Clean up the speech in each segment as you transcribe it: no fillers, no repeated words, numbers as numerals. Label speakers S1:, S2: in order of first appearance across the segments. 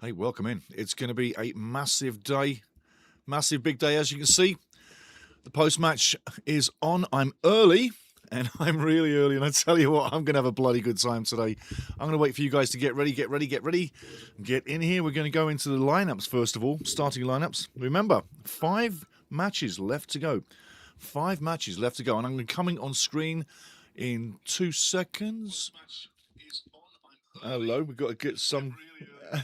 S1: Hey, welcome in. It's going to be a massive day, massive big day, as you can see. The post-match is on. I'm early, and I'm really early, and I tell you what, I'm going to have a bloody good time today. I'm going to wait for you guys to get ready, get in here. We're going to go into the lineups first of all, starting lineups. Remember, 5 matches left to go. 5 matches left to go, and I'm coming on screen in 2 seconds. Hello, we've got to get some...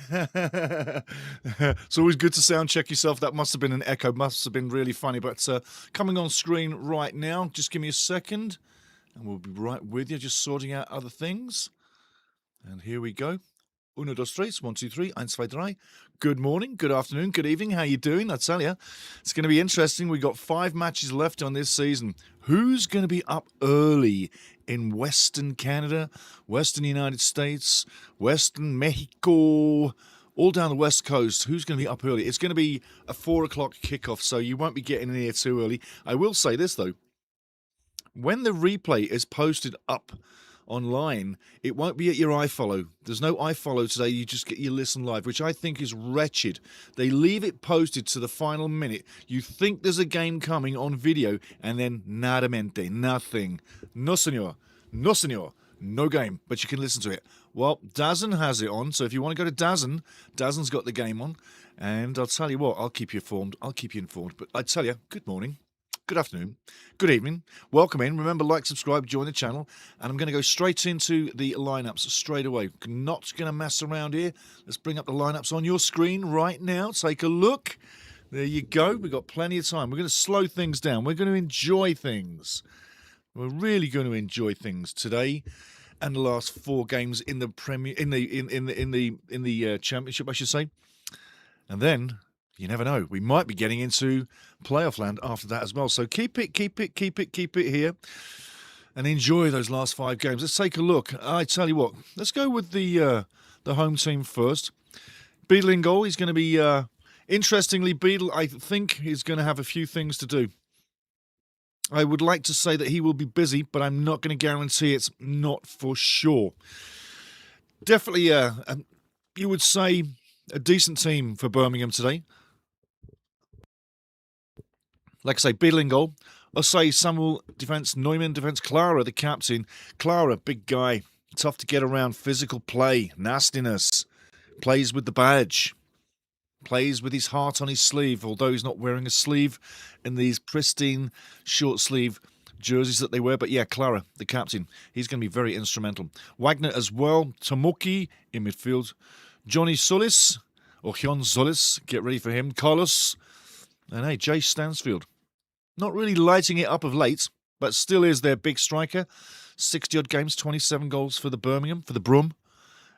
S1: It's always good to sound check yourself. That must have been an echo, must have been really funny. But coming on screen right now, just give me a second and we'll be right with you, just sorting out other things. And here we go. 1, 2, 3, 1, 2, 3, 1, 2, 3. Good morning, good afternoon, good evening. How you doing? I tell you, it's going to be interesting. We've got 5 matches left on this season. Who's going to be up early in Western Canada, Western United States, Western Mexico, all down the West Coast? Who's going to be up early? It's going to be a 4 o'clock kickoff, so you won't be getting in here too early. I will say this, though. When the replay is posted up online, it won't be at your iFollow. There's no iFollow today. You just get your listen live, which I think is wretched. They leave it posted to the final minute. You think there's a game coming on video, and then nada mente, nothing. No señor, no señor, no game, but you can listen to it. Well, DAZN has it on, so if you want to go to DAZN, DAZN's got the game on, and I'll tell you what, I'll keep you informed. But I tell you, good morning. Good afternoon, good evening, welcome in. Remember, like, subscribe, join the channel, and I'm going to go straight into the lineups straight away. Not going to mess around here. Let's bring up the lineups on your screen right now. Take a look. There you go. We've got plenty of time. We're going to slow things down. We're going to enjoy things. We're really going to enjoy things today, and the last 4 games in the championship, I should say, and then. You never know. We might be getting into playoff land after that as well. So keep it here and enjoy those last 5 games. Let's take a look. I tell you what, let's go with the home team first. Beadle in goal. He's going to be, interestingly, Beadle, I think, is going to have a few things to do. I would like to say that he will be busy, but I'm not going to guarantee it's not for sure. Definitely, you would say, a decent team for Birmingham today. Like I say, Beadle in goal. I'll say Samuel defence, Neumann defence, Clara the captain. Clara, big guy, tough to get around, physical play, nastiness. Plays with the badge. Plays with his heart on his sleeve, although he's not wearing a sleeve in these pristine short sleeve jerseys that they wear. But yeah, Clara, the captain, he's going to be very instrumental. Wagner as well. Tomoki in midfield. Johnny Solis, or John Solis, get ready for him. Carlos, and hey, Jay Stansfield. Not really lighting it up of late, but still is their big striker. 60-odd games, 27 goals for the Birmingham, for the Brum.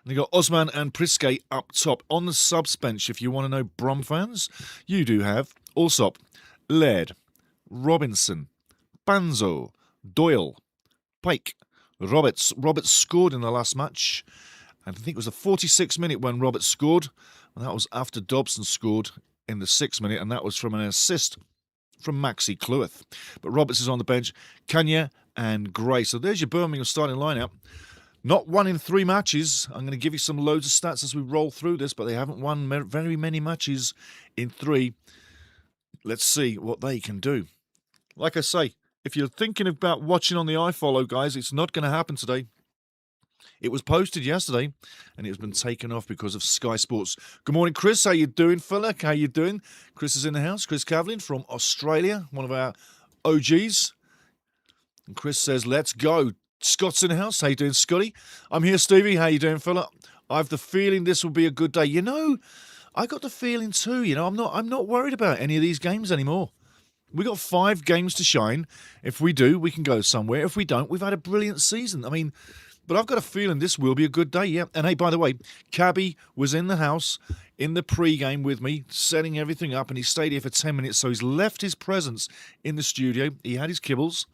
S1: And they got Osman and Priske up top. On the subs bench, if you want to know Brum fans, you do have Allsop, Laird, Robinson, Banzo, Doyle, Pike, Roberts. Roberts scored in the last match. I think it was the 46th minute when Roberts scored. And that was after Dobson scored in the 6th minute. And that was from an assist from Maxi Cleweth. But Roberts is on the bench. Kanya and Gray. So there's your Birmingham starting lineup. Not won in 3 matches. I'm going to give you some loads of stats as we roll through this. But they haven't won very many matches in 3. Let's see what they can do. Like I say, if you're thinking about watching on the iFollow, guys, it's not going to happen today. It was posted yesterday, and it has been taken off because of Sky Sports. Good morning, Chris. How you doing, fella? How you doing? Chris is in the house. Chris Cavlin from Australia, one of our OGs. And Chris says, let's go. Scott's in the house. How you doing, Scotty? I'm here, Stevie. How you doing, fella? I have the feeling this will be a good day. You know, I got the feeling too. You know, I'm not worried about any of these games anymore. We got 5 games to shine. If we do, we can go somewhere. If we don't, we've had a brilliant season. I mean... But I've got a feeling this will be a good day, yeah. And hey, by the way, Cabby was in the house in the pre-game with me, setting everything up, and he stayed here for 10 minutes, so he's left his presence in the studio. He had his kibbles.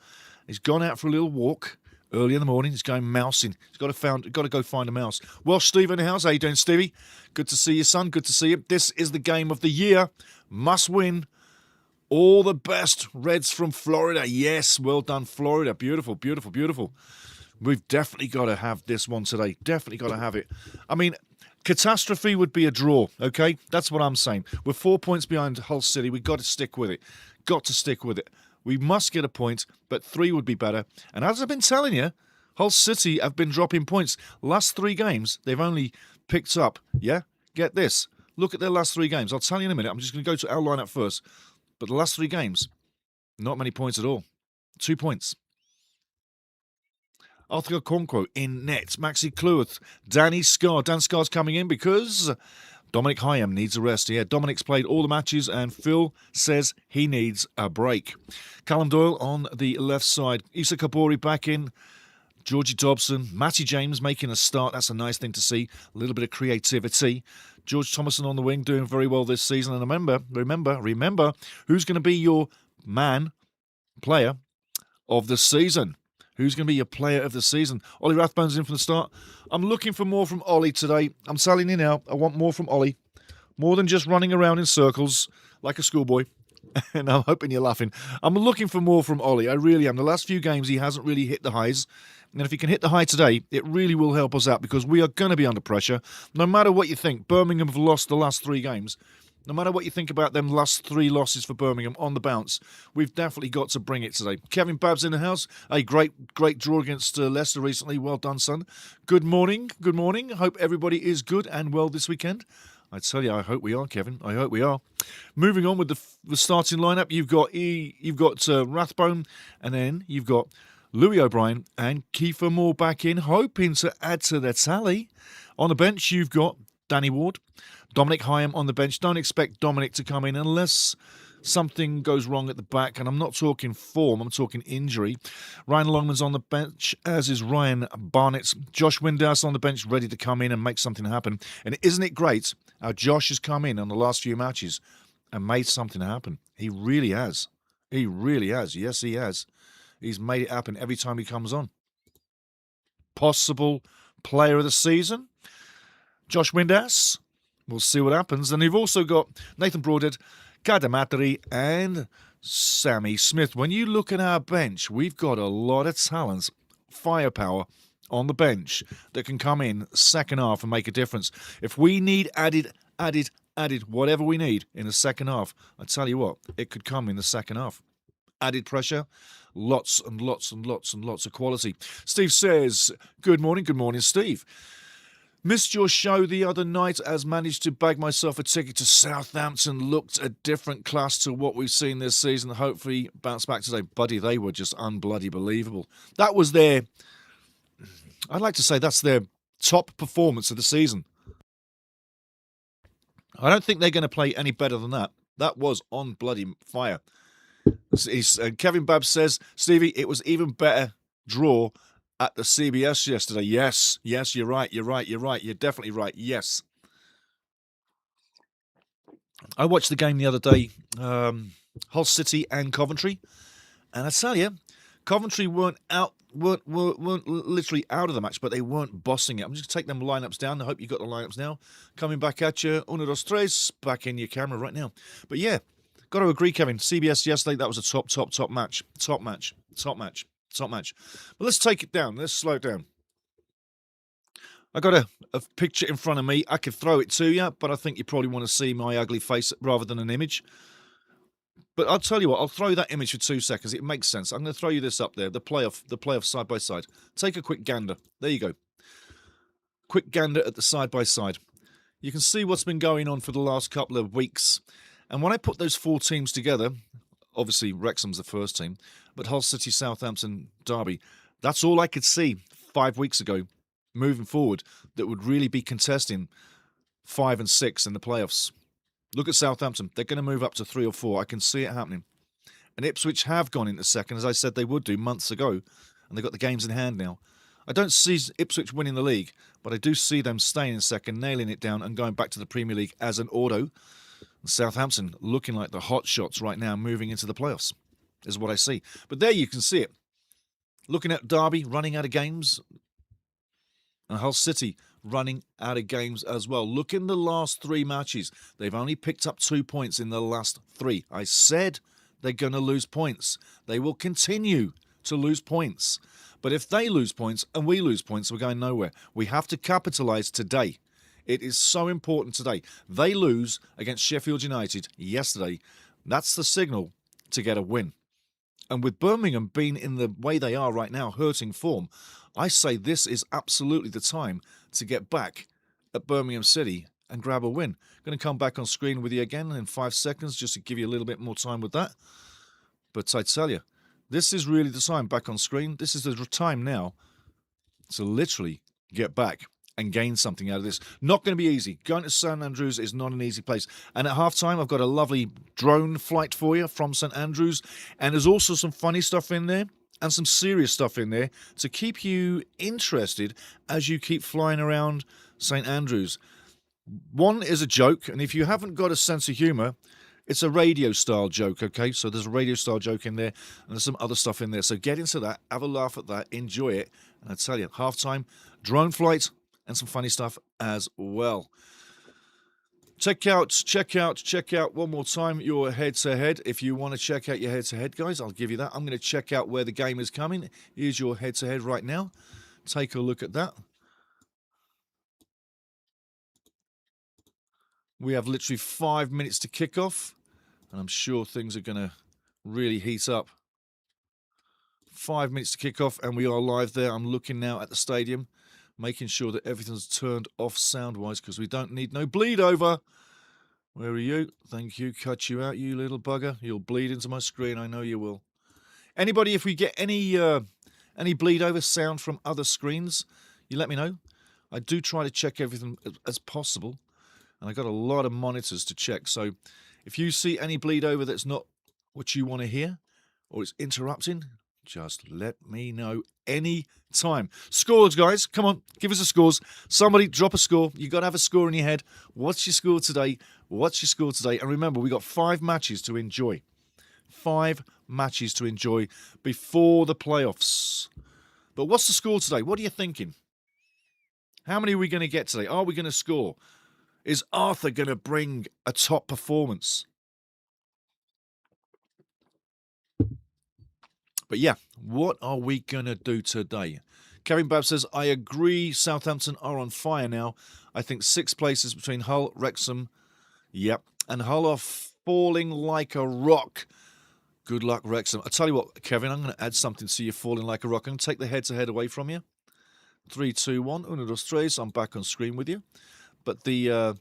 S1: He's gone out for a little walk early in the morning. He's going mousing. He's got to go find a mouse. Well, Steve in the house. How you doing, Stevie? Good to see you, son. Good to see you. This is the game of the year. Must win. All the best. Reds from Florida. Yes, well done, Florida. Beautiful, beautiful, beautiful. We've definitely got to have this one today. Definitely got to have it. I mean, Catastrophe would be a draw, okay? That's what I'm saying. We're 4 points behind Hull City. We've got to stick with it. Got to stick with it. We must get a point, but 3 would be better. And as I've been telling you, Hull City have been dropping points. Last 3 games, they've only picked up, yeah? Get this. Look at their last 3 games. I'll tell you in a minute. I'm just going to go to our lineup first. But the last 3 games, not many points at all. 2 points. Arthur Okonkwo in net. Maxi Klueth. Danny Scarr. Dan Scarr's coming in because Dominic Hyam needs a rest. Yeah, Dominic's played all the matches and Phil says he needs a break. Callum Doyle on the left side. Issa Kabori back in. Georgie Dobson. Matty James making a start. That's a nice thing to see. A little bit of creativity. George Thomason on the wing doing very well this season. And remember, who's going to be your player of the season? Who's going to be your player of the season? Ollie Rathbone's in from the start. I'm looking for more from Ollie today. I'm telling you now, I want more from Ollie. More than just running around in circles like a schoolboy. And I'm hoping you're laughing. I'm looking for more from Ollie. I really am. The last few games, he hasn't really hit the highs. And if he can hit the high today, it really will help us out because we are going to be under pressure. No matter what you think, Birmingham have lost the last 3 games. No matter what you think about them last 3 losses for Birmingham on the bounce, we've definitely got to bring it today. Kevin Babbs in the house. A great draw against Leicester recently. Well done, son. Good morning. Good morning. Hope everybody is good and well this weekend. I tell you, I hope we are, Kevin. I hope we are. Moving on with the starting lineup, you've got Rathbone, and then you've got Louis O'Brien and Kiefer Moore back in, hoping to add to their tally. On the bench, you've got Danny Ward, Dominic Hyam on the bench. Don't expect Dominic to come in unless something goes wrong at the back, and I'm not talking form, I'm talking injury. Ryan Longman's on the bench, as is Ryan Barnett. Josh Windhouse on the bench, ready to come in and make something happen. And isn't it great how Josh has come in on the last few matches and made something happen? He really has. He really has. Yes, he has. He's made it happen every time he comes on. Possible player of the season, Josh Windhouse. We'll see what happens. And you've also got Nathan Broadhead, Kadamatri and Sammy Smith. When you look at our bench, we've got a lot of talents, firepower on the bench that can come in second half and make a difference. If we need added whatever we need in the second half, I tell you what, it could come in the second half. Added pressure, lots and lots of quality. Steve says, good morning, Steve. Missed your show the other night as managed to bag myself a ticket to Southampton. Looked a different class to what we've seen this season. Hopefully bounce back today. Buddy, they were just unbloody believable. That was their, I'd like to say that's their top performance of the season. I don't think they're going to play any better than that. That was on bloody fire. Kevin Babb says, Stevie, it was even better draw at the CBS yesterday. Yes, you're right. You're definitely right. Yes. I watched the game the other day, Hull City and Coventry, and I tell you, Coventry weren't literally out of the match, but they weren't bossing it. I'm just going to take them lineups down. I hope you got the lineups now. Coming back at you, 1, 2, 3, back in your camera right now. But yeah, got to agree, Kevin. CBS yesterday, that was a top match. Top match. But let's take it down. Let's slow it down. I got a picture in front of me. I could throw it to you, but I think you probably want to see my ugly face rather than an image. But I'll tell you what, I'll throw that image for 2 seconds. It makes sense. I'm going to throw you this up there, the playoff side by side. Take a quick gander. There you go. Quick gander at the side by side. You can see what's been going on for the last couple of weeks. And when I put those 4 teams together, obviously Wrexham's the first team, but Hull City, Southampton, Derby, that's all I could see 5 weeks ago moving forward that would really be contesting 5 and 6 in the playoffs. Look at Southampton. They're going to move up to 3 or 4. I can see it happening. And Ipswich have gone into second, as I said they would do months ago, and they've got the games in hand now. I don't see Ipswich winning the league, but I do see them staying in second, nailing it down and going back to the Premier League as an auto. And Southampton looking like the hot shots right now moving into the playoffs is what I see. But there you can see it. Looking at Derby running out of games and Hull City running out of games as well. Look in the last 3 matches. They've only picked up 2 points in the last 3. I said they're going to lose points. They will continue to lose points. But if they lose points and we lose points, we're going nowhere. We have to capitalise today. It is so important today. They lose against Sheffield United yesterday. That's the signal to get a win. And with Birmingham being in the way they are right now, hurting form, I say this is absolutely the time to get back at Birmingham City and grab a win. Going to come back on screen with you again in 5 seconds just to give you a little bit more time with that. But I tell you, this is really the time back on screen. This is the time now to literally get back and gain something out of this. Not going to be easy. Going to St Andrews is not an easy place. And at halftime, I've got a lovely drone flight for you from St Andrews. And there's also some funny stuff in there and some serious stuff in there to keep you interested as you keep flying around St Andrews. One is a joke, and if you haven't got a sense of humour, it's a radio-style joke, okay? So there's a radio-style joke in there, and there's some other stuff in there. So get into that, have a laugh at that, enjoy it. And I tell you, halftime, drone flight, and some funny stuff as well. Check out one more time your head-to-head. If you want to check out your head-to-head, guys, I'll give you that. I'm going to check out where the game is coming. Here's your head-to-head right now. Take a look at that. We have literally 5 minutes to kick off, and I'm sure things are going to really heat up. 5 minutes to kick off, and we are live there. I'm looking now at the stadium, making sure that everything's turned off sound-wise because we don't need no bleed over. Where are you? Thank you. Cut you out, you little bugger. You'll bleed into my screen. I know you will. Anybody, if we get any bleed over sound from other screens, you let me know. I do try to check everything as possible. And I got a lot of monitors to check. So if you see any bleed over that's not what you want to hear or it's interrupting, just let me know any time. Scores, guys. Come on, give us the scores. Somebody drop a score. You got to have a score in your head. What's your score today? What's your score today? And remember, we got 5 matches to enjoy. 5 matches to enjoy before the playoffs. But what's the score today? What are you thinking? How many are we going to get today? Are we going to score? Is Arthur going to bring a top performance? But yeah, what are we going to do today? Kevin Babb says, I agree Southampton are on fire now. I think 6 places between Hull, Wrexham, yep, and Hull are falling like a rock. Good luck, Wrexham. I'll tell you what, Kevin, I'm going to add something to you falling like a rock. I'm going to take the head-to-head away from you. 3, 2, 1, uno, dos, tres. I'm back on screen with you. But the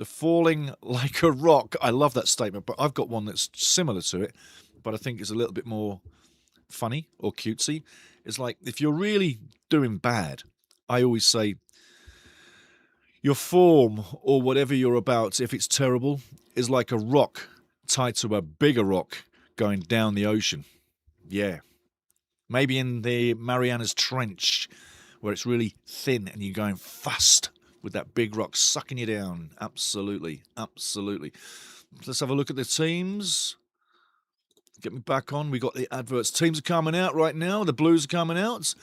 S1: falling like a rock, I love that statement, but I've got one that's similar to it, but I think it's a little bit more funny or cutesy. It's like, if you're really doing bad, I always say, your form or whatever you're about, if it's terrible, is like a rock tied to a bigger rock going down the ocean. Yeah. Maybe in the Marianas Trench, where it's really thin and you're going fast with that big rock sucking you down. Absolutely. Absolutely. Let's have a look at the teams. Get me back on. We got the adverts. Teams are coming out right now. The Blues are coming out.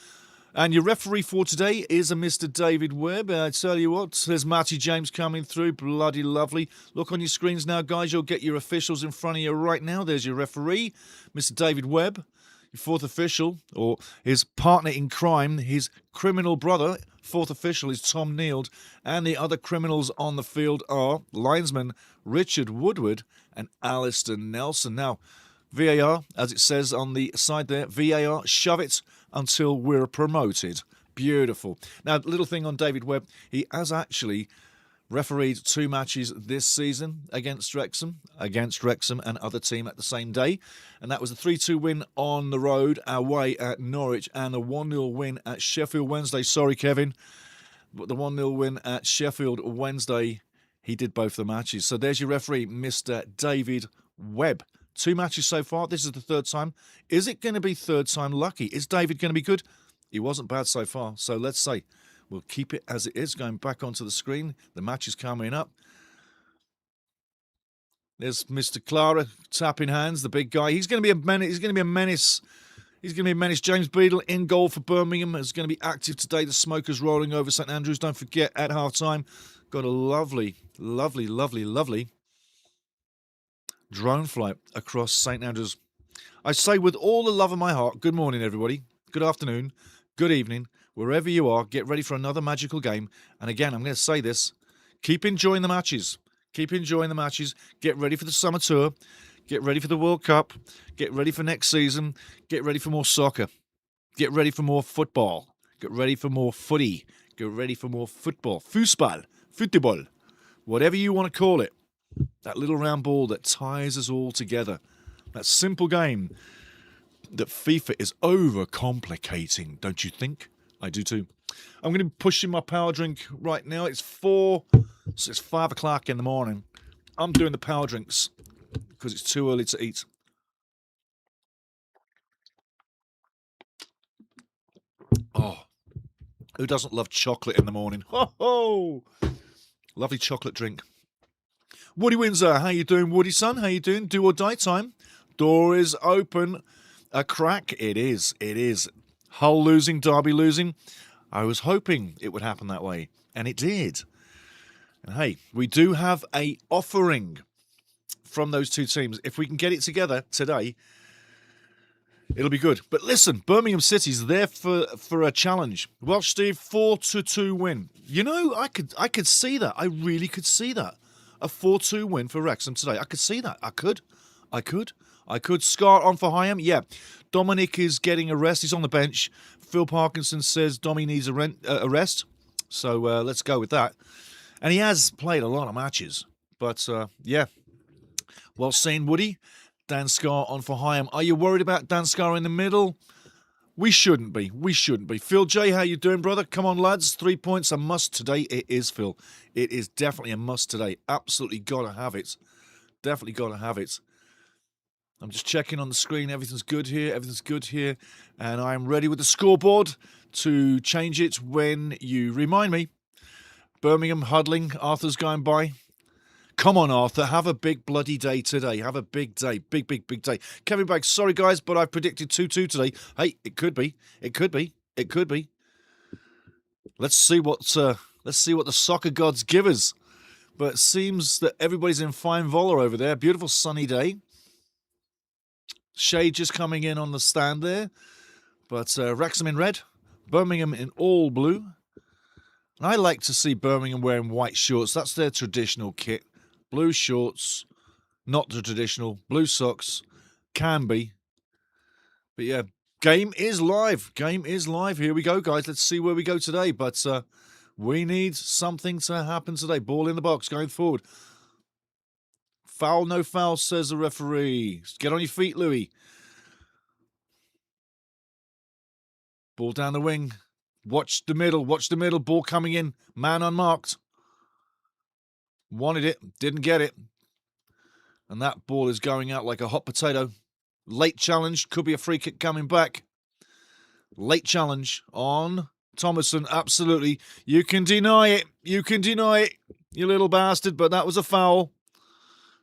S1: And your referee for today is a Mr. David Webb. I tell you what, there's Matty James coming through. Bloody lovely. Look on your screens now, guys. You'll get your officials in front of you right now. There's your referee, Mr. David Webb. Your 4th official, or his partner in crime, his criminal brother, 4th official is Tom Neild. And the other criminals on the field are linesman Richard Woodward and Alistair Nelson. Now, VAR, as it says on the side there, VAR, shove it until we're promoted. Beautiful. Now, little thing on David Webb, he has actually refereed 2 matches this season against Wrexham and other team at the same day. And that was a 3-2 win on the road away at Norwich and a 1-0 win at Sheffield Wednesday. Sorry, Kevin. But the 1-0 win at Sheffield Wednesday, he did both the matches. So there's your referee, Mr. David Webb. 2 matches so far. This is the 3rd time. Is it going to be 3rd time lucky? Is David going to be good? He wasn't bad so far. So let's say we'll keep it as it is. Going back onto the screen. The match is coming up. There's Mr. Clara tapping hands, the big guy. He's going to be a menace. He's going to be a menace. He's going to be a menace. James Beadle in goal for Birmingham is going to be active today. The smokers rolling over St Andrews. Don't forget, at half-time, got a lovely, lovely, lovely, lovely drone flight across St Andrews. I say with all the love of my heart, good morning, everybody. Good afternoon. Good evening. Wherever you are, get ready for another magical game. And again, I'm going to say this. Keep enjoying the matches. Keep enjoying the matches. Get ready for the summer tour. Get ready for the World Cup. Get ready for next season. Get ready for more soccer. Get ready for more football. Get ready for more footy. Get ready for more football. Fußball. Football. Whatever you want to call it. That little round ball that ties us all together. That simple game that FIFA is overcomplicating, don't you think? I do too. I'm going to be pushing my power drink right now. It's 5 o'clock in the morning. I'm doing the power drinks because it's too early to eat. Oh, who doesn't love chocolate in the morning? Ho ho! Lovely chocolate drink. Woody Windsor, how you doing, Woody son? How you doing? Do or die time. Door is open. A crack. It is. It is. Hull losing, Derby losing. I was hoping it would happen that way, and it did. And hey, we do have a offering from those two teams. If we can get it together today, it'll be good. But listen, Birmingham City's there for a challenge. Welsh Steve, 4-2 win. You know, I could see that. I really could see that. A 4-2 win for Wrexham today. I could see that. I could. Scar on for Hyam. Yeah. Dominic is getting a rest. He's on the bench. Phil Parkinson says Dommy needs a rest. So let's go with that. And he has played a lot of matches. But, yeah. Well seen, Woody. Dan Scar on for Hyam. Are you worried about Dan Scar in the middle? We shouldn't be. We shouldn't be. Phil J, how you doing, brother? Come on, lads. 3 points, a must today. It is, Phil. It is definitely a must today. Absolutely got to have it. Definitely got to have it. I'm just checking on the screen. Everything's good here. Everything's good here. And I'm ready with the scoreboard to change it when you remind me. Birmingham huddling. Arthur's going by. Come on, Arthur. Have a big bloody day today. Have a big day. Big day. Kevin Baggs, sorry, guys, but I've predicted 2-2 today. Hey, it could be. It could be. It could be. Let's see what the soccer gods give us. But it seems that everybody's in fine vola over there. Beautiful sunny day. Shade just coming in on the stand there. But Wrexham in red. Birmingham in all blue. And I like to see Birmingham wearing white shorts. That's their traditional kit. Blue shorts, not the traditional. Blue socks, can be. But yeah, game is live. Game is live. Here we go, guys. Let's see where we go today. But we need something to happen today. Ball in the box, going forward. Foul, no foul, says the referee. Get on your feet, Louis. Ball down the wing. Watch the middle. Watch the middle. Ball coming in. Man unmarked. Wanted it. Didn't get it. And that ball is going out like a hot potato. Late challenge. Could be a free kick coming back. Late challenge on Thomason. Absolutely. You can deny it. You can deny it, you little bastard. But that was a foul.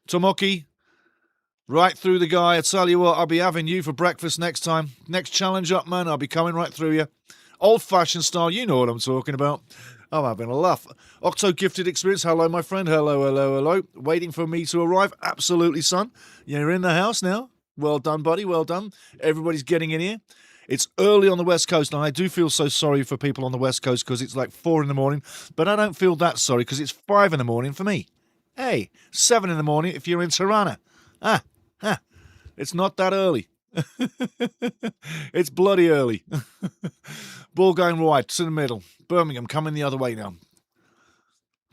S1: Tomoki. Right through the guy. I tell you what, I'll be having you for breakfast next time. Next challenge up, man. I'll be coming right through you. Old-fashioned style. You know what I'm talking about. I'm having a laugh. Octo Gifted Experience. Hello, my friend. Hello. Waiting for me to arrive. Absolutely, son. You're in the house now. Well done, buddy. Well done. Everybody's getting in here. It's early on the West Coast, and I do feel so sorry for people on the West Coast because it's like 4 in the morning. But I don't feel that sorry because it's 5 in the morning for me. Hey, 7 in the morning if you're in Tirana. It's not that early. It's bloody early. Ball going wide to the middle. Birmingham coming the other way now.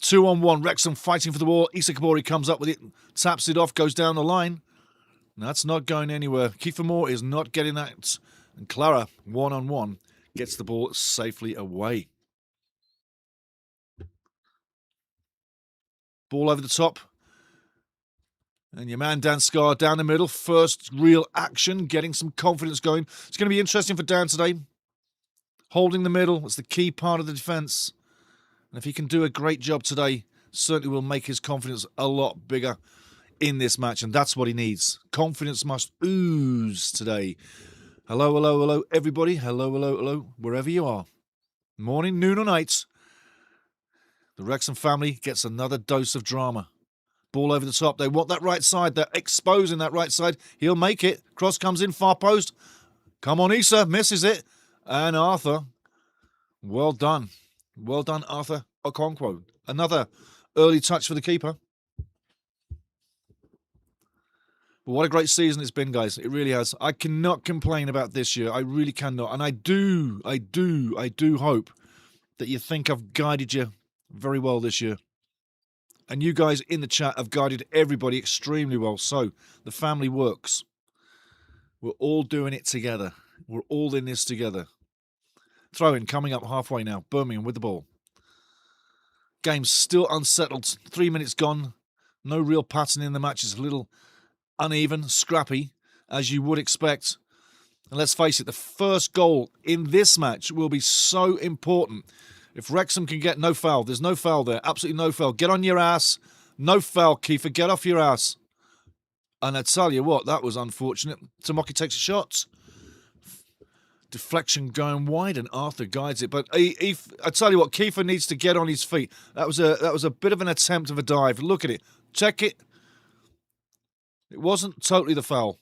S1: 2-on-1. Wrexham fighting for the ball. Issa Kabori comes up with it. Taps it off. Goes down the line. That's not going anywhere. Kiefer Moore is not getting that. And Clara, 1-on-1, gets the ball safely away. Ball over the top. And your man Dan Scar down the middle. First real action. Getting some confidence going. It's going to be interesting for Dan today. Holding the middle. It's the key part of the defence. And if he can do a great job today, certainly will make his confidence a lot bigger in this match. And that's what he needs. Confidence must ooze today. Hello, everybody. Hello, wherever you are. Morning, noon or night. The Wrexham family gets another dose of drama. Ball over the top. They want that right side. They're exposing that right side. He'll make it. Cross comes in, far post. Come on, Issa. Misses it. And Arthur Well done. Well done, Arthur Okonkwo. Another early touch for the keeper. But what a great season it's been, guys. It really has. I cannot complain about this year. I really cannot. And I do hope that you think I've guided you very well this year. And you guys in the chat have guided everybody extremely well. So the family works. We're all doing it together. We're all in this together. Throw in coming up halfway now. Birmingham with the ball. Game still unsettled. 3 minutes gone. No real pattern in the match. It's a little uneven, scrappy, as you would expect. And let's face it, the first goal in this match will be so important. If Wrexham can get no foul, there's no foul there. Absolutely no foul. Get on your ass. No foul, Kiefer. Get off your ass. And I tell you what, that was unfortunate. Tomoki takes a shot. Deflection going wide, and Arthur guides it. But I tell you what, Kiefer needs to get on his feet. That was a bit of an attempt of a dive. Look at it. Check it. It wasn't totally the foul.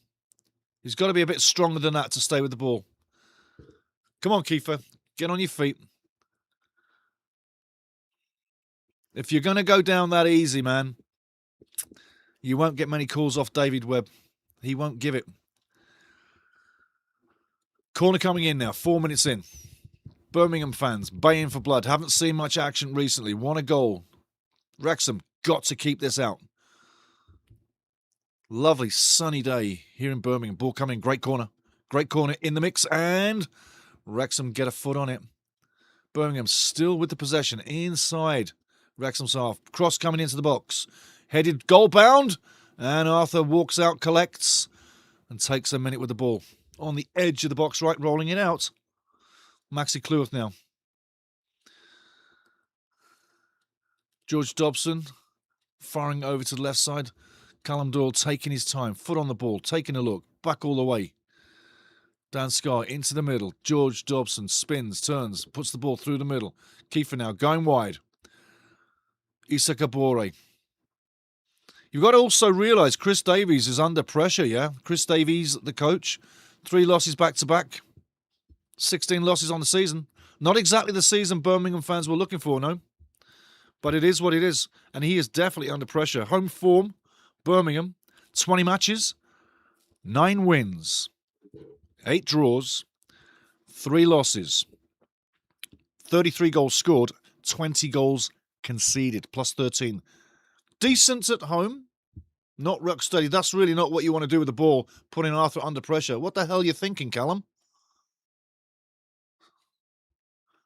S1: He's got to be a bit stronger than that to stay with the ball. Come on, Kiefer. Get on your feet. If you're going to go down that easy, man, you won't get many calls off David Webb. He won't give it. Corner coming in now, 4 minutes in. Birmingham fans baying for blood. Haven't seen much action recently. Want a goal. Wrexham got to keep this out. Lovely sunny day here in Birmingham. Ball coming, great corner. Great corner in the mix, and Wrexham get a foot on it. Birmingham still with the possession inside Wrexham's half. Cross coming into the box. Headed goal bound, and Arthur walks out, collects, and takes a minute with the ball. On the edge of the box, right, rolling it out. Maxi Cleworth now. George Dobson firing over to the left side. Callum Doyle taking his time, foot on the ball, taking a look, back all the way. Dan Scar into the middle. George Dobson spins, turns, puts the ball through the middle. Kiefer now going wide. Issa Kabore. You've got to also realise Chris Davies is under pressure, yeah? Chris Davies, the coach. 3 losses back-to-back. 16 losses on the season. Not exactly the season Birmingham fans were looking for, no. But it is what it is. And he is definitely under pressure. Home form, Birmingham, 20 matches, 9 wins, 8 draws, 3 losses, 33 goals scored, 20 goals conceded, plus 13. Decent at home, not rock steady. That's really not what you want to do with the ball, putting Arthur under pressure. What the hell are you thinking, Callum?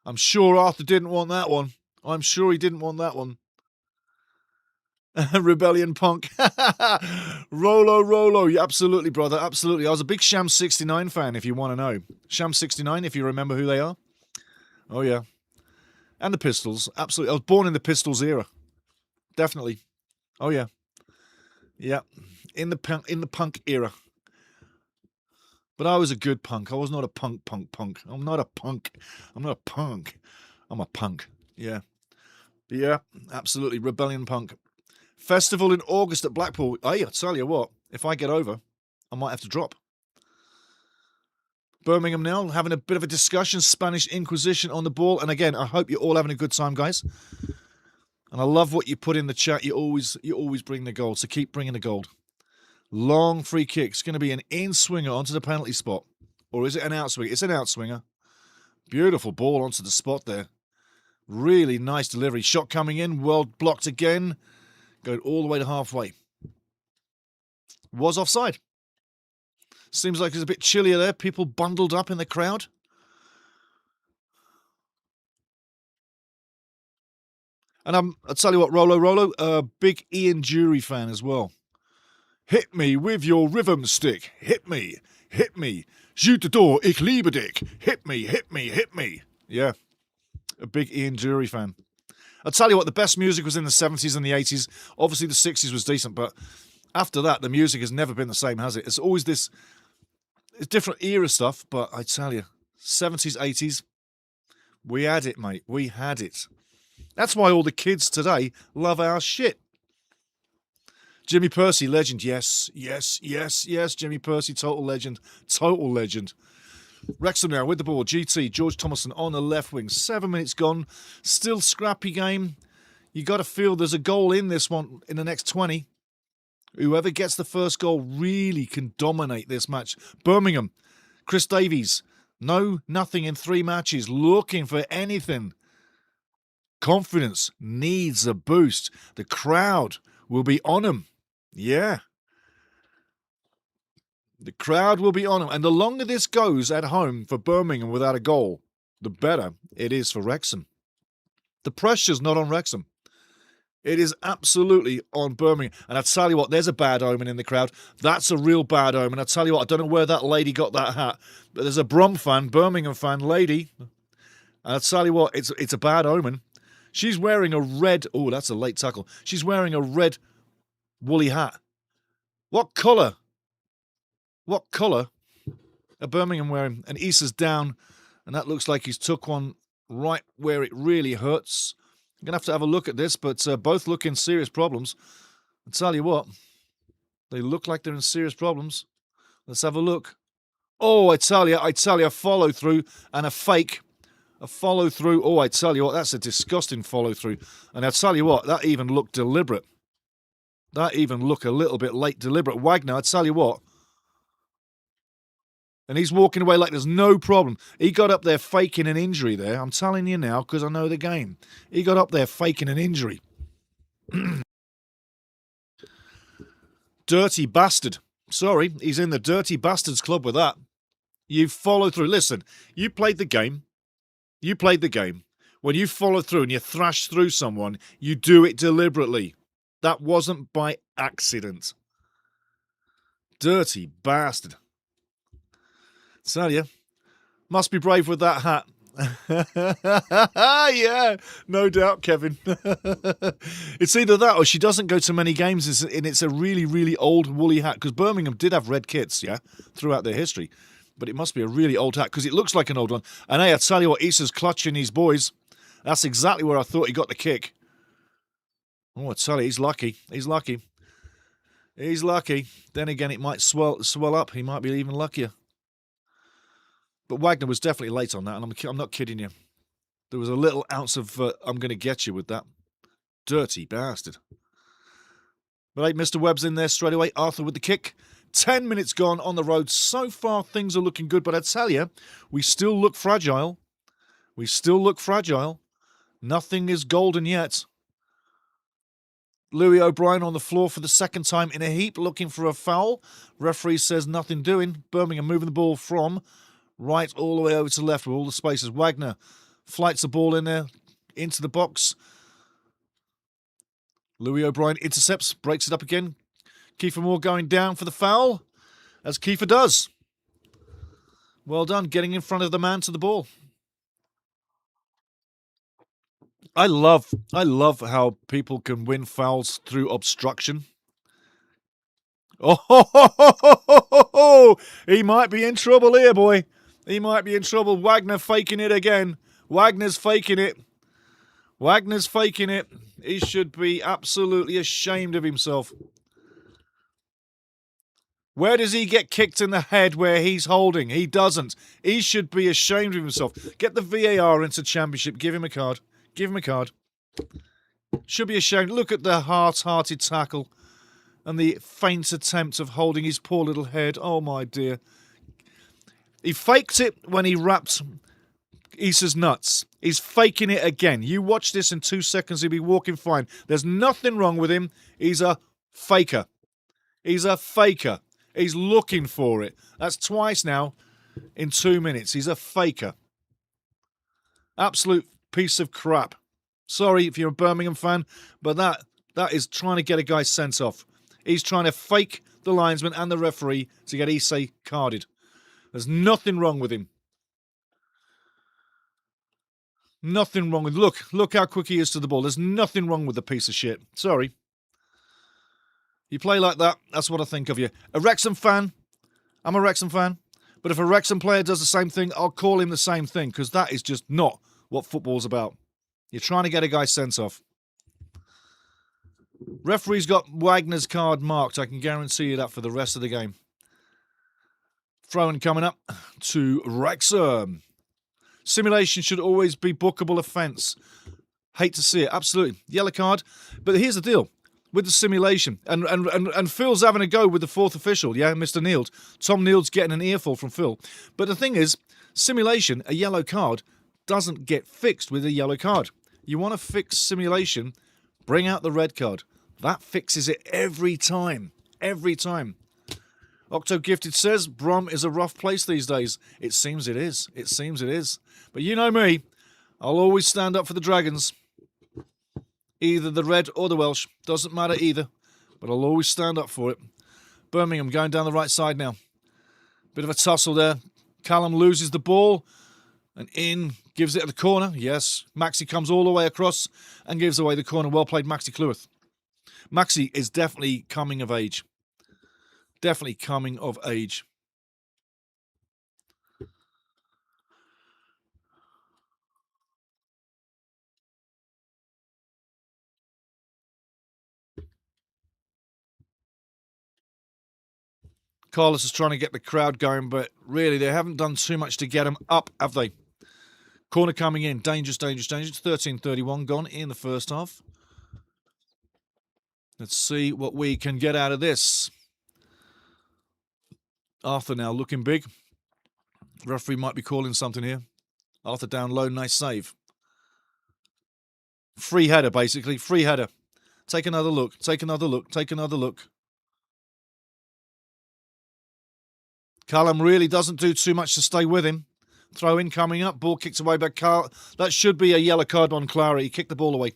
S1: I'm sure Arthur didn't want that one. I'm sure he didn't want that one. Rebellion Punk. Rolo. Yeah, absolutely, brother. Absolutely. I was a big Sham 69 fan, if you want to know. Sham 69, if you remember who they are. Oh, yeah. And the Pistols. Absolutely. I was born in the Pistols era. Definitely. Oh, yeah. Yeah. In the punk era. But I was a good punk. I was not a punk. I'm not a punk. I'm not a punk. I'm a punk. Yeah. Yeah, absolutely. Rebellion Punk. Festival in August at Blackpool. Hey, I tell you what, if I get over, I might have to drop. Birmingham now having a bit of a discussion. Spanish Inquisition on the ball. And again, I hope you're all having a good time, guys. And I love what you put in the chat. You always bring the gold. So keep bringing the gold. Long free kick. It's going to be an in-swinger onto the penalty spot. Or is it an outswinger? It's an outswinger. Beautiful ball onto the spot there. Really nice delivery. Shot coming in. Well blocked again. Going all the way to halfway. Was offside. Seems like it's a bit chillier there. People bundled up in the crowd. And I'll tell you what, Rolo, a big Ian Jury fan as well. Hit me with your rhythm stick. Hit me. Shoot the door. Ich liebe dich. Hit me. Yeah. A big Ian Jury fan. I'll tell you what, the best music was in the 70s and the 80s. Obviously, the 60s was decent, but after that, the music has never been the same, has it? It's always this it's different era stuff, but I tell you, 70s, 80s, we had it, mate. We had it. That's why all the kids today love our shit. Jimmy Percy, legend. Yes. Jimmy Percy, total legend. Wrexham now with the ball. GT, George Thomason on the left wing. 7 minutes gone. Still scrappy game. You got to feel there's a goal in this one in the next 20. Whoever gets the first goal really can dominate this match. Birmingham, Chris Davies. No, nothing in 3 matches. Looking for anything. Confidence needs a boost. The crowd will be on him. Yeah. The crowd will be on him. And the longer this goes at home for Birmingham without a goal, the better it is for Wrexham. The pressure's not on Wrexham. It is absolutely on Birmingham. And I tell you what, there's a bad omen in the crowd. That's a real bad omen. I tell you what, I don't know where that lady got that hat, but there's a Birmingham fan lady. And I tell you what, it's a bad omen. She's wearing a red... Oh, that's a late tackle. She's wearing a red woolly hat. What colour? What colour are Birmingham wearing? And Issa's down, and that looks like he's took one right where it really hurts. I'm going to have a look at this, but both look in serious problems. I tell you what, they look like they're in serious problems. Let's have a look. Oh, I tell you, a follow-through and a fake. A follow-through. Oh, I tell you what, that's a disgusting follow-through. And I tell you what, that even looked deliberate. That even looked a little bit late deliberate. Wagner, I tell you what. And he's walking away like there's no problem. He got up there faking an injury there. I'm telling you now because I know the game. He got up there faking an injury. Dirty bastard. Sorry, he's in the dirty bastards club with that. You follow through. Listen, you played the game. You played the game. When you follow through and you thrash through someone, you do it deliberately. That wasn't by accident. Dirty bastard. Tell you, must be brave with that hat. Yeah, no doubt, Kevin. It's either that or she doesn't go to many games and it's a really, really old woolly hat because Birmingham did have red kits, yeah, throughout their history. But it must be a really old hat because it looks like an old one. And hey, I tell you what, Issa's clutching his boys. That's exactly where I thought he got the kick. Oh, I tell you, he's lucky. He's lucky. He's lucky. Then again, it might swell up. He might be even luckier. But Wagner was definitely late on that, and I'm not kidding you. There was a little ounce of I'm going to get you with that. Dirty bastard. But hey, Mr. Webb's in there straight away. Arthur with the kick. 10 minutes gone on the road. So far, things are looking good. But I tell you, we still look fragile. We still look fragile. Nothing is golden yet. Louis O'Brien on the floor for the second time in a heap, looking for a foul. Referee says nothing doing. Birmingham moving the ball from right all the way over to left with all the spaces. Wagner flights the ball in there into the box. Louis O'Brien intercepts, breaks it up again. Kiefer Moore going down for the foul, as Kiefer does. Well done, getting in front of the man to the ball. I love how people can win fouls through obstruction. Oh, he might be in trouble here, boy. He might be in trouble. Wagner faking it again. Wagner's faking it. Wagner's faking it. He should be absolutely ashamed of himself. Where does he get kicked in the head where he's holding? He doesn't. He should be ashamed of himself. Get the VAR into Championship. Give him a card. Give him a card. Should be ashamed. Look at the hearted tackle and the faint attempt of holding his poor little head. Oh, my dear. He faked it when he wrapped Issa's nuts. He's faking it again. You watch this in 2 seconds, he'll be walking fine. There's nothing wrong with him. He's a faker. He's a faker. He's looking for it. That's twice now in 2 minutes. He's a faker. Absolute piece of crap. Sorry if you're a Birmingham fan, but that is trying to get a guy sent off. He's trying to fake the linesman and the referee to get Issa carded. There's nothing wrong with him. Nothing wrong with... Look how quick he is to the ball. There's nothing wrong with the piece of shit. Sorry. You play like that, that's what I think of you. A Wrexham fan. I'm a Wrexham fan. But if a Wrexham player does the same thing, I'll call him the same thing, because that is just not what football's about. You're trying to get a guy sent off. Referee's got Wagner's card marked. I can guarantee you that for the rest of the game. Throw-in coming up to Wrexham. Simulation should always be bookable offence. Hate to see it, absolutely. Yellow card. But here's the deal. With the simulation, and Phil's having a go with the fourth official, yeah, Mr. Neild. Tom Neild's getting an earful from Phil. But the thing is, simulation, a yellow card, doesn't get fixed with a yellow card. You want to fix simulation, bring out the red card. That fixes it every time. Every time. Octo Gifted says, Brom is a rough place these days. It seems it is. It seems it is. But you know me, I'll always stand up for the Dragons. Either the red or the Welsh. Doesn't matter either. But I'll always stand up for it. Birmingham going down the right side now. Bit of a tussle there. Callum loses the ball. And in, gives it at the corner. Yes. Maxi comes all the way across and gives away the corner. Well played, Maxi Cleworth. Maxi is definitely coming of age. Definitely coming of age. Carlos is trying to get the crowd going, but really they haven't done too much to get him up, have they? Corner coming in. Dangerous, dangerous, dangerous. 13:31 gone in the first half. Let's see what we can get out of this. Arthur now looking big. Referee might be calling something here. Arthur down low, nice save. Free header, basically. Free header. Take another look. Take another look. Take another look. Callum really doesn't do too much to stay with him. Throw in coming up. Ball kicked away by Carl. That should be a yellow card on Clara. He kicked the ball away.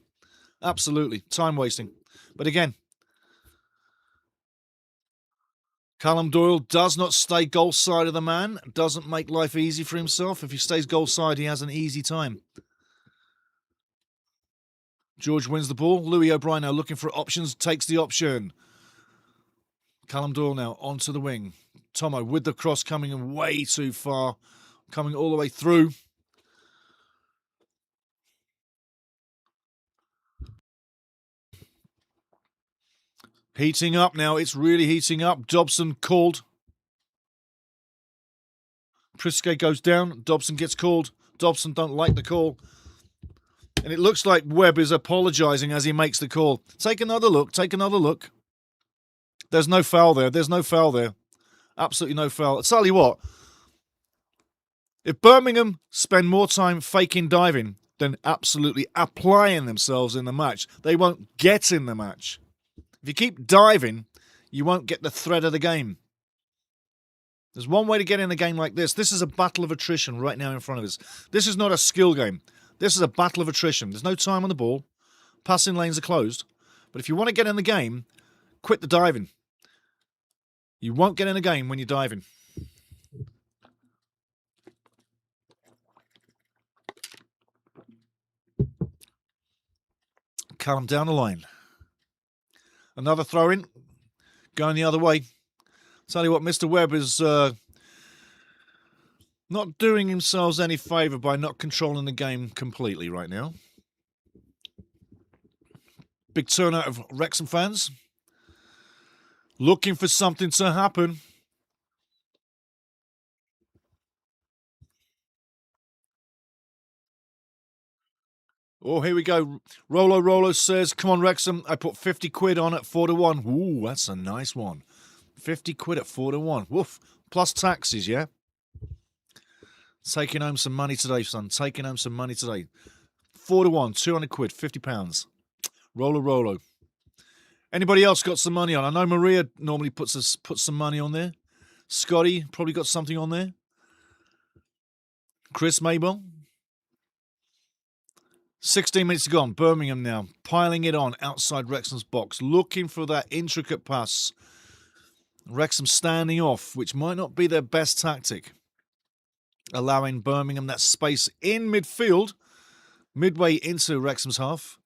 S1: Absolutely. Time wasting. But again, Callum Doyle does not stay goal side of the man. Doesn't make life easy for himself. If he stays goal side, he has an easy time. George wins the ball. Louis O'Brien now looking for options. Takes the option. Callum Doyle now onto the wing. Tomo with the cross coming in way too far. Coming all the way through. Heating up now. It's really heating up. Dobson called. Prisque goes down. Dobson gets called. Dobson don't like the call. And it looks like Webb is apologising as he makes the call. Take another look. Take another look. There's no foul there. There's no foul there. Absolutely no foul. I'll tell you what. If Birmingham spend more time faking diving than absolutely applying themselves in the match, they won't get in the match. If you keep diving, you won't get the thread of the game. There's one way to get in a game like this. This is a battle of attrition right now in front of us. This is not a skill game. This is a battle of attrition. There's no time on the ball. Passing lanes are closed. But if you want to get in the game, quit the diving. You won't get in a game when you're diving. Callum down the line. Another throw in. Going the other way. Tell you what, Mr. Webb is not doing himself any favour by not controlling the game completely right now. Big turnout of Wrexham fans. Looking for something to happen. Oh, here we go. Rolo says, come on, Wrexham. I put 50 quid on at 4-1. Ooh, that's a nice one. 50 quid at 4-1. Woof. Plus taxes, yeah? Taking home some money today, son. Taking home some money today. 4-1, 200 quid, £50. Rolo. Anybody else got some money on? I know Maria normally puts some money on there. Scotty probably got something on there. Chris Mabel. 16 minutes gone. Birmingham now piling it on outside Wrexham's box, looking for that intricate pass. Wrexham standing off, which might not be their best tactic. Allowing Birmingham that space in midfield, midway into Wrexham's half.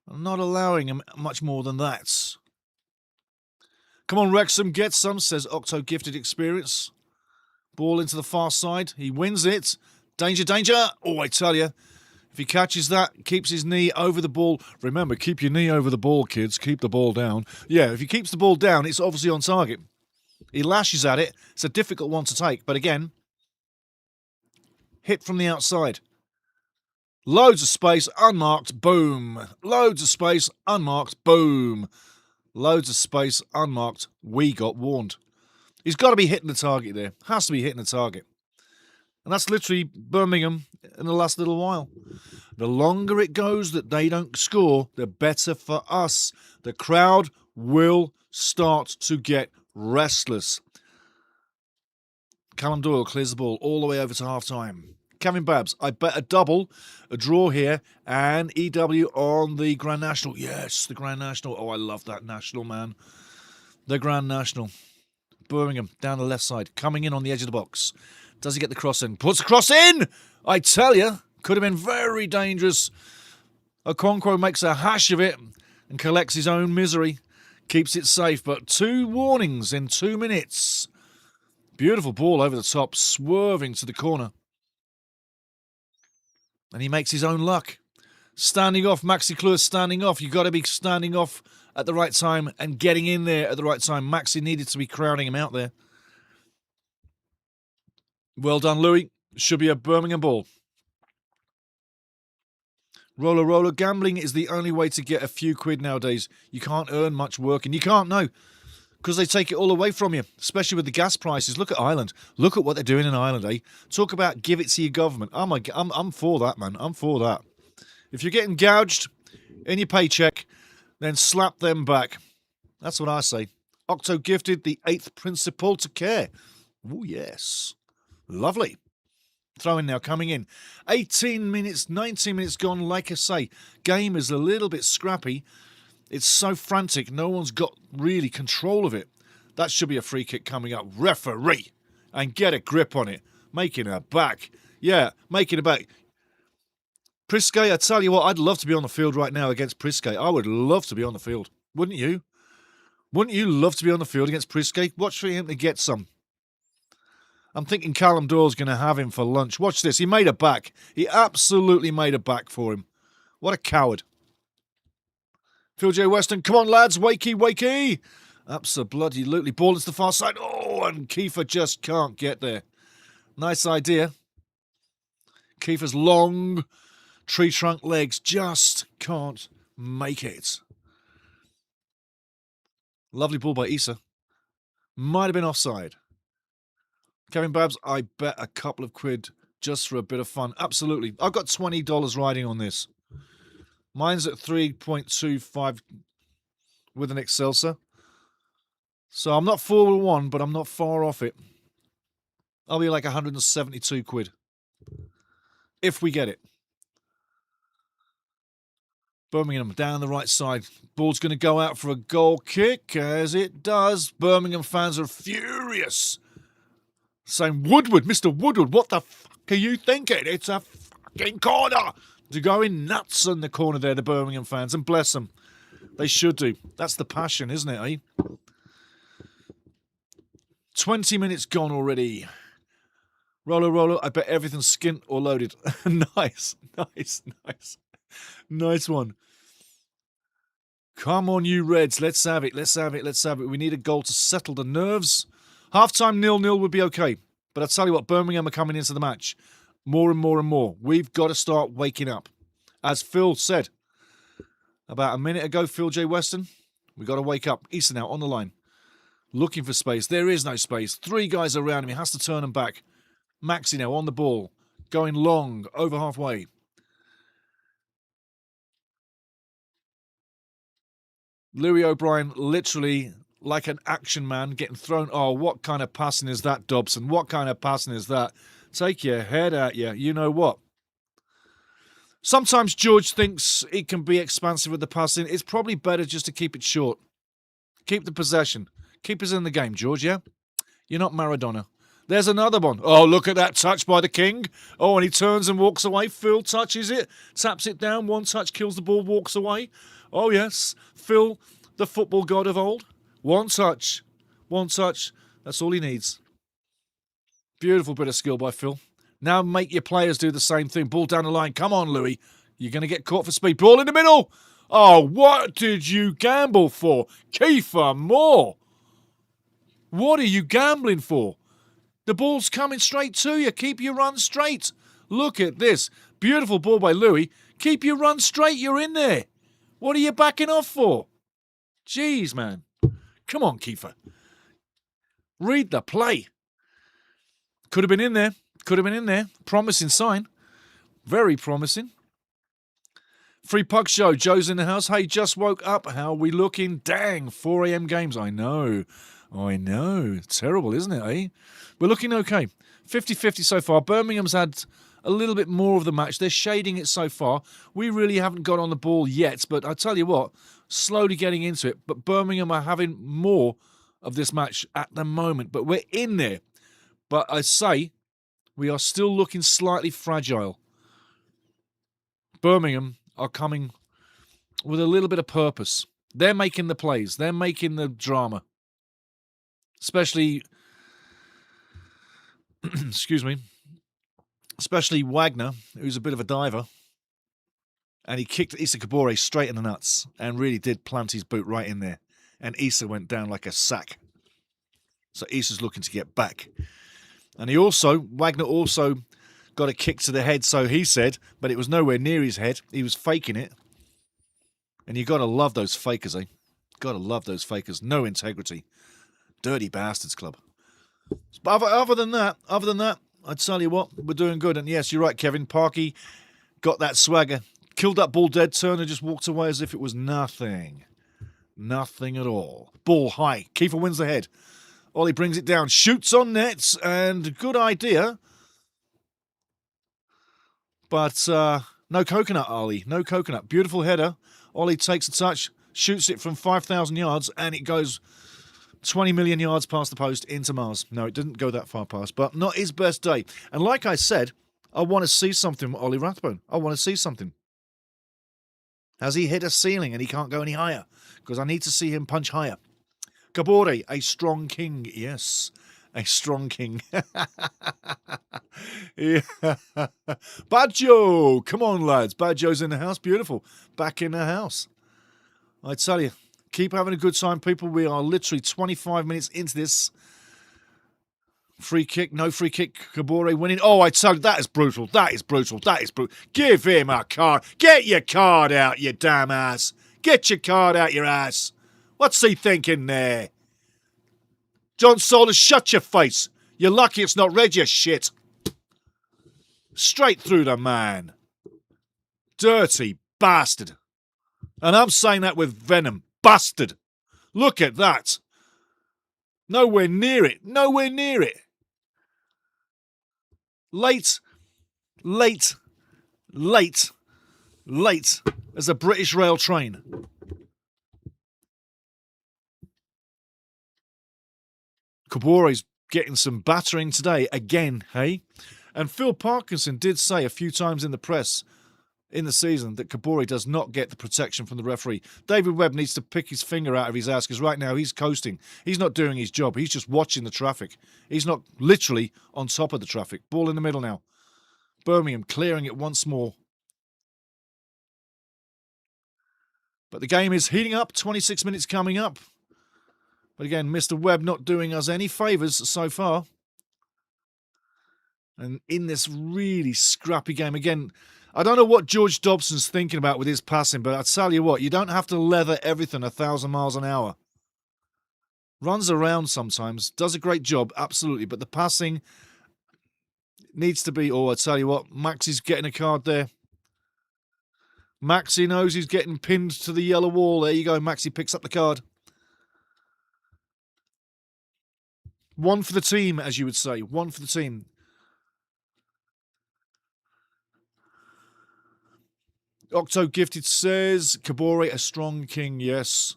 S1: Not allowing him much more than that. Come on, Wrexham, get some, says Octo Gifted Experience. Ball into the far side. He wins it. Danger, danger. Oh, I tell you. If he catches that, keeps his knee over the ball. Remember, keep your knee over the ball, kids. Keep the ball down. Yeah, if he keeps the ball down, it's obviously on target. He lashes at it. It's a difficult one to take, but again, hit from the outside. Loads of space, unmarked, boom. Loads of space, unmarked, boom. Loads of space, unmarked. We got warned. He's got to be hitting the target there. Has to be hitting the target. And that's literally Birmingham in the last little while. The longer it goes that they don't score, the better for us. The crowd will start to get restless. Callum Doyle clears the ball all the way over to half-time. Kevin Babs, I bet a double, a draw here, and EW on the Grand National. Yes, the Grand National. Oh, I love that National, man. The Grand National. Birmingham, down the left side, coming in on the edge of the box. Does he get the cross in? Puts the cross in! I tell you, could have been very dangerous. Okonkwo makes a hash of it and collects his own misery. Keeps it safe, but 2 warnings in 2 minutes. Beautiful ball over the top, swerving to the corner. And he makes his own luck. Standing off, Maxi Kleur standing off. You've got to be standing off at the right time and getting in there at the right time. Maxi needed to be crowding him out there. Well done, Louis. Should be a Birmingham ball. Roller, roller. Gambling is the only way to get a few quid nowadays. You can't earn much working. You can't, no. Because they take it all away from you, especially with the gas prices. Look at Ireland. Look at what they're doing in Ireland, eh? Talk about give it to your government. Oh my, I'm for that, man. I'm for that. If you're getting gouged in your paycheck, then slap them back. That's what I say. Octo gifted the 8th principle to care. Oh, yes. Lovely. Throw-in now, coming in. 18 minutes, 19 minutes gone. Like I say, game is a little bit scrappy. It's so frantic, no one's got really control of it. That should be a free kick coming up. Referee! And get a grip on it. Making her back. Yeah, making her back. Prisquet, I tell you what, I'd love to be on the field right now against Prisquet. I would love to be on the field. Wouldn't you? Wouldn't you love to be on the field against Prisquet? Watch for him to get some. I'm thinking Callum Doyle's going to have him for lunch. Watch this. He made a back. He absolutely made a back for him. What a coward. Phil J. Weston, come on, lads. Wakey, wakey. Absolutely. Ball is the far side. Oh, and Kiefer just can't get there. Nice idea. Kiefer's long tree trunk legs just can't make it. Lovely ball by Issa. Might have been offside. Kevin Babs, I bet a couple of quid just for a bit of fun. Absolutely. I've got $20 riding on this. Mine's at 3.25 with an Excelsior. So I'm not 4-1, but I'm not far off it. I'll be like 172 quid. If we get it. Birmingham down the right side. Ball's going to go out for a goal kick, as it does. Birmingham fans are furious. Saying, Woodward, Mr. Woodward, what the fuck are you thinking? It's a fucking corner. They're going nuts in the corner there, the Birmingham fans, and bless them. They should do. That's the passion, isn't it, eh? 20 minutes gone already. Roller, roller. I bet everything's skint or loaded. Nice. Nice one. Come on, you Reds. Let's have it. We need a goal to settle the nerves. Half-time 0-0 would be okay. But I tell you what, Birmingham are coming into the match. More and more and more. We've got to start waking up. As Phil said about a minute ago, Phil J. Weston, we've got to wake up. Easter now on the line. Looking for space. There is no space. 3 guys around him. He has to turn them back. Maxi now on the ball. Going long, over halfway. Louis O'Brien literally like an action man getting thrown. Oh, what kind of passing is that, Dobson? What kind of passing is that? Take your head out, you know what? Sometimes George thinks it can be expansive with the passing. It's probably better just to keep it short. Keep the possession. Keep us in the game, George, yeah? You're not Maradona. There's another one. Oh, look at that touch by the King. Oh, and he turns and walks away. Phil touches it, taps it down. 1 touch, kills the ball, walks away. Oh, yes. Phil, the football god of old. 1 touch. 1 touch. That's all he needs. Beautiful bit of skill by Phil. Now make your players do the same thing. Ball down the line. Come on, Louis. You're going to get caught for speed. Ball in the middle. Oh, what did you gamble for? Kiefer Moore. What are you gambling for? The ball's coming straight to you. Keep your run straight. Look at this. Beautiful ball by Louis. Keep your run straight. You're in there. What are you backing off for? Jeez, man. Come on, Kiefer. Read the play. Could have been in there. Could have been in there. Promising sign. Very promising. Free puck show. Joe's in the house. Hey, just woke up. How are we looking? Dang, 4 a.m. games. I know. Terrible, isn't it, eh? We're looking okay. 50-50 so far. Birmingham's had a little bit more of the match. They're shading it so far. We really haven't got on the ball yet, but I tell you what, slowly getting into it. But Birmingham are having more of this match at the moment. But we're in there. But I say, we are still looking slightly fragile. Birmingham are coming with a little bit of purpose. They're making the plays. They're making the drama. Especially, excuse me, especially Wagner, who's a bit of a diver. And he kicked Issa Kabore straight in the nuts and really did plant his boot right in there. And Issa went down like a sack. So Issa's looking to get back. And Wagner also got a kick to the head, so he said, but it was nowhere near his head. He was faking it. And you got to love those fakers, eh? Got to love those fakers. No integrity. Dirty bastards club. But other than that, I'd tell you what, we're doing good. And yes, you're right, Kevin. Parkey got that swagger. Killed that ball dead. Turner just walked away as if it was nothing. Nothing at all. Ball high. Kiefer wins the head. Ollie brings it down. Shoots on nets. And good idea. But no coconut, Ollie. No coconut. Beautiful header. Ollie takes a touch. Shoots it from 5,000 yards. And it goes 20 million yards past the post into Mars. No, it didn't go that far past. But not his best day. And like I said, I want to see something with Ollie Rathbone. I want to see something. Has he hit a ceiling and he can't go any higher? Because I need to see him punch higher. Kabore, a strong king. Yes, a strong king. Yeah. Badjo, come on, lads. Badjo's in the house. Beautiful. Back in the house. I tell you, keep having a good time, people. We are literally 25 minutes into this. Free kick, no free kick. Kabore winning. Oh, I tell you, that is brutal. That is brutal. That is brutal. Give him a card. Get your card out, you damn ass. Get your card out your ass. What's he thinking there? John Solis, shut your face. You're lucky it's not red, you shit. Straight through the man. Dirty bastard. And I'm saying that with venom. Bastard. Look at that. Nowhere near it. Nowhere near it. Late as a British rail train. Kabore's getting some battering today again, hey? And Phil Parkinson did say a few times in the press in the season that Kabore does not get the protection from the referee. David Webb needs to pick his finger out of his ass because right now he's coasting. He's not doing his job. He's just watching the traffic. He's not literally on top of the traffic. Ball in the middle now. Birmingham clearing it once more. But the game is heating up. 26 minutes coming up. But again, Mr. Webb not doing us any favours so far. And in this really scrappy game, again, I don't know what George Dobson's thinking about with his passing, but I tell you what, you don't have to leather everything 1,000 miles an hour. Runs around sometimes, does a great job, absolutely, but the passing needs to be, I tell you what, Maxie's getting a card there. Maxie knows he's getting pinned to the yellow wall. There you go, Maxie picks up the card. One for the team, as you would say. One for the team. Octo Gifted says, Kabore, a strong king, yes.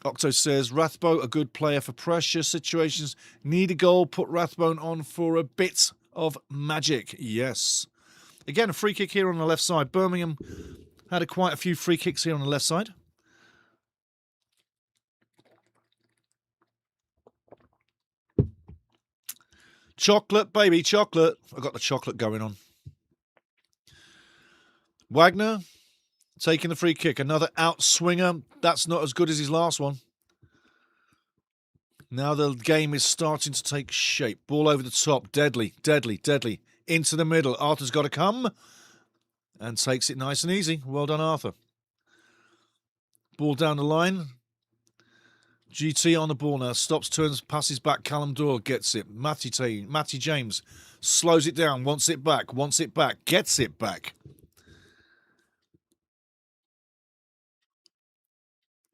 S1: Octo says, Rathbone, a good player for pressure situations. Need a goal, put Rathbone on for a bit of magic, yes. Again, a free kick here on the left side. Birmingham had quite a few free kicks here on the left side. Chocolate, baby, chocolate. I've got the chocolate going on. Wagner taking the free kick. Another out swinger. That's not as good as his last one. Now the game is starting to take shape. Ball over the top. Deadly, deadly, deadly. Into the middle. Arthur's got to come. And takes it nice and easy. Well done, Arthur. Ball down the line. GT on the ball now. Stops, turns, passes back. Callum Doyle gets it. Matty James slows it down. Wants it back. Gets it back.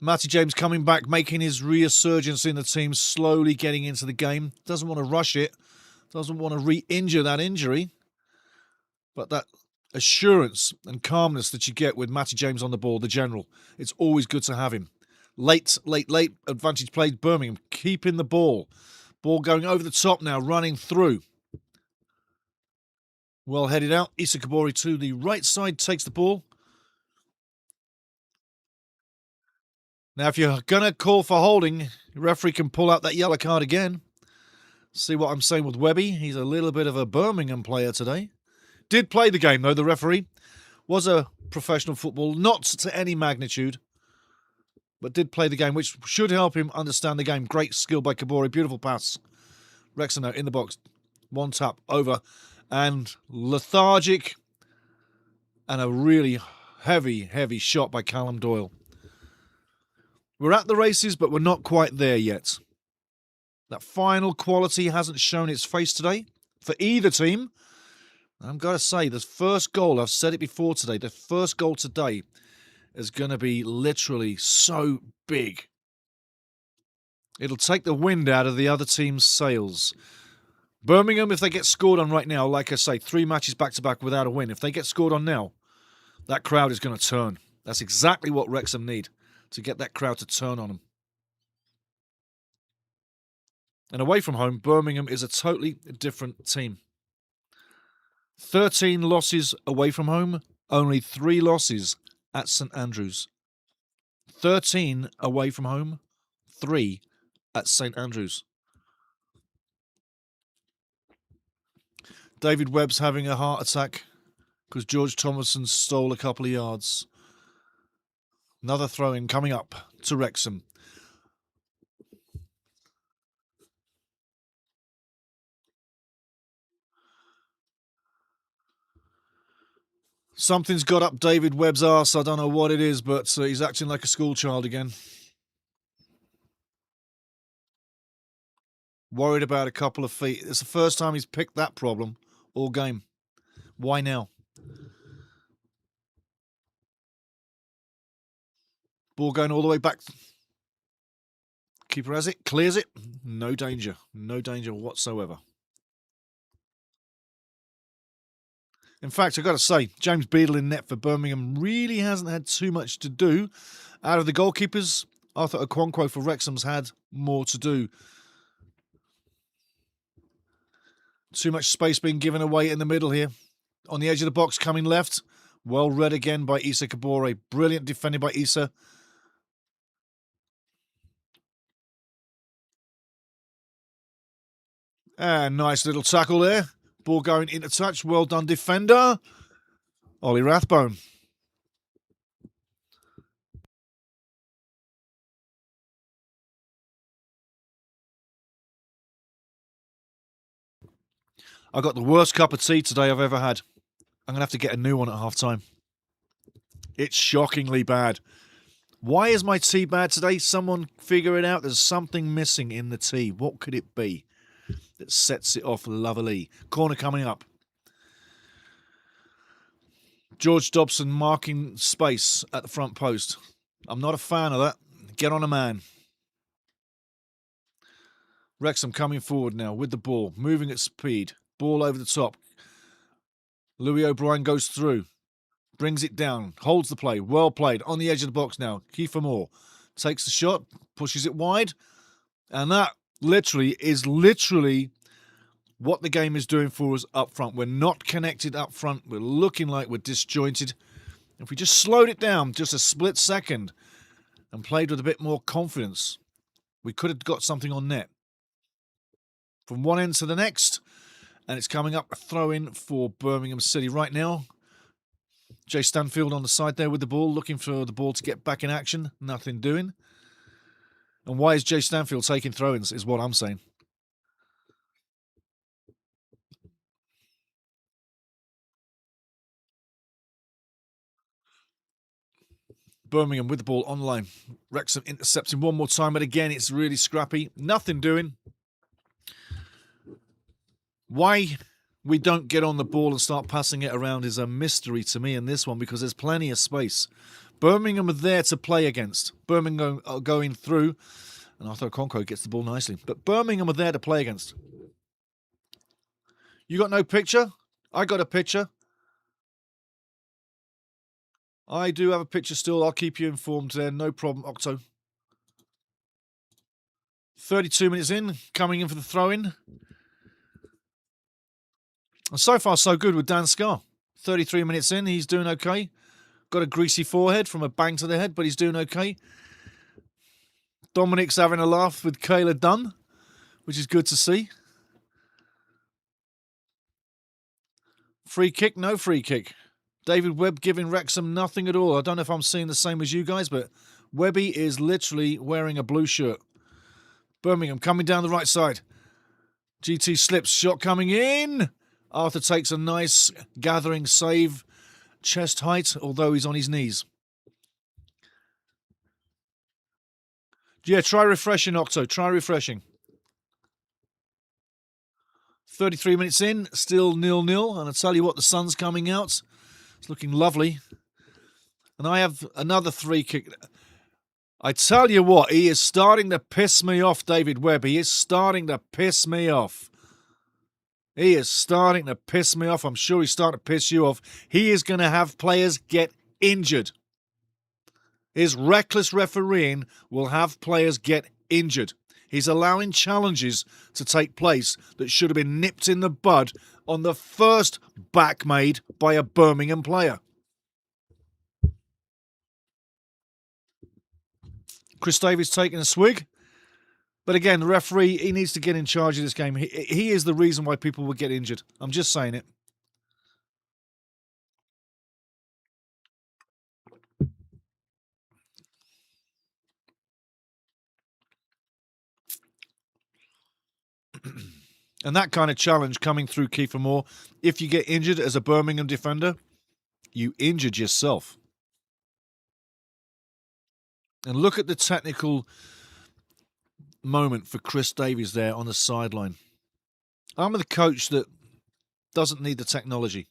S1: Matty James coming back, making his resurgence in the team, slowly getting into the game. Doesn't want to rush it. Doesn't want to re-injure that injury. But that assurance and calmness that you get with Matty James on the ball, the general, it's always good to have him. Late advantage played Birmingham, keeping the ball. Ball going over the top now, running through. Well headed out. Issa Kabori to the right side, takes the ball. Now, if you're going to call for holding, the referee can pull out that yellow card again. See what I'm saying with Webby? He's a little bit of a Birmingham player today. Did play the game, though, the referee. Was a professional football, not to any magnitude, but did play the game, which should help him understand the game. Great skill by Kabori. Beautiful pass. Wrexham now in the box. One tap over. And lethargic. And a really heavy shot by Callum Doyle. We're at the races, but we're not quite there yet. That final quality hasn't shown its face today for either team. I've got to say, the first goal, I've said it before today, the first goal today is going to be literally so big. It'll take the wind out of the other team's sails. Birmingham, if they get scored on right now, like I say, 3 matches back-to-back without a win. If they get scored on now, that crowd is going to turn. That's exactly what Wrexham need, to get that crowd to turn on them. And away from home, Birmingham is a totally different team. 13 losses away from home, only 3 losses at St Andrews. 13 away from home, 3 at St Andrews. David Webb's having a heart attack because George Thomason stole a couple of yards. Another throw-in coming up to Wrexham. Something's got up David Webb's arse. I don't know what it is, but he's acting like a schoolchild again. Worried about a couple of feet. It's the first time he's picked that problem all game. Why now? Ball going all the way back. Keeper has it, clears it. No danger. No danger whatsoever. In fact, I've got to say, James Beadle in net for Birmingham really hasn't had too much to do. Out of the goalkeepers, Arthur Okonkwo for Wrexham's had more to do. Too much space being given away in the middle here. On the edge of the box, coming left. Well read again by Issa Kabore. Brilliant defending by Issa. And nice little tackle there. Ball going into touch. Well done, defender. Ollie Rathbone. I got the worst cup of tea today I've ever had. I'm going to have to get a new one at half-time. It's shockingly bad. Why is my tea bad today? Someone figure it out. There's something missing in the tea. What could it be that sets it off lovely? Corner coming up. George Dobson marking space at the front post. I'm not a fan of that. Get on a man. Wrexham coming forward now with the ball, moving at speed. Ball over the top. Louis O'Brien goes through. Brings it down. Holds the play. Well played. On the edge of the box now. Kiefer Moore takes the shot. Pushes it wide. And that is literally what the game is doing for us up front. We're not connected up front. We're looking like we're disjointed. If we just slowed it down just a split second and played with a bit more confidence, we could have got something on net. From one end to the next. And it's coming up a throw-in for Birmingham City right now. Jay Stanfield on the side there with the ball, looking for the ball to get back in action. Nothing doing. And why is Jay Stanfield taking throw-ins is what I'm saying. Birmingham with the ball online. Wrexham intercepting one more time, but again, it's really scrappy. Nothing doing. Why we don't get on the ball and start passing it around is a mystery to me in this one, because there's plenty of space. Birmingham are there to play against. Birmingham are going through, and Arthur Okonkwo gets the ball nicely. But Birmingham are there to play against. You got no picture? I got a picture. I do have a picture still. I'll keep you informed there. No problem, Octo. 32 minutes in, coming in for the throw-in. And so far, so good with Dan Scarr. 33 minutes in, he's doing okay. Got a greasy forehead from a bang to the head, but he's doing okay. Dominic's having a laugh with Kayla Dunn, which is good to see. Free kick, no free kick. David Webb giving Wrexham nothing at all. I don't know if I'm seeing the same as you guys, but Webby is literally wearing a blue shirt. Birmingham coming down the right side. GT slips, shot coming in. Arthur takes a nice gathering save. Chest height, although he's on his knees. Yeah, try refreshing, Octo. Try refreshing. 33 minutes in, still 0-0. And I tell you what, the sun's coming out. It's looking lovely. And I have another free kick. I tell you what, he is starting to piss me off, David Webb. He is starting to piss me off. He is starting to piss me off. I'm sure he's starting to piss you off. He is going to have players get injured. His reckless refereeing will have players get injured. He's allowing challenges to take place that should have been nipped in the bud on the first back made by a Birmingham player. Chris Davies taking a swig. But again, the referee, he needs to get in charge of this game. He is the reason why people would get injured. I'm just saying it. And that kind of challenge coming through Kiefer Moore, if you get injured as a Birmingham defender, you injured yourself. And look at the technical moment for Chris Davies there on the sideline. I'm the coach that doesn't need the technology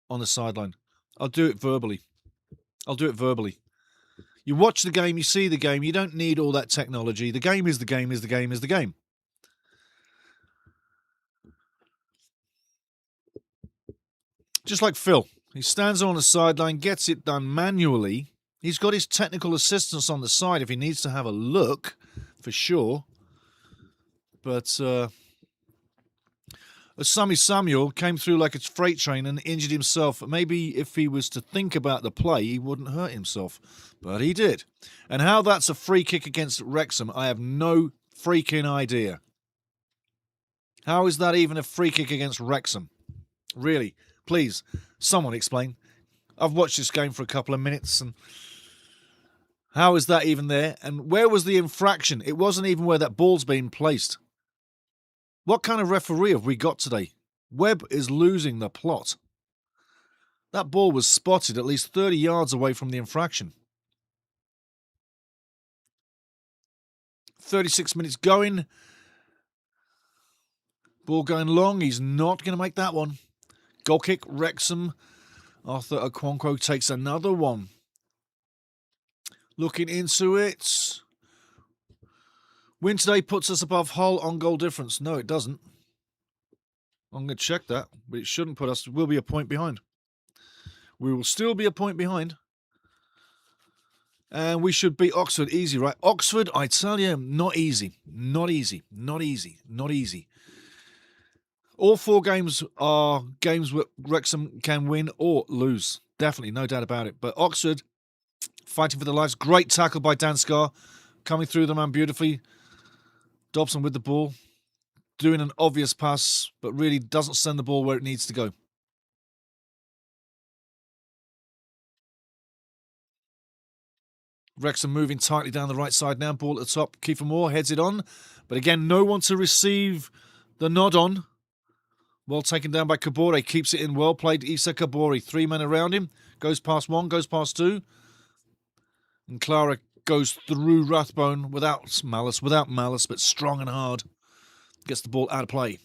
S1: on the sideline. I'll do it verbally. You watch the game, you see the game, you don't need all that technology. The game is the game is the game is the game. Just like Phil. He stands on the sideline, gets it done manually. He's got his technical assistance on the side if he needs to have a look, for sure. But Sammy Samuel came through like a freight train and injured himself. Maybe if he was to think about the play, he wouldn't hurt himself. But he did. And how that's a free kick against Wrexham, I have no freaking idea. How is that even a free kick against Wrexham? Really? Please, someone explain. I've watched this game for a couple of minutes, and how is that even there? And where was the infraction? It wasn't even where that ball's been placed. What kind of referee have we got today? Webb is losing the plot. That ball was spotted at least 30 yards away from the infraction. 36 minutes going. Ball going long. He's not going to make that one. Goal kick, Wrexham. Arthur Okonkwo takes another one. Looking into it. Win today puts us above Hull on goal difference. No, it doesn't. I'm going to check that, but it shouldn't put us. We'll be a point behind. We will still be a point behind. And we should beat Oxford easy, right? Oxford, I tell you, not easy. Not easy. Not easy. Not easy. All 4 games are games where Wrexham can win or lose. Definitely, no doubt about it. But Oxford, fighting for their lives. Great tackle by Dan Scarr. Coming through the man beautifully. Dobson with the ball. Doing an obvious pass, but really doesn't send the ball where it needs to go. Wrexham moving tightly down the right side now. Ball at the top. Kiefer Moore heads it on. But again, no one to receive the nod on. Well taken down by Kabore. Keeps it in. Well played, Issa Kabore. 3 men around him. Goes past 1. Goes past 2. And Clara goes through Rathbone without malice, but strong and hard. Gets the ball out of play.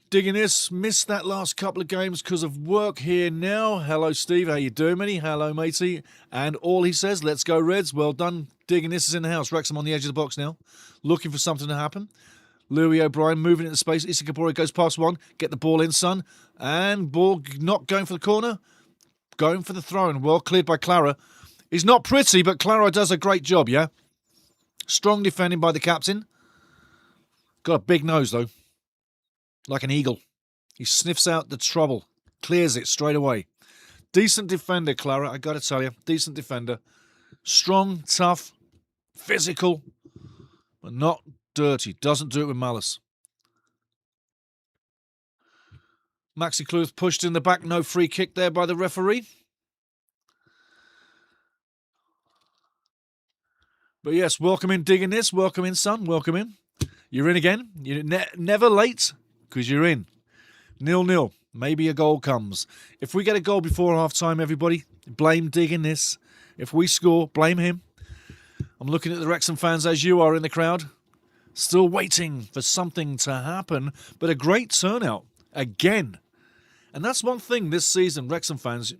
S1: Digging this, missed that last couple of games because of work here now. Hello, Steve. How you doing, matey? Hello, matey. And all he says, let's go Reds. Well done. Digging this is in the house. Wrexham on the edge of the box now. Looking for something to happen. Louis O'Brien moving into space. Issa Kabore goes past 1. Get the ball in, son. And ball not going for the corner. Going for the throw. And well cleared by Clara. He's not pretty, but Clara does a great job, yeah? Strong defending by the captain. Got a big nose, though. Like an eagle. He sniffs out the trouble. Clears it straight away. Decent defender, Clara. I got to tell you. Decent defender. Strong, tough, physical, but not dirty. Doesn't do it with malice. Maxi Cluth pushed in the back. No free kick there by the referee. But yes, welcome in, Digging this. Welcome in, son. Welcome in. You're in again. You're never late. Because you're in. 0-0. Maybe a goal comes. If we get a goal before half-time, everybody, blame Digging this. If we score, blame him. I'm looking at the Wrexham fans as you are in the crowd. Still waiting for something to happen. But a great turnout. Again. And that's one thing this season, Wrexham fans.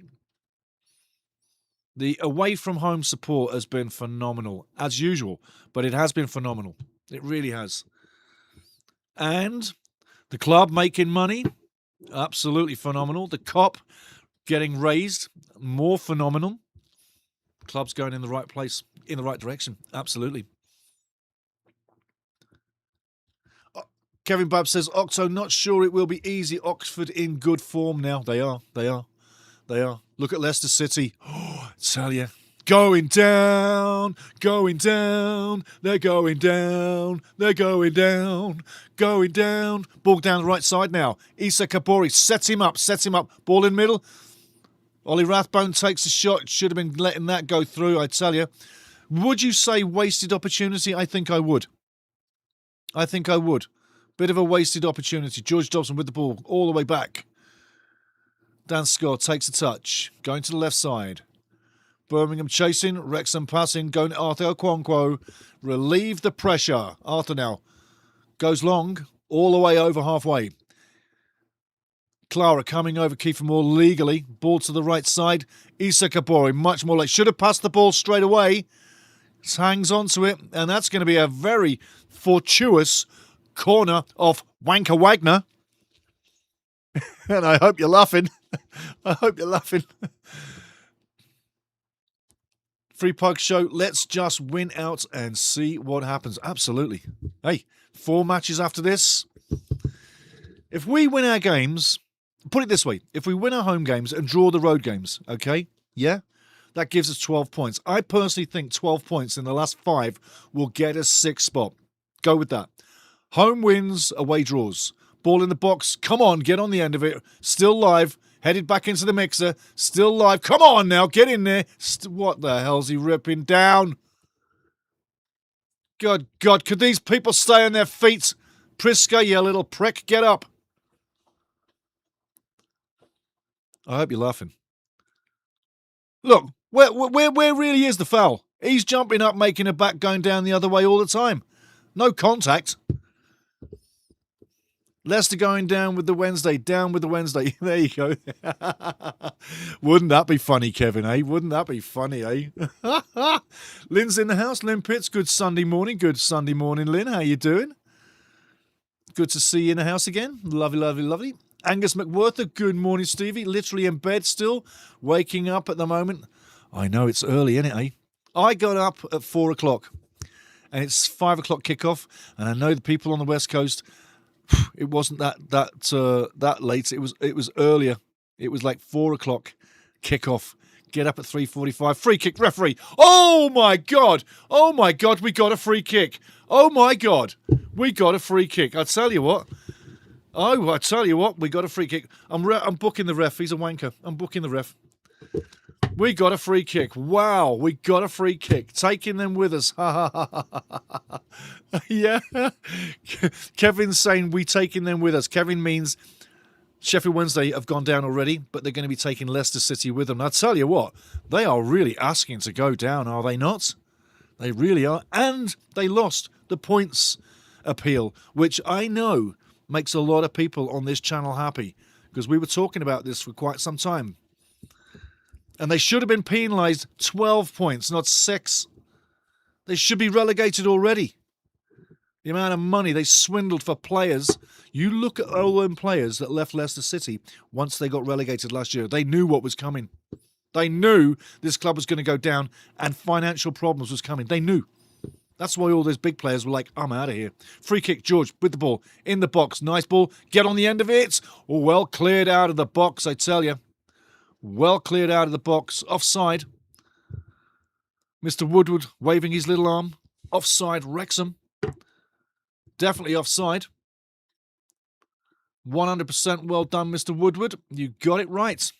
S1: The away-from-home support has been phenomenal. As usual. But it has been phenomenal. It really has. And the club making money, absolutely phenomenal. The cop getting raised, more phenomenal. Club's going in the right place, in the right direction, absolutely. Kevin Babb says, Octo, not sure it will be easy. Oxford in good form now. They are. Look at Leicester City. Oh, I tell you. Going down, they're going down, going down. Ball down the right side now. Issa Kabore, set him up. Ball in middle. Ollie Rathbone takes a shot. Should have been letting that go through, I tell you. Would you say wasted opportunity? I think I would. Bit of a wasted opportunity. George Dobson with the ball all the way back. Dan Scott takes a touch. Going to the left side. Birmingham chasing, Wrexham passing, going to Arthur Okonkwo. Relieve the pressure. Arthur now goes long, all the way over halfway. Clara coming over Kiefer Moore legally. Ball to the right side. Issa Kabore, much more late. Should have passed the ball straight away. Hangs on to it, and that's going to be a very fortuitous corner of Wanker Wagner. And I hope you're laughing. Free Pug Show, let's just win out and see what happens. Absolutely. Hey, 4 matches after this. If we win our games, put it this way, if we win our home games and draw the road games, okay, yeah, that gives us 12 points. I personally think 12 points in the last 5 will get us 6th spot. Go with that. Home wins, away draws. Ball in the box. Come on, get on the end of it. Still live. Headed back into the mixer. Still live. Come on now. Get in there. What the hell's he ripping down? Good God. Could these people stay on their feet? Priska, you little prick. Get up. I hope you're laughing. Look, where really is the foul? He's jumping up, making a back, going down the other way all the time. No contact. Leicester going down with the Wednesday. Down with the Wednesday. There you go. Wouldn't that be funny, Kevin, eh? Wouldn't that be funny, eh? Lynn's in the house. Lynn Pitts, good Sunday morning. Good Sunday morning, Lynn. How you doing? Good to see you in the house again. Lovely, lovely, lovely. Angus McWhirter, good morning, Stevie. Literally in bed still. Waking up at the moment. I know, it's early, isn't it, eh? I got up at 4 o'clock. And it's 5 o'clock kickoff. And I know the people on the West Coast... It wasn't that late. It was earlier. It was like 4 o'clock kickoff. Get up at 3:45. Free kick, referee. Oh my God! Oh my God! We got a free kick. Oh my God! We got a free kick. I tell you what. Oh, I tell you what. We got a free kick. I'm booking the ref. He's a wanker. I'm booking the ref. We got a free kick. Wow, we got a free kick. Taking them with us. Yeah. Kevin's saying we taking them with us. Kevin means Sheffield Wednesday have gone down already, but they're going to be taking Leicester City with them. And I tell you what, they are really asking to go down, are they not? They really are. And they lost the points appeal, which I know makes a lot of people on this channel happy, because we were talking about this for quite some time. And they should have been penalised 12 points, not 6. They should be relegated already. The amount of money they swindled for players. You look at all them players that left Leicester City once they got relegated last year. They knew what was coming. They knew this club was going to go down and financial problems was coming. They knew. That's why all those big players were like, I'm out of here. Free kick, George, with the ball. In the box. Nice ball. Get on the end of it. Oh, well cleared out of the box, I tell you. Well cleared out of the box. Offside. Mr. Woodward waving his little arm. Offside, Wrexham. Definitely offside. 100% well done, Mr. Woodward. You got it right.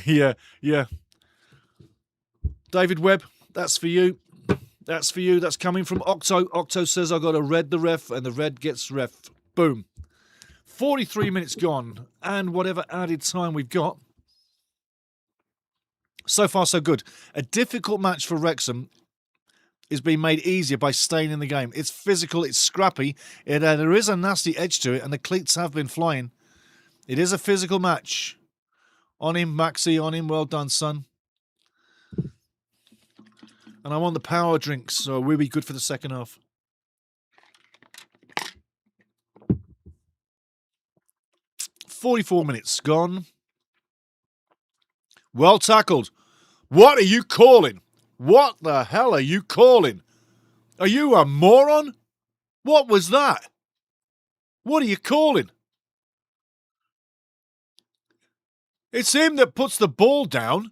S1: Yeah. David Webb, that's for you. That's for you. That's coming from Octo. Octo says I got to read the ref, and the red gets ref. Boom. 43 minutes gone, and whatever added time we've got. So far, so good. A difficult match for Wrexham is being made easier by staying in the game. It's physical, it's scrappy, there is a nasty edge to it, and the cleats have been flying. It is a physical match. On him, Maxi, on him. Well done, son. And I want the power drinks, so we'll be good for the second half. "44 minutes gone. Well tackled. What are you calling? What the hell are you calling? Are you a moron? What was that? What are you calling? It's him that puts the ball down.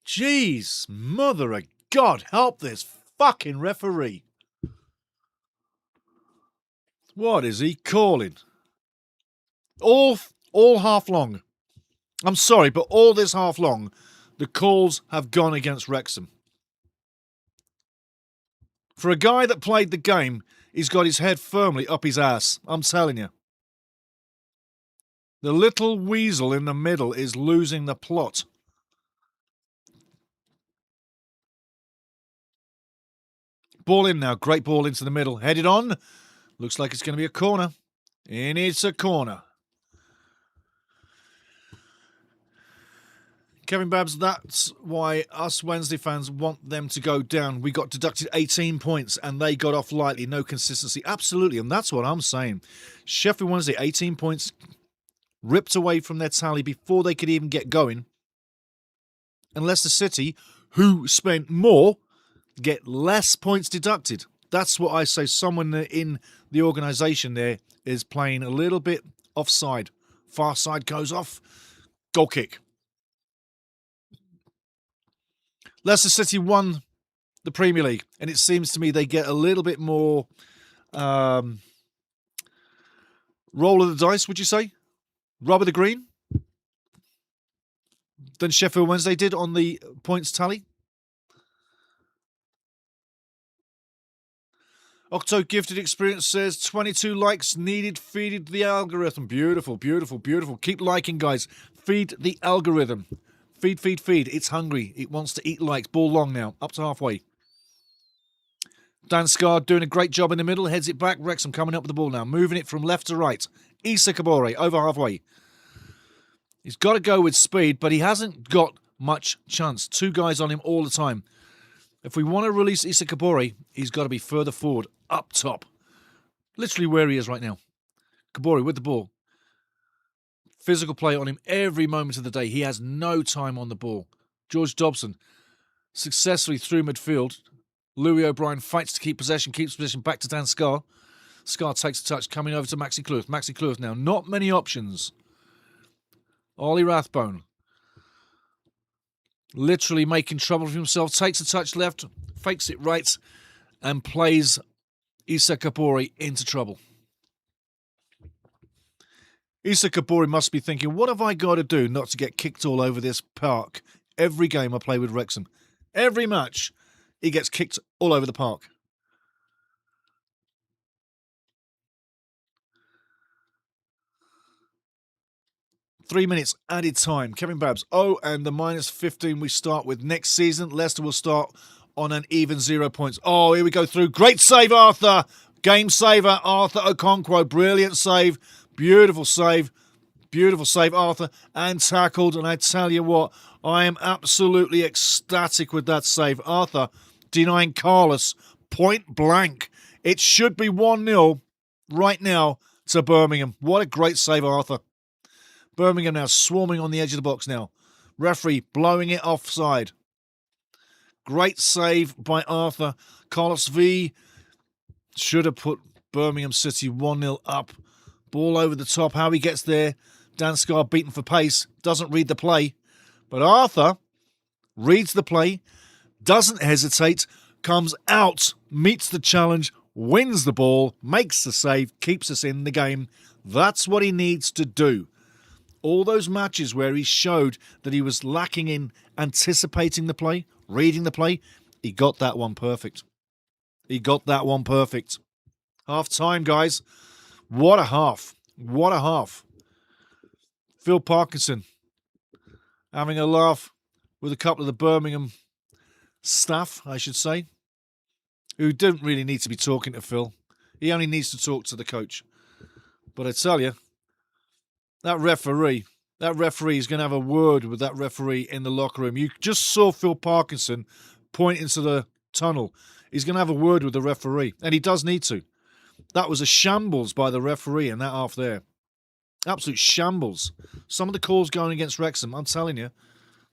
S1: Jeez, mother of God, help this fucking referee. What is he calling? All half long. I'm sorry, but all this half long, the calls have gone against Wrexham. For a guy that played the game, he's got his head firmly up his ass. I'm telling you. The little weasel in the middle is losing the plot. Ball in now. Great ball into the middle. Headed on. Looks like it's going to be a corner. And it's a corner. Kevin Babs, that's why us Wednesday fans want them to go down. We got deducted 18 points and they got off lightly. No consistency. Absolutely. And that's what I'm saying. Sheffield Wednesday, 18 points ripped away from their tally before they could even get going. And Leicester City, who spent more, get less points deducted. That's what I say. Someone in the organisation there is playing a little bit offside. Far side goes off. Goal kick. Leicester City won the Premier League, and it seems to me they get a little bit more roll of the dice, would you say? Rub of the green? Than Sheffield Wednesday did on the points tally. Octo Gifted Experience says 22 likes needed. Feed the algorithm. Beautiful, beautiful, beautiful. Keep liking, guys. Feed the algorithm. Feed, feed, feed. It's hungry. It wants to eat likes. Ball long now. Up to halfway. Dan Scar doing a great job in the middle. Heads it back. Wrexham coming up with the ball now. Moving it from left to right. Issa Kabore over halfway. He's got to go with speed, but he hasn't got much chance. 2 guys on him all the time. If we want to release Issa Kabore, he's got to be further forward. Up top. Literally where he is right now. Kabore with the ball. Physical play on him every moment of the day. He has no time on the ball. George Dobson successfully through midfield. Louis O'Brien fights to keep possession, keeps possession back to Dan Scar. Scar takes a touch, coming over to Maxi Clough. Maxi Clough now. Not many options. Ollie Rathbone. Literally making trouble for himself. Takes a touch left, fakes it right, and plays Issa Kabore into trouble. Issa Kabori must be thinking, what have I got to do not to get kicked all over this park? Every game I play with Wrexham, every match, he gets kicked all over the park. Three minutes added time. Kevin Babs. Oh, and the -15 we start with next season. Leicester will start on an even 0 points. Oh, here we go through. Great save, Arthur. Game saver, Arthur Okonkwo. Brilliant save. Beautiful save. Beautiful save, Arthur. And tackled. And I tell you what, I am absolutely ecstatic with that save. Arthur denying Carlos point blank. It should be 1-0 right now to Birmingham. What a great save, Arthur. Birmingham now swarming on the edge of the box now. Referee blowing it offside. Great save by Arthur. Carlos V should have put Birmingham City 1-0 up. Ball over the top. How he gets there. Danskar beaten for pace. Doesn't read the play. But Arthur reads the play. Doesn't hesitate. Comes out. Meets the challenge. Wins the ball. Makes the save. Keeps us in the game. That's what he needs to do. All those matches where he showed that he was lacking in anticipating the play, reading the play, he got that one perfect. He got that one perfect. Half time, guys. What a half. What a half. Phil Parkinson having a laugh with a couple of the Birmingham staff, I should say, who didn't really need to be talking to Phil. He only needs to talk to the coach. But I tell you, that referee is going to have a word with that referee in the locker room. You just saw Phil Parkinson point into the tunnel. He's going to have a word with the referee, and he does need to. That was a shambles by the referee in that half there. Absolute shambles. Some of the calls going against Wrexham, I'm telling you,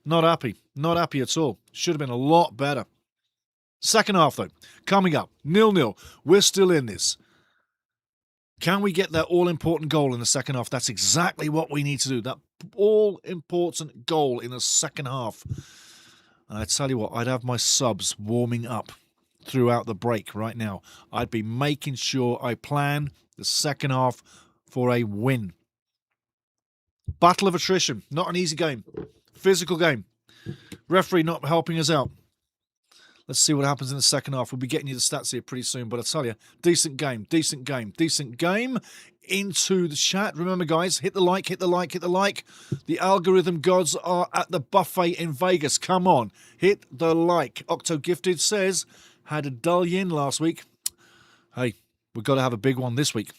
S1: not happy. Not happy at all. Should have been a lot better. Second half, though, coming up, 0-0. We're still in this. Can we get that all-important goal in the second half? That's exactly what we need to do. That all-important goal in the second half. And I tell you what, I'd have my subs warming up throughout the break right now. I'd be making sure I plan the second half for a win. Battle of attrition. Not an easy game. Physical game. Referee not helping us out. Let's see what happens in the second half. We'll be getting you the stats here pretty soon. But I tell you, decent game, decent game, decent game. Into the chat. Remember, guys, hit the like, hit the like, hit the like. The algorithm gods are at the buffet in Vegas. Come on, hit the like. Octo Gifted says, had a dull yin last week. Hey, we've got to have a big one this week.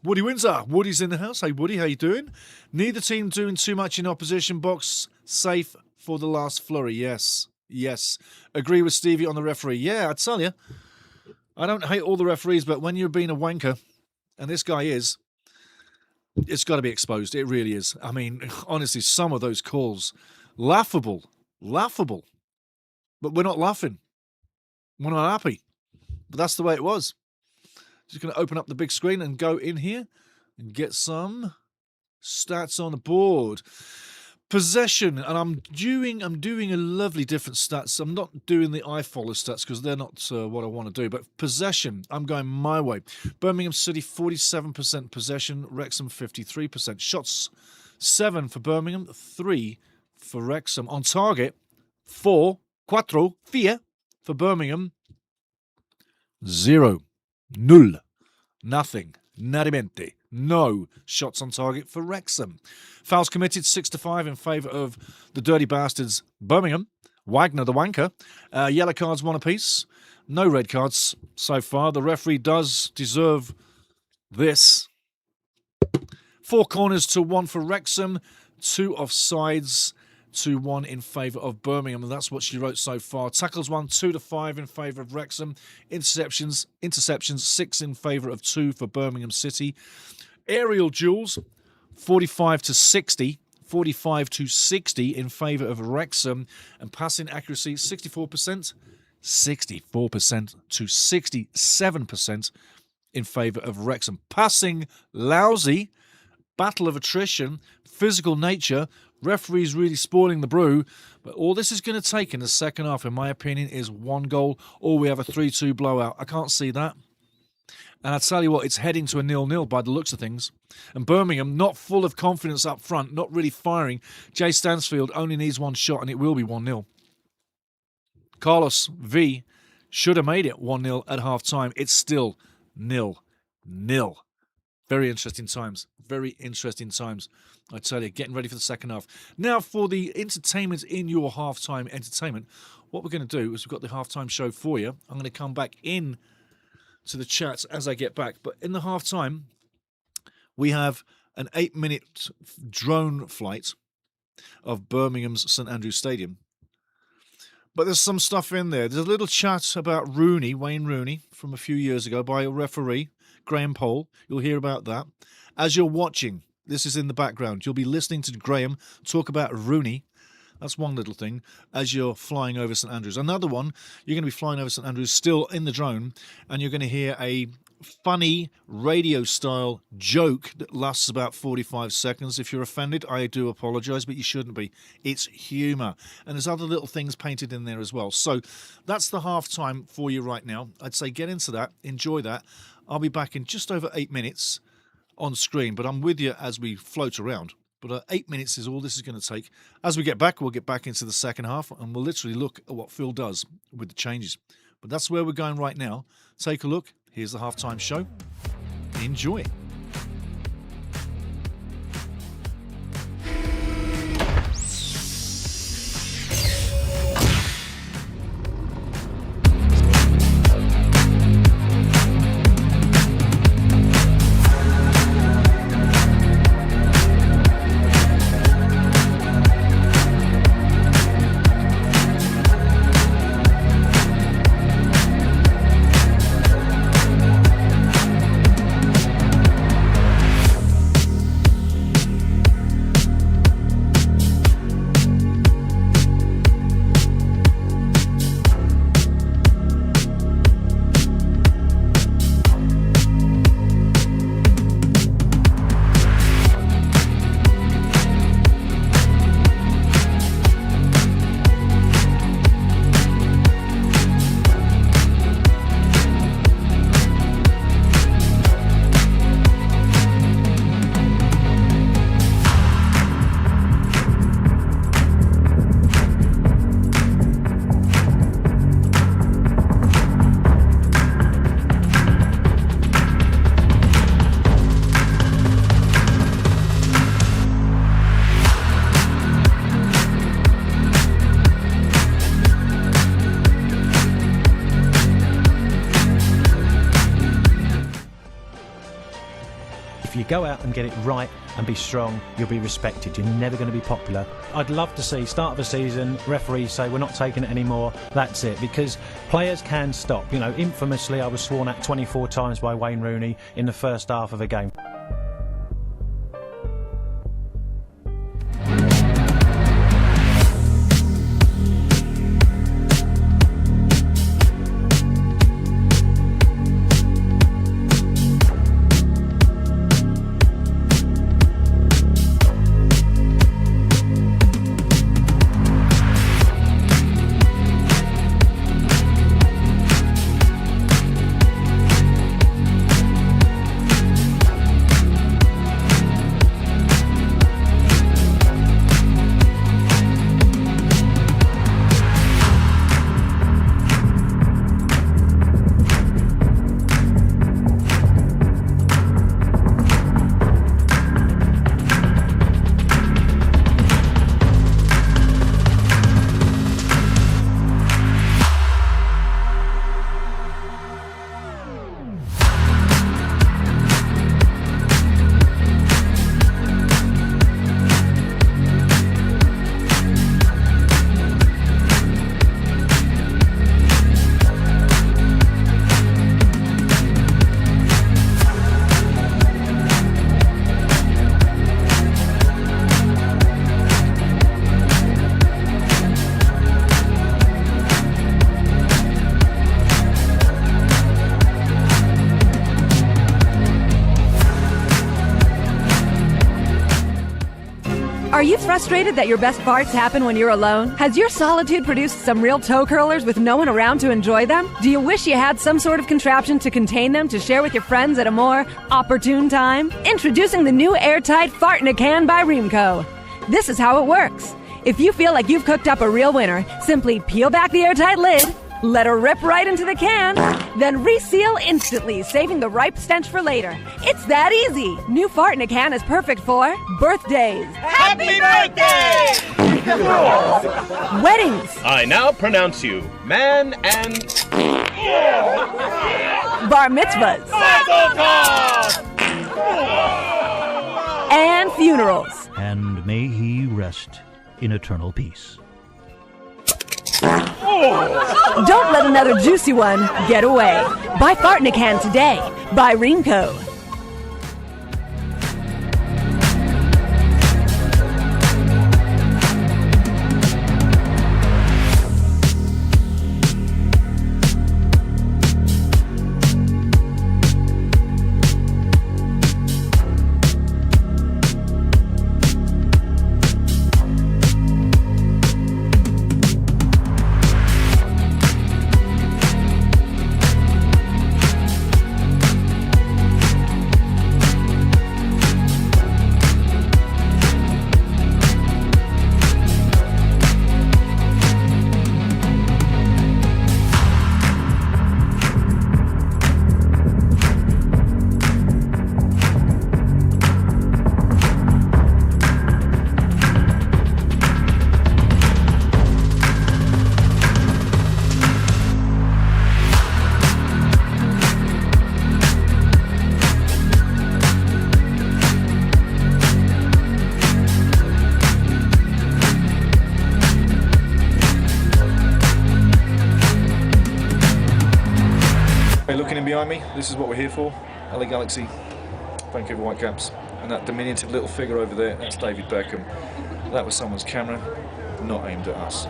S1: Woody Windsor. Woody's in the house. Hey, Woody, how you doing? Neither team doing too much in opposition box. Safe for the last flurry. Yes. Yes. Agree with Stevie on the referee. Yeah, I tell you, I don't hate all the referees, but when you're being a wanker, and this guy is, it's got to be exposed. It really is. I mean, honestly, some of those calls, laughable. Laughable. But we're not laughing. We're not happy. But that's the way it was. Just going to open up the big screen and go in here and get some stats on the board. Possession, and I'm doing a lovely different stats. I'm not doing the iFollow stats because they're not what I want to do. But possession, I'm going my way. Birmingham City 47% possession, Wrexham 53%. Shots 7 for Birmingham, 3 for Wrexham. On target 4 for Birmingham, 0, null, nothing, narimente. No shots on target for Wrexham. Fouls committed 6-5 in favour of the Dirty Bastards Birmingham. Wagner the wanker. Yellow cards 1 apiece. No red cards so far. The referee does deserve this. 4 corners to 1 for Wrexham. 2 offsides to 1 in favour of Birmingham. And that's what she wrote so far. Tackles 1, 2-5 in favour of Wrexham. Interceptions 6 in favour of 2 for Birmingham City. Aerial duels 45-60 in favour of Wrexham, and passing accuracy 64% to 67% in favour of Wrexham. Passing lousy, battle of attrition, physical nature, referees really spoiling the brew, but all this is going to take in the second half, in my opinion, is 1 goal, or we have a 3-2 blowout. I can't see that. And I tell you what, it's heading to a 0-0 by the looks of things. And Birmingham, not full of confidence up front, not really firing. Jay Stansfield only needs one shot and it will be 1-0. Carlos V should have made it 1-0 at half-time. It's still 0-0. Very interesting times. Very interesting times. I tell you, getting ready for the second half. Now for the entertainment in your half-time entertainment, what we're going to do is we've got the half-time show for you. I'm going to come back in to the chats as I get back. But in the half-time, we have an 8-minute drone flight of Birmingham's St Andrews Stadium. But there's some stuff in there. There's a little chat about Rooney, Wayne Rooney, from a few years ago by a referee, Graham Pole. You'll hear about that. As you're watching, this is in the background. You'll be listening to Graham talk about Rooney. That's one little thing as you're flying over St Andrews. Another one, you're going to be flying over St Andrews still in the drone, and you're going to hear a funny radio-style joke that lasts about 45 seconds. If you're offended, I do apologise, but you shouldn't be. It's humour. And there's other little things painted in there as well. So that's the half-time for you right now. I'd say get into that, enjoy that. I'll be back in just over 8 minutes on screen, but I'm with you as we float around. But 8 minutes is all this is going to take. As we get back, we'll get back into the second half, and we'll literally look at what Phil does with the changes. But that's where we're going right now. Take a look. Here's the halftime show. Enjoy.
S2: Go out and get it right and be strong, you'll be respected. You're never going to be popular. I'd love to see start of a season referees say we're not taking it anymore, that's it, because players can stop. You know, infamously I was sworn at 24 times by Wayne Rooney in the first half of a game.
S3: Are you frustrated that your best farts happen when you're alone? Has your solitude produced some real toe curlers with no one around to enjoy them? Do you wish you had some sort of contraption to contain them to share with your friends at a more opportune time? Introducing the new airtight Fart in a Can by Reamco. This is how it works. If you feel like you've cooked up a real winner, simply peel back the airtight lid, let her rip right into the can, then reseal instantly, saving the ripe stench for later. It's that easy. New Fart in a Can is perfect for birthdays,
S4: Happy birthday!
S3: weddings,
S4: I now pronounce you man and
S3: bar mitzvahs, and funerals.
S5: And may he rest in eternal peace.
S3: Don't let another juicy one get away. Buy Fart in a Can today. By Reamco.
S1: Looking in behind me, this is what we're here for. LA Galaxy, Vancouver Whitecaps, and that diminutive little figure over there, that's David Beckham. That was someone's camera, not aimed at us.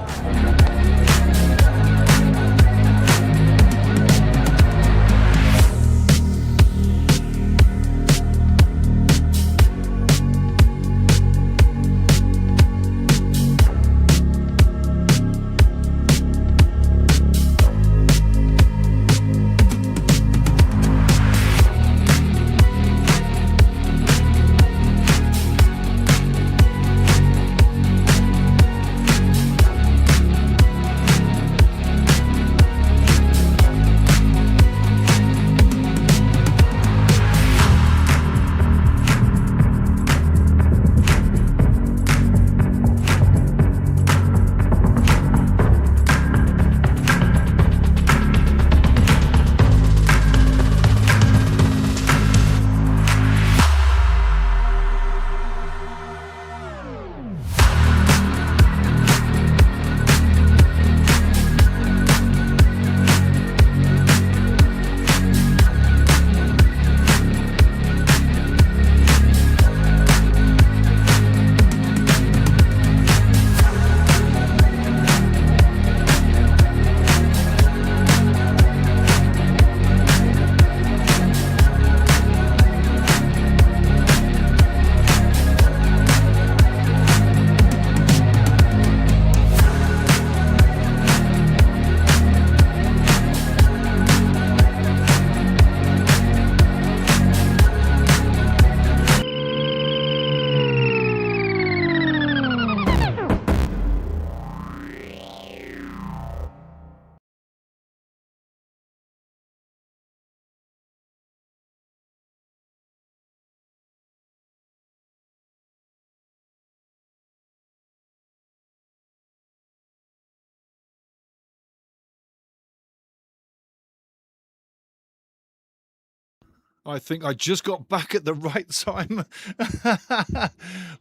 S1: I think I just got back at the right time.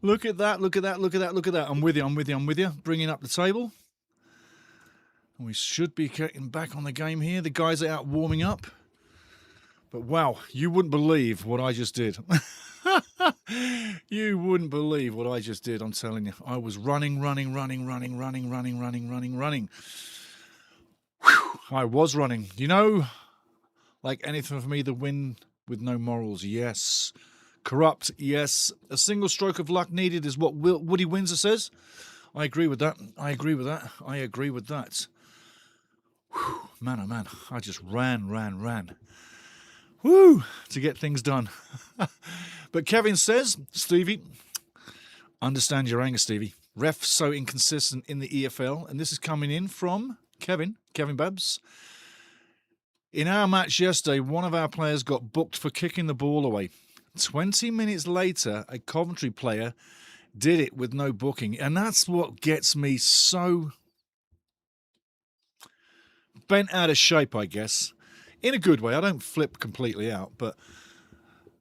S1: Look at that, look at that, look at that, look at that. I'm with you, I'm with you, I'm with you. Bringing up the table. We should be getting back on the game here. The guys are out warming up. But wow, you wouldn't believe what I just did. You wouldn't believe what I just did, I'm telling you. I was running. Whew, I was running. You know, like anything for me, the win with no morals. Yes. Corrupt, yes. A single stroke of luck needed is what Woody Windsor says. I agree with that. I agree with that. I agree with that. Whew, man, oh man, I just ran. Woo, to get things done. But Kevin says, Stevie, understand your anger, Stevie. Ref so inconsistent in the EFL. And this is coming in from Kevin Babs. In our match yesterday, one of our players got booked for kicking the ball away. 20 minutes later, a Coventry player did it with no booking. And that's what gets me so bent out of shape, I guess. In a good way. I don't flip completely out, but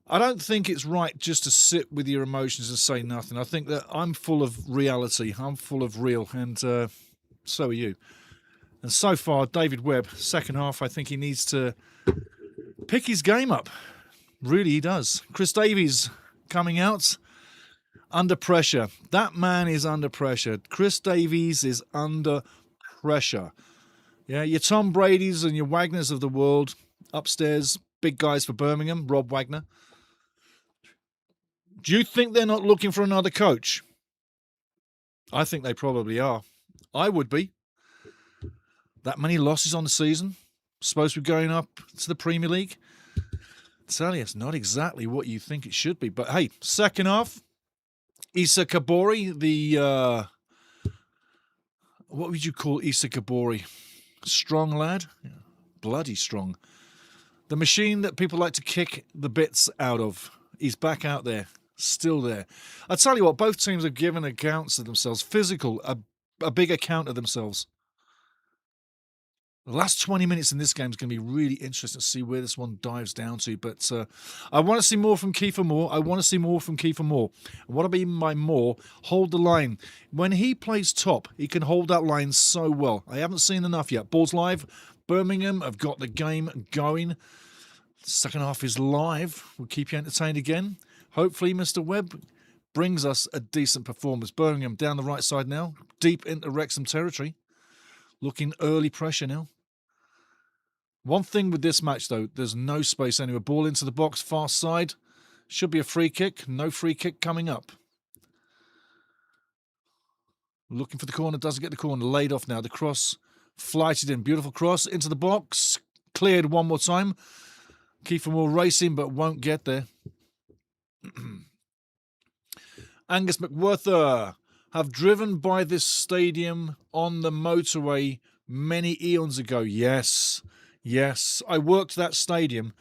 S1: I don't think it's right just to sit with your emotions and say nothing. I think that I'm full of reality. I'm full of real, and so are you. And so far, David Webb, second half, I think he needs to pick his game up. Really, he does. Chris Davies coming out under pressure. That man is under pressure. Chris Davies is under pressure. Yeah, your Tom Brady's and your Wagners of the world upstairs, big guys for Birmingham, Rob Wagner. Do you think they're not looking for another coach? I think they probably are. I would be. That many losses on the season, supposed to be going up to the Premier League. Tell you, it's not exactly what you think it should be. But hey, second half, Issa Kabori, the what would you call Issa Kabori? Strong lad, bloody strong. The machine that people like to kick the bits out of. He's back out there, still there. I tell you what, both teams have given accounts of themselves, physical, a big account of themselves. The last 20 minutes in this game is going to be really interesting to see where this one dives down to. But I want to see more from Kiefer Moore. And what I mean by Moore, hold the line. When he plays top, he can hold that line so well. I haven't seen enough yet. Ball's live. Birmingham have got the game going. Second half is live. We'll keep you entertained again. Hopefully, Mr. Webb brings us a decent performance. Birmingham down the right side now. Deep into Wrexham territory. Looking early pressure now. One thing with this match, though, there's no space anywhere. Ball into the box, far side. Should be a free kick. No free kick coming up. Looking for the corner, doesn't get the corner. Laid off now. The cross flighted in. Beautiful cross into the box. Cleared one more time. Kiefer Moore racing, but won't get there. Angus McWhirter have driven by this stadium on the motorway many eons ago. Yes, I worked that stadium.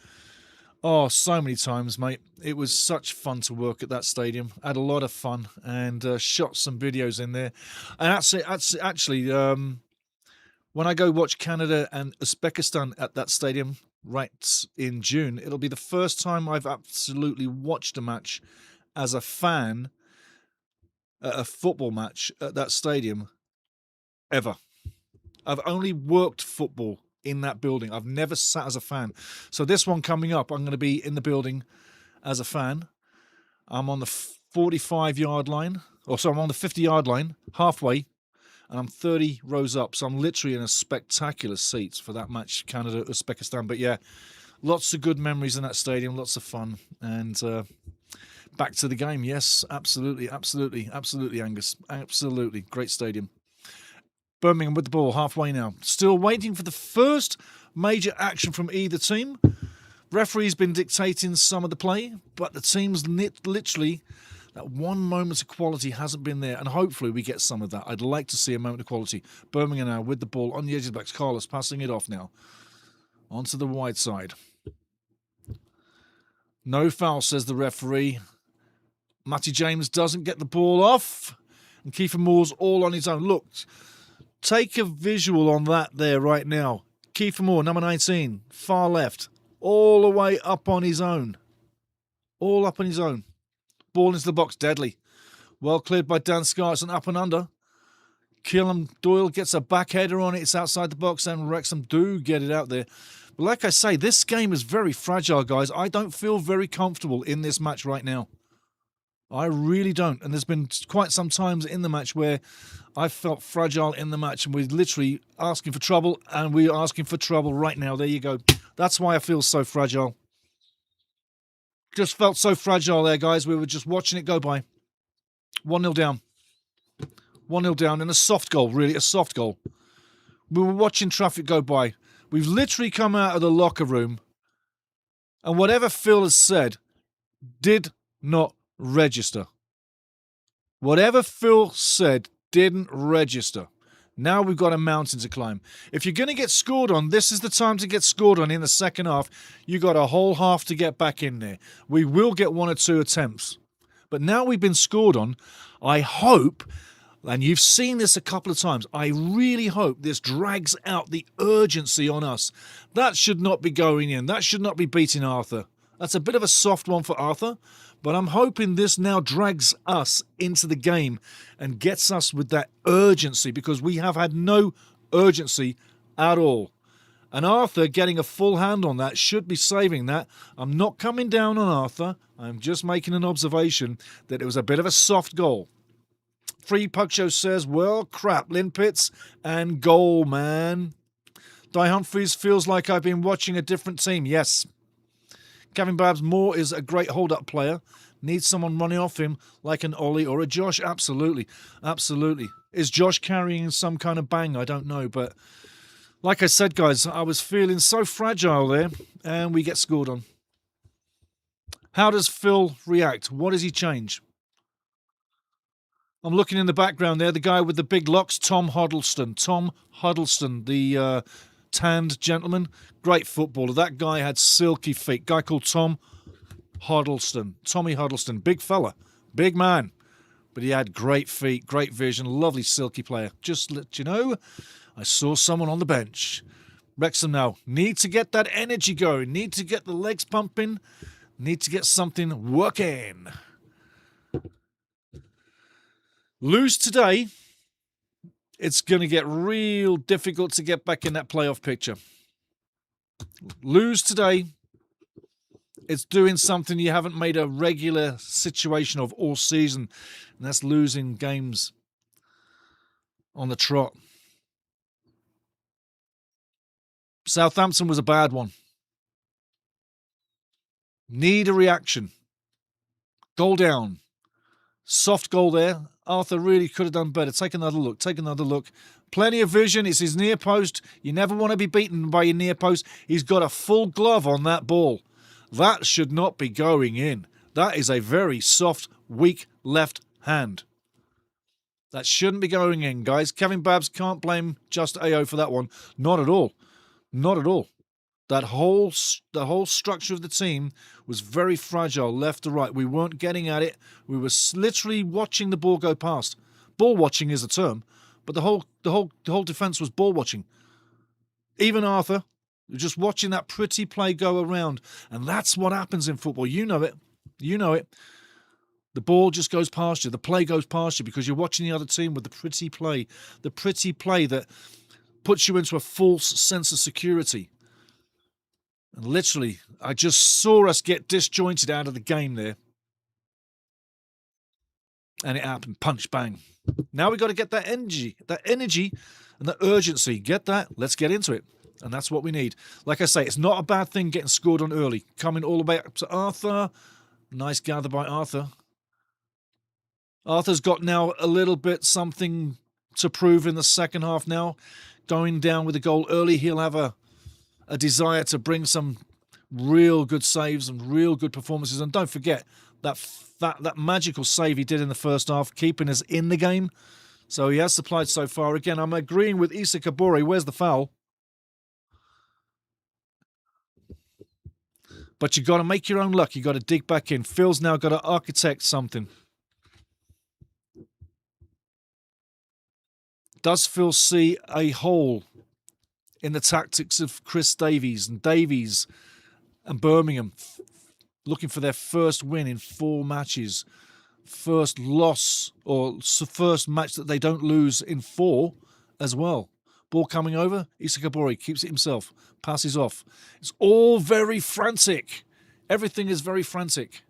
S1: Oh, so many times, mate. It was such fun to work at that stadium. I had a lot of fun and shot some videos in there. And actually, when I go watch Canada and Uzbekistan at that stadium right in June, it'll be the first time I've absolutely watched a match as a fan, a football match at that stadium, ever. I've only worked football in that building. I've never sat as a fan. So this one coming up, I'm going to be in the building as a fan. I'm on the 45-yard line. I'm on the 50-yard line, halfway, and I'm 30 rows up. So I'm literally in a spectacular seat for that match, Canada-Uzbekistan. But yeah, lots of good memories in that stadium, lots of fun. And back to the game. Yes, absolutely, Angus. Absolutely. Great stadium. Birmingham with the ball halfway now. Still waiting for the first major action from either team. Referee's been dictating some of the play, but the team's literally, that one moment of quality hasn't been there, and hopefully we get some of that. I'd like to see a moment of quality. Birmingham now with the ball on the edge of the backs. Carlos passing it off now. Onto the wide side. No foul, says the referee. Matty James doesn't get the ball off, and Kiefer Moore's all on his own. Look, take a visual on that there right now. Kiefer Moore, number 19, far left, all the way up on his own. All up on his own. Ball into the box, deadly. Well cleared by Dan Scarson, up and under. Killam Doyle gets a back header on it. It's outside the box, and Wrexham do get it out there. But like I say, this game is very fragile, guys. I don't feel very comfortable in this match right now. I really don't. And there's been quite some times in the match where I felt fragile in the match, and we're literally asking for trouble, and we're asking for trouble right now. There you go. That's why I feel so fragile. Just felt so fragile there, guys. We were just watching it go by. 1-0 down. 1-0 down, and a soft goal, really, a soft goal. We were watching traffic go by. We've literally come out of the locker room, and whatever Phil has said did not register. Whatever Phil said didn't register. Now we've got a mountain to climb. If you're going to get scored on, this is the time to get scored on in the second half. You got a whole half to get back in there. We will get 1 or 2 attempts. But now we've been scored on, I hope, and you've seen this a couple of times, I really hope this drags out the urgency on us. That should not be going in. That should not be beating Arthur. That's a bit of a soft one for Arthur, but I'm hoping this now drags us into the game and gets us with that urgency, because we have had no urgency at all. And Arthur getting a full hand on that should be saving that. I'm not coming down on Arthur. I'm just making an observation that it was a bit of a soft goal. Free Pug Show says, well, crap, Limpets and goal, man. Di Humphries feels like I've been watching a different team. Yes. Kevin Babs Moore is a great hold-up player. Needs someone running off him like an Ollie or a Josh. Absolutely. Absolutely. Is Josh carrying some kind of bang? I don't know. But like I said, guys, I was feeling so fragile there, and we get scored on. How does Phil react? What does he change? I'm looking in the background there. The guy with the big locks, Tom Huddleston. Tom Huddleston, the tanned gentleman. Great footballer. That guy had silky feet. Guy called Tom Huddleston. Tommy Huddleston. Big fella. Big man. But he had great feet, great vision. Lovely silky player. Just let you know, I saw someone on the bench. Wrexham now need to get that energy going. Need to get the legs pumping. Need to get something working. Lose today, it's going to get real difficult to get back in that playoff picture. Lose today, it's doing something you haven't made a regular situation of all season, and that's losing games on the trot. Southampton was a bad one. Need a reaction. Goal down. Soft goal there. Arthur really could have done better. Take another look. Take another look. Plenty of vision. It's his near post. You never want to be beaten by your near post. He's got a full glove on that ball. That should not be going in. That is a very soft, weak left hand. That shouldn't be going in, guys. Kevin Babs can't blame just AO for that one. Not at all. Not at all. The whole structure of the team was very fragile, left to right. We weren't getting at it. We were literally watching the ball go past. Ball watching is a term, but the whole defence was ball watching. Even Arthur, just watching that pretty play go around, and that's what happens in football. You know it. You know it. The ball just goes past you. The play goes past you because you're watching the other team with the pretty play that puts you into a false sense of security. And literally, I just saw us get disjointed out of the game there. And it happened. Punch, bang. Now we've got to get that energy and the urgency. Get that? Let's get into it. And that's what we need. Like I say, it's not a bad thing getting scored on early. Coming all the way up to Arthur. Nice gather by Arthur. Arthur's got now a little bit something to prove in the second half now. Going down with a goal early, he'll have a desire to bring some real good saves and real good performances. And don't forget that magical save he did in the first half, keeping us in the game. So he has supplied so far. Again, I'm agreeing with Issa Kabore. Where's the foul? But you've got to make your own luck. You've got to dig back in. Phil's now got to architect something. Does Phil see a hole in the tactics of Chris Davies and Birmingham, looking for their first win in 4 matches, first loss or first match that they don't lose in 4 as well? Ball coming over, Issa Kabore keeps it himself, passes off. It's all very frantic. Everything is very frantic.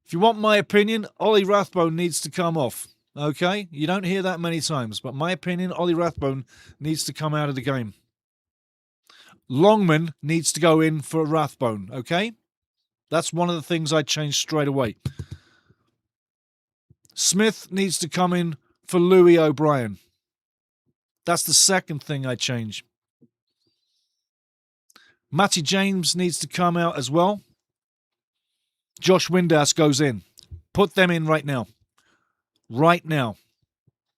S1: If you want my opinion, Ollie Rathbone needs to come off. Okay? You don't hear that many times, but my opinion, Ollie Rathbone needs to come out of the game. Longman needs to go in for Rathbone, okay? That's one of the things I changed straight away. Smith needs to come in for Louis O'Brien. That's the second thing I change. Matty James needs to come out as well. Josh Windass goes in. Put them in right now. Right now.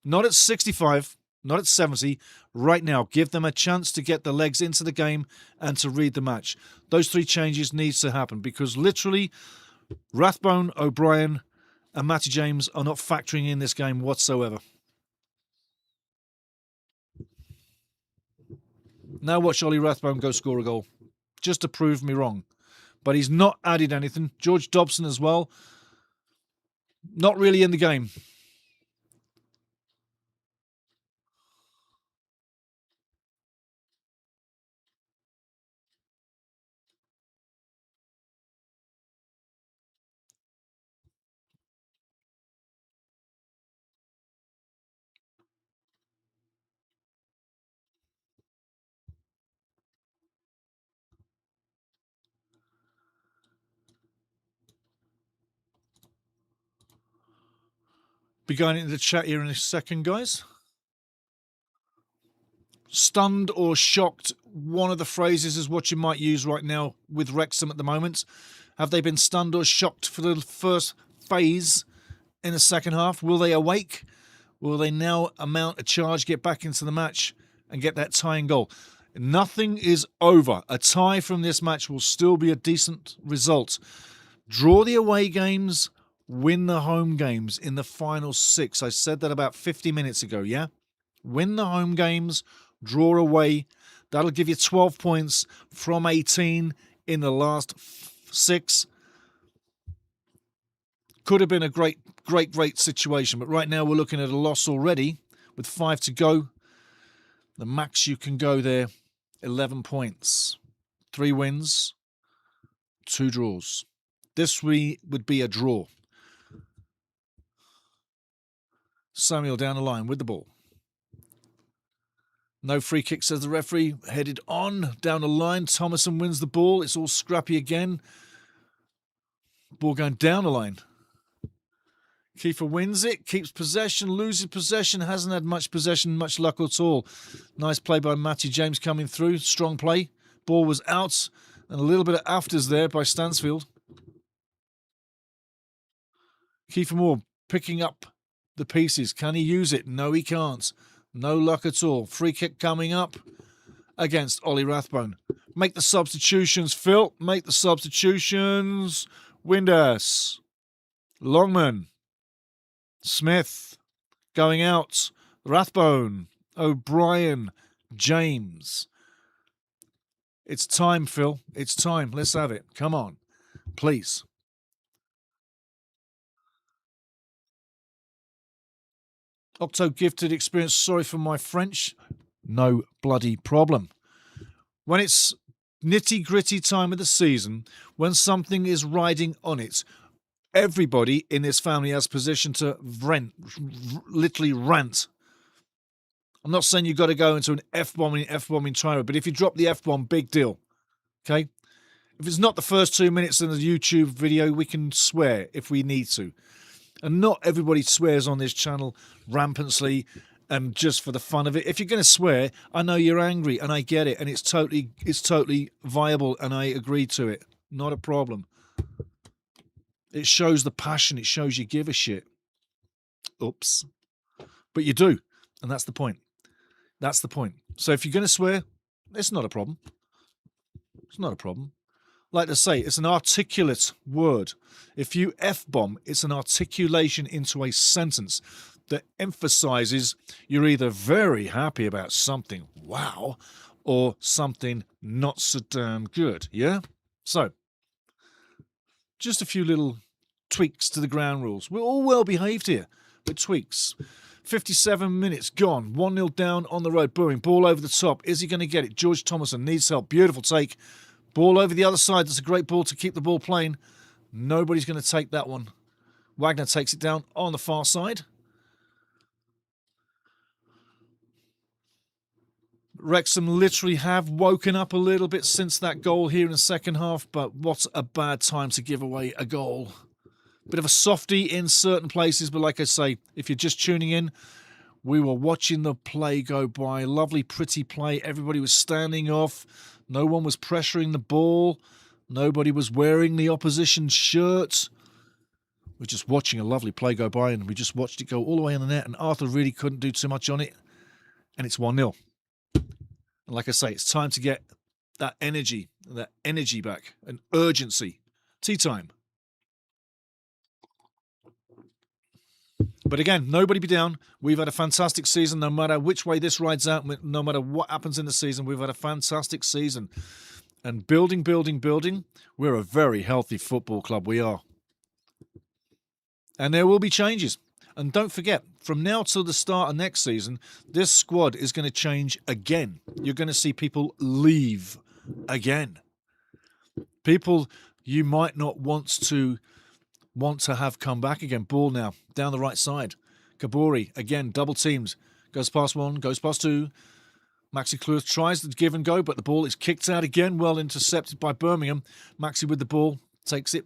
S1: Not at 65, not at 70. Right now. Give them a chance to get the legs into the game and to read the match. Those three changes needs to happen because literally Rathbone, O'Brien and Matty James are not factoring in this game whatsoever. Now watch Ollie Rathbone go score a goal. Just to prove me wrong. But he's not added anything. George Dobson as well. Not really in the game. Be going into the chat here in a second, guys. Stunned or shocked, one of the phrases is what you might use right now with Wrexham at the moment. Have they been stunned or shocked for the first phase in the second half? Will they awake? Will they now mount a charge, get back into the match and get that tying goal? Nothing is over. A tie from this match will still be a decent result. Draw the away games, win the home games in the final 6. I said that about 50 minutes ago, yeah? Win the home games, draw away. That'll give you 12 points from 18 in the last 6. Could have been a great situation, but right now we're looking at a loss already with 5 to go. The max you can go there, 11 points. 3 wins, 2 draws. This would be a draw. Samuel down the line with the ball. No free kick, says the referee. Headed on down the line. Thomason wins the ball. It's all scrappy again. Ball going down the line. Kiefer wins it, keeps possession, loses possession, hasn't had much possession, much luck at all. Nice play by Matty James coming through. Strong play. Ball was out. And a little bit of afters there by Stansfield. Kiefer Moore picking up the pieces. Can he use it? No, he can't. No luck at all. Free kick coming up against Ollie Rathbone. Make the substitutions, Phil. Make the substitutions. Windass. Longman. Smith. Going out. Rathbone. O'Brien. James. It's time, Phil. It's time. Let's have it. Come on. Please. Octo gifted experience. Sorry for my French. No bloody problem. When it's nitty-gritty time of the season, when something is riding on it, everybody in this family has position to literally rant. I'm not saying you've got to go into an F-bombing tirade, but if you drop the F-bomb, big deal. Okay? If it's not the first 2 minutes in the YouTube video, we can swear if we need to. And not everybody swears on this channel rampantly and just for the fun of it. If you're going to swear, I know you're angry and I get it. And it's totally viable and I agree to it. Not a problem. It shows the passion. It shows you give a shit. Oops. But you do. And that's the point. That's the point. So if you're going to swear, it's not a problem. It's not a problem. Like to say, it's an articulate word. If you F-bomb, it's an articulation into a sentence that emphasizes you're either very happy about something, wow, or something not so damn good, yeah? So, just a few little tweaks to the ground rules. We're all well behaved here, but tweaks. 57 minutes gone, 1-0 down on the road, booing, ball over the top. Is he going to get it? George Thomason needs help. Beautiful take. Ball over the other side. That's a great ball to keep the ball playing. Nobody's going to take that one. Wagner takes it down on the far side. Wrexham literally have woken up a little bit since that goal here in the second half, but what a bad time to give away a goal. Bit of a softie in certain places, but like I say, if you're just tuning in, we were watching the play go by. Lovely, pretty play. Everybody was standing off. No one was pressuring the ball. Nobody was wearing the opposition's shirt. We're just watching a lovely play go by, and we just watched it go all the way in the net, and Arthur really couldn't do too much on it, and it's 1-0. And like I say, it's time to get that energy back, and urgency. Tea time. But again, nobody be down. We've had a fantastic season. No matter which way this rides out, no matter what happens in the season, we've had a fantastic season. And building. We're a very healthy football club. We are. And there will be changes. And don't forget, from now till the start of next season, this squad is going to change again. You're going to see people leave again. People you might not want to have come back again. Ball now, down the right side. Kabori, again, double teamed. Goes past one, goes past two. Maxi Kluth tries to give and go, but the ball is kicked out again. Well intercepted by Birmingham. Maxi with the ball, takes it.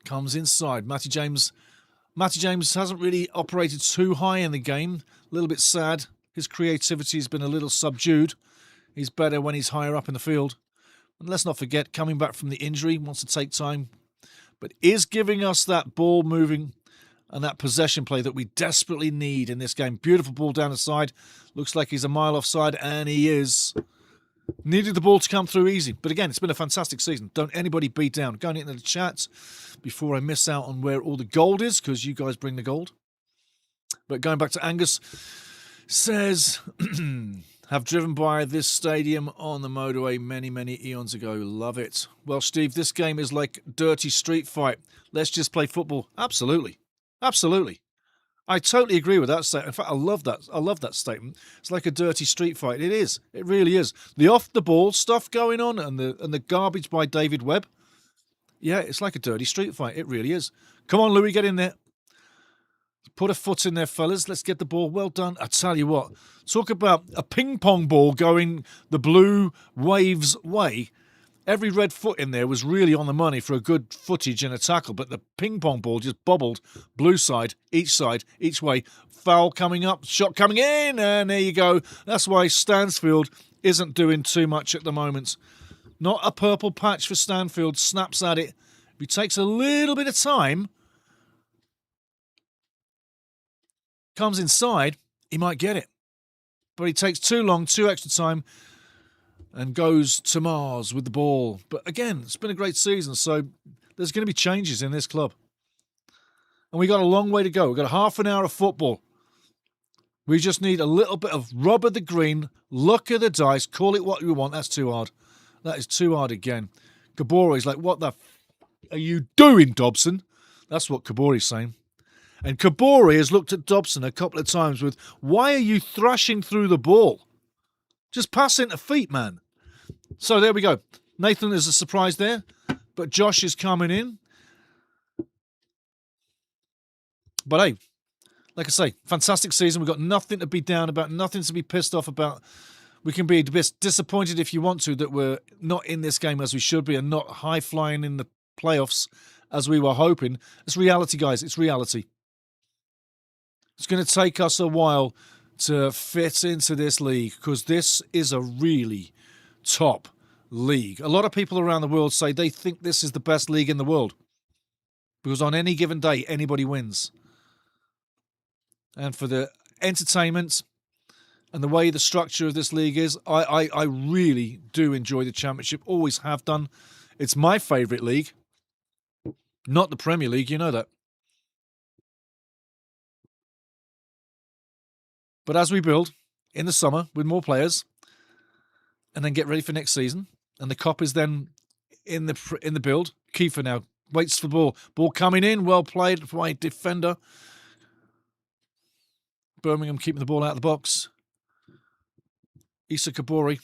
S1: Comes inside. Matty James hasn't really operated too high in the game. A little bit sad. His creativity has been a little subdued. He's better when he's higher up in the field. And let's not forget, coming back from the injury, wants to take time, but is giving us that ball moving and that possession play that we desperately need in this game. Beautiful ball down the side. Looks like he's a mile offside, and he is. Needed the ball to come through easy. But again, it's been a fantastic season. Don't anybody beat down. Going into the chat before I miss out on where all the gold is, because you guys bring the gold. But going back to Angus, says, have driven by this stadium on the motorway many eons ago. Love it. Well, Steve, this game is like dirty street fight. Let's just play football. Absolutely. I totally agree with that statement. In fact, I love that statement. It's like a dirty street fight. It is. It really is. The off-the-ball stuff going on and the garbage by David Webb. Yeah, it's like a dirty street fight. It really is. Come on, Louis, get in there. Put a foot in there, fellas. Let's get the ball. Well done. I tell you what, talk about a ping-pong ball going the Blue Waves' way. Every red foot in there was really on the money for a good footage and a tackle, but the ping-pong ball just bobbled blue side, each way. Foul coming up, shot coming in, and there you go. That's why Stansfield isn't doing too much at the moment. Not a purple patch for Stanfield. Snaps at it. If he takes a little bit of time, comes inside, he might get it. But he takes too long, too extra time, and goes to Mars with the ball. But again, it's been a great season, so there's going to be changes in this club. And we got a long way to go. We've got half an hour of football. We just need a little bit of rub of the green, luck of the dice, call it what you want. That's too hard. That is too hard again. Kabori's like, what the are you doing, Dobson? That's what Kabori's saying. And Kabori has looked at Dobson a couple of times with, why are you thrashing through the ball? Just pass into feet, man. So there we go. Nathan is a surprise there, but Josh is coming in. But hey, like I say, fantastic season. We've got nothing to be down about, nothing to be pissed off about. We can be disappointed if you want to that we're not in this game as we should be and not high-flying in the playoffs as we were hoping. It's reality, guys. It's reality. It's going to take us a while to fit into this league because this is a really top league. A lot of people around the world say they think this is the best league in the world because on any given day, anybody wins. And for the entertainment and the way the structure of this league is, I really do enjoy the Championship, always have done. It's my favourite league, not the Premier League, you know that. But as we build in the summer with more players and then get ready for next season, and the Cop is then in the build, Kiefer now waits for the ball. Ball coming in, well played by defender. Birmingham keeping the ball out of the box. Issa Kabori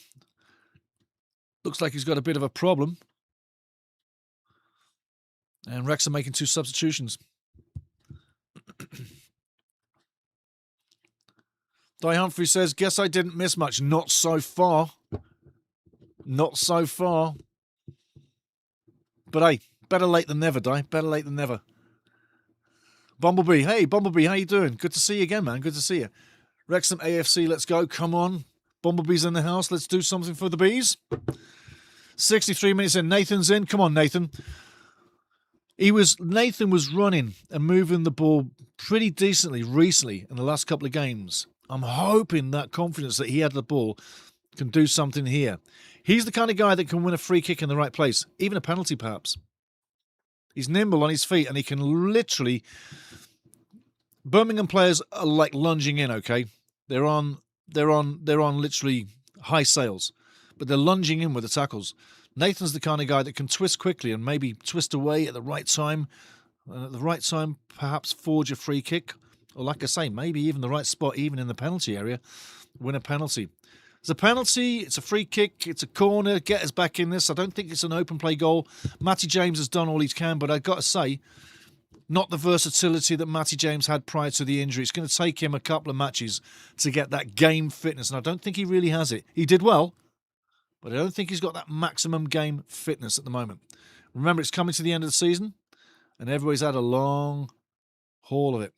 S1: looks like he's got a bit of a problem. And Wrexham making 2 substitutions. Di Humphrey says, guess I didn't miss much. Not so far. Not so far. But hey, better late than never, Di. Better late than never. Bumblebee. Hey, Bumblebee, how you doing? Good to see you again, man. Good to see you. Wrexham AFC, let's go. Come on. Bumblebee's in the house. Let's do something for the bees. 63 minutes in. Nathan's in. Come on, Nathan. Nathan was running and moving the ball pretty decently recently in the last couple of games. I'm hoping that confidence that he had the ball can do something here. He's the kind of guy that can win a free kick in the right place, even a penalty perhaps. He's nimble on his feet and he can literally... Birmingham players are like lunging in, okay? They're on literally high sails, but they're lunging in with the tackles. Nathan's the kind of guy that can twist quickly and maybe twist away at the right time, and at the right time perhaps forge a free kick, or like I say, maybe even the right spot, even in the penalty area, win a penalty. It's a penalty, it's a free kick, it's a corner, get us back in this. I don't think it's an open play goal. Matty James has done all he can, but I've got to say, not the versatility that Matty James had prior to the injury. It's going to take him a couple of matches to get that game fitness, and I don't think he really has it. He did well, but I don't think he's got that maximum game fitness at the moment. Remember, it's coming to the end of the season, and everybody's had a long haul of it.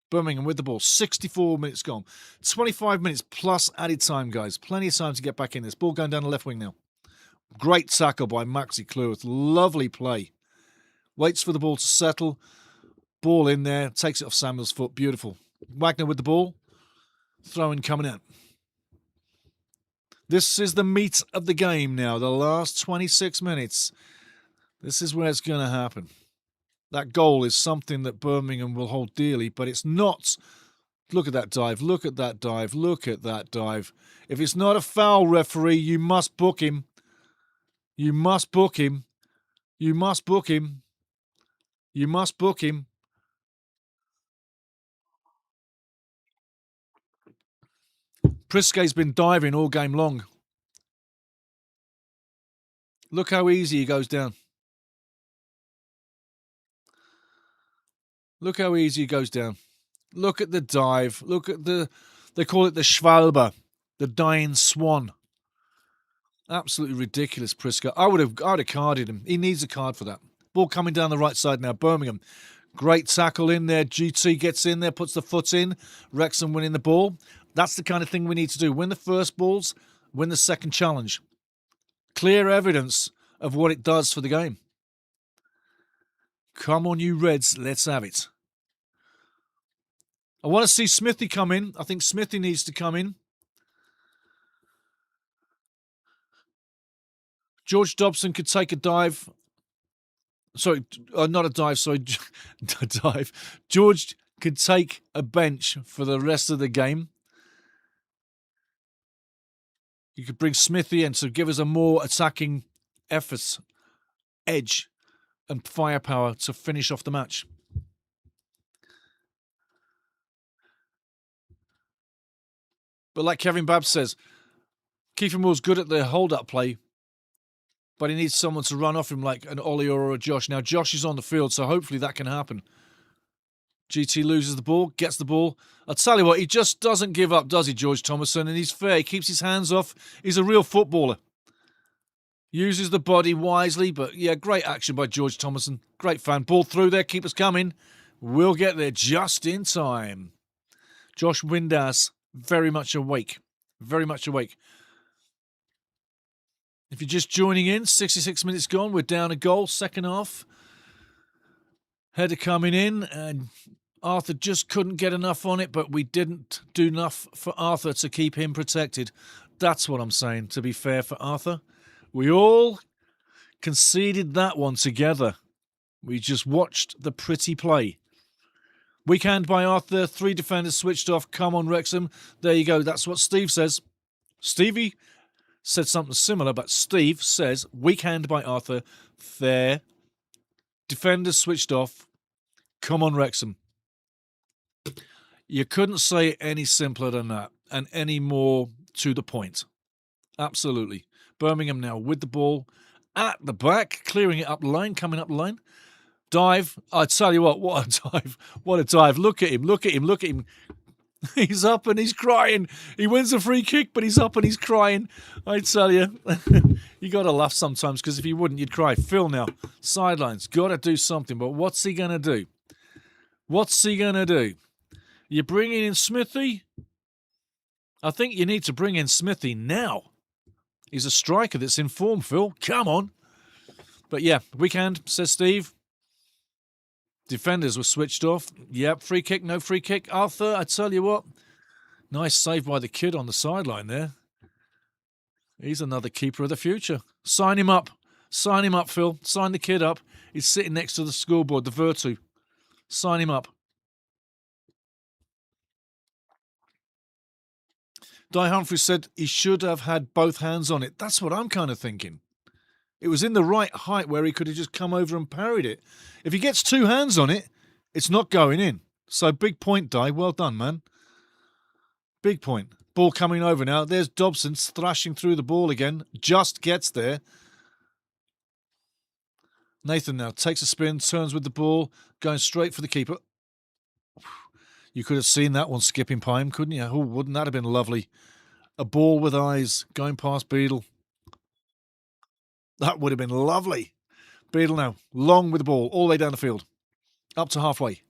S1: Birmingham with the ball, 64 minutes gone. 25 minutes plus added time, guys. Plenty of time to get back in this. Ball going down the left wing now. Great tackle by Maxi Cleworth. Lovely play. Waits for the ball to settle. Ball in there. Takes it off Samuel's foot. Beautiful. Wagner with the ball. Throw-in coming out. This is the meat of the game now. The last 26 minutes. This is where it's going to happen. That goal is something that Birmingham will hold dearly, but it's not. Look at that dive. Look at that dive. Look at that dive. If it's not a foul, referee, you must book him. You must book him. You must book him. You must book him. Priskay's been diving all game long. Look how easy he goes down. Look how easy he goes down. Look at the dive. Look at they call it the Schwalbe, the dying swan. Absolutely ridiculous, Priska. I would have carded him. He needs a card for that. Ball coming down the right side now. Birmingham. Great tackle in there. GT gets in there, puts the foot in. Wrexham winning the ball. That's the kind of thing we need to do. Win the first balls, win the second challenge. Clear evidence of what it does for the game. Come on, you Reds. Let's have it. I want to see Smithy come in. I think Smithy needs to come in. George Dobson could take a dive. Sorry, not a dive, sorry. A dive. George could take a bench for the rest of the game. You could bring Smithy in to give us a more attacking effort, edge, and firepower to finish off the match. But like Kevin Babb says, Kiefer Moore's good at the hold-up play, but he needs someone to run off him like an Ollie or a Josh. Now, Josh is on the field, so hopefully that can happen. GT loses the ball, gets the ball. I'll tell you what, he just doesn't give up, does he, George Thomason? And he's fair. He keeps his hands off. He's a real footballer. Uses the body wisely, but yeah, great action by George Thomason. Great fan. Ball through there, keep us coming. We'll get there just in time. Josh Windass, very much awake. Very much awake. If you're just joining in, 66 minutes gone. We're down a goal, second half. Header coming in, and Arthur just couldn't get enough on it, but we didn't do enough for Arthur to keep him protected. That's what I'm saying, to be fair for Arthur. We all conceded that one together. We just watched the pretty play. Weak hand by Arthur, 3 defenders switched off. Come on, Wrexham. There you go. That's what Steve says. Stevie said something similar, but Steve says weak hand by Arthur. There. Defenders switched off. Come on, Wrexham. You couldn't say it any simpler than that and any more to the point. Absolutely. Birmingham now with the ball at the back, clearing it up the line, coming up the line. Dive. I tell you what a dive. What a dive. Look at him. Look at him. Look at him. He's up and he's crying. He wins a free kick, but he's up and he's crying. I tell you, you got to laugh sometimes, because if you wouldn't, you'd cry. Phil now, sidelines, got to do something. But what's he going to do? What's he going to do? You're bringing in Smithy? I think you need to bring in Smithy now. He's a striker that's in form, Phil. Come on. But yeah, weekend, says Steve. Defenders were switched off. Yep, free kick, no free kick. Arthur, I tell you what, nice save by the kid on the sideline there. He's another keeper of the future. Sign him up. Sign him up, Phil. Sign the kid up. He's sitting next to the scoreboard, the Virtu. Sign him up. Di Humphrey said he should have had both hands on it. That's what I'm kind of thinking. It was in the right height where he could have just come over and parried it. If he gets two hands on it, it's not going in. So big point, Di. Well done, man. Big point. Ball coming over now. There's Dobson thrashing through the ball again. Just gets there. Nathan now takes a spin, turns with the ball, going straight for the keeper. You could have seen that one skipping by him, couldn't you? Oh, wouldn't that have been lovely? A ball with eyes going past Beadle. That would have been lovely. Beadle now, long with the ball, all the way down the field. Up to halfway.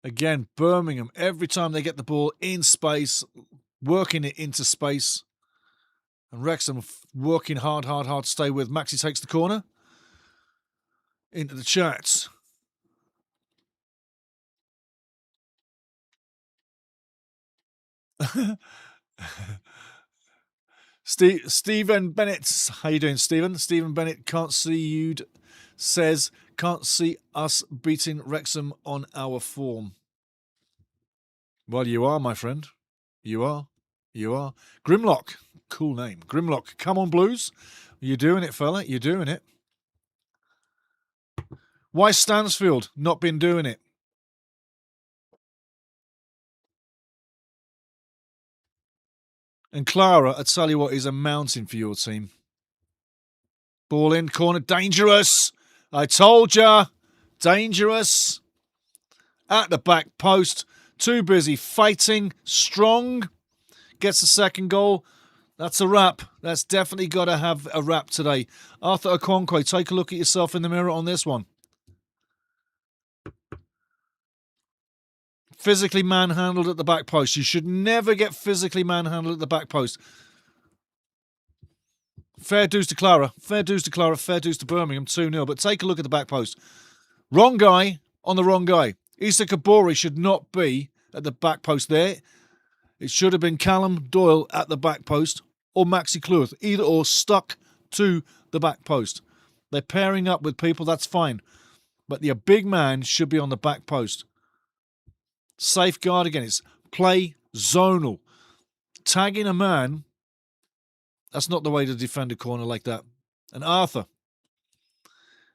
S1: Again, Birmingham, every time they get the ball in space, working it into space. And Wrexham working hard to stay with. Maxi takes the corner. Into the chats. Stephen Bennett, how you doing, Stephen? Stephen Bennett, can't see you, says, can't see us beating Wrexham on our form. Well, you are, my friend. You are. You are. Grimlock, cool name. Grimlock, come on, Blues. You're doing it, fella. You're doing it. Why Stansfield not been doing it? And Clara, I tell you what, is a mountain for your team. Ball in, corner, dangerous. I told ya. Dangerous. At the back post. Too busy fighting. Strong. Gets the second goal. That's a wrap. That's definitely got to have a wrap today. Arthur Okonkwo, take a look at yourself in the mirror on this one. Physically manhandled at the back post. You should never get physically manhandled at the back post. Fair dues to Clara. Fair dues to Clara. Fair dues to Birmingham. 2-0. But take a look at the back post. Wrong guy on the wrong guy. Issa Kabori should not be at the back post there. It should have been Callum Doyle at the back post or Maxi Clough. Either or stuck to the back post. They're pairing up with people. That's fine. But your big man should be on the back post. Safeguard again. It's play zonal. Tagging a man, that's not the way to defend a corner like that. And Arthur,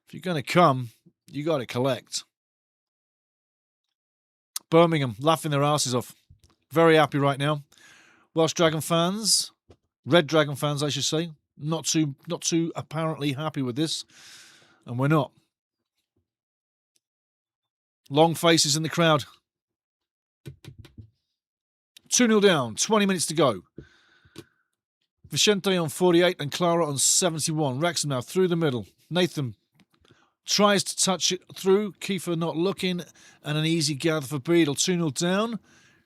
S1: if you're going to come, you got to collect. Birmingham laughing their asses off. Very happy right now. Welsh Dragon fans, Red Dragon fans, I should say, not too apparently happy with this, and we're not. Long faces in the crowd. 2-0 down, 20 minutes to go. Vicente on 48 and Clara on 71. Wrexham now through the middle. Nathan tries to touch it through. Kiefer not looking. And an easy gather for Beadle. 2-0 down.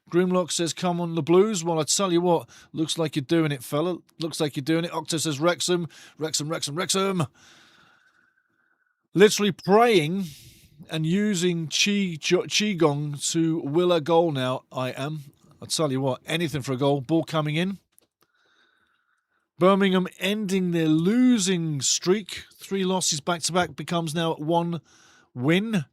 S1: Grimlock says, come on the Blues. Well, I tell you what, looks like you're doing it, fella. Looks like you're doing it. Octo says Wrexham. Wrexham. Literally praying and using Qigong to will a goal now, I am. I'll tell you what, anything for a goal. Ball coming in. Birmingham ending their losing streak. 3 losses back-to-back becomes now 1 win.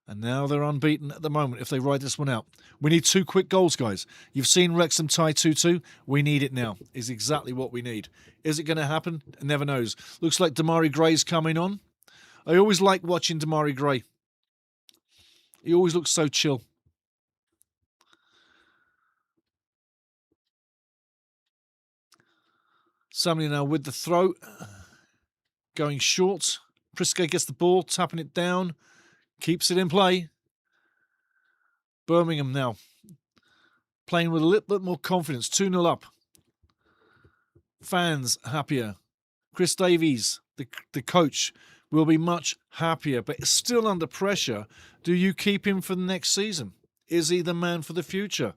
S1: And now they're unbeaten at the moment if they ride this one out. We need 2 quick goals, guys. You've seen Wrexham tie 2-2. We need it now. Is exactly what we need. Is it going to happen? Never knows. Looks like Damari Gray's coming on. I always like watching Damari Gray. He always looks so chill. Samley now with the throw. Going short. Prisco gets the ball, tapping it down. Keeps it in play. Birmingham now playing with a little bit more confidence. 2-0 up. Fans happier. Chris Davies, the coach, will be much happier, but still under pressure. Do you keep him for the next season? Is he the man for the future?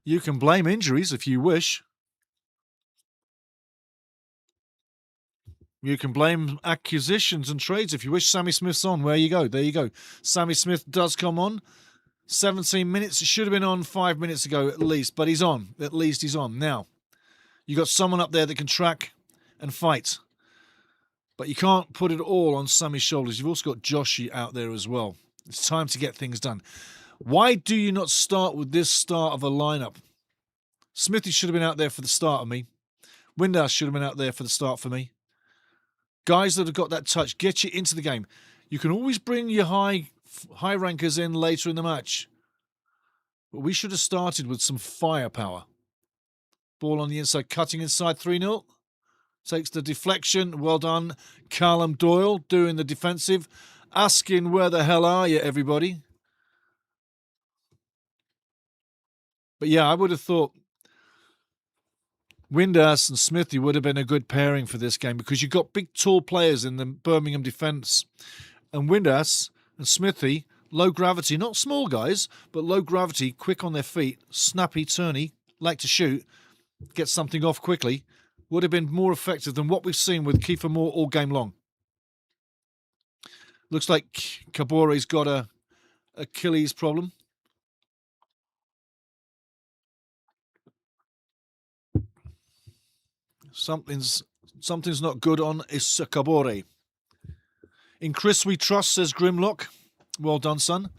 S1: You can blame injuries if you wish. You can blame acquisitions and trades if you wish. Sammy Smith's on. Where you go? There you go. Sammy Smith does come on. 17 minutes. It should have been on 5 minutes ago at least, but he's on. At least he's on. Now, you got someone up there that can track and fight, but you can't put it all on Sammy's shoulders. You've also got Joshy out there as well. It's time to get things done. Why do you not start with this start of a lineup? Smithy should have been out there for the start of me. Windass should have been out there for the start for me. Guys that have got that touch, get you into the game. You can always bring your high rankers in later in the match. But we should have started with some firepower. Ball on the inside, cutting inside, 3-0. Takes the deflection. Well done. Callum Doyle doing the defensive. Asking, where the hell are you, everybody? But yeah, I would have thought Windass and Smithy would have been a good pairing for this game because you've got big, tall players in the Birmingham defence. And Windass and Smithy, low gravity, not small guys, but low gravity, quick on their feet, snappy, turny, like to shoot, get something off quickly, would have been more effective than what we've seen with Kiefer Moore all game long. Looks like Kabore's got a Achilles problem. Something's not good on Kabore. In Chris we trust, says Grimlock. Well done, son.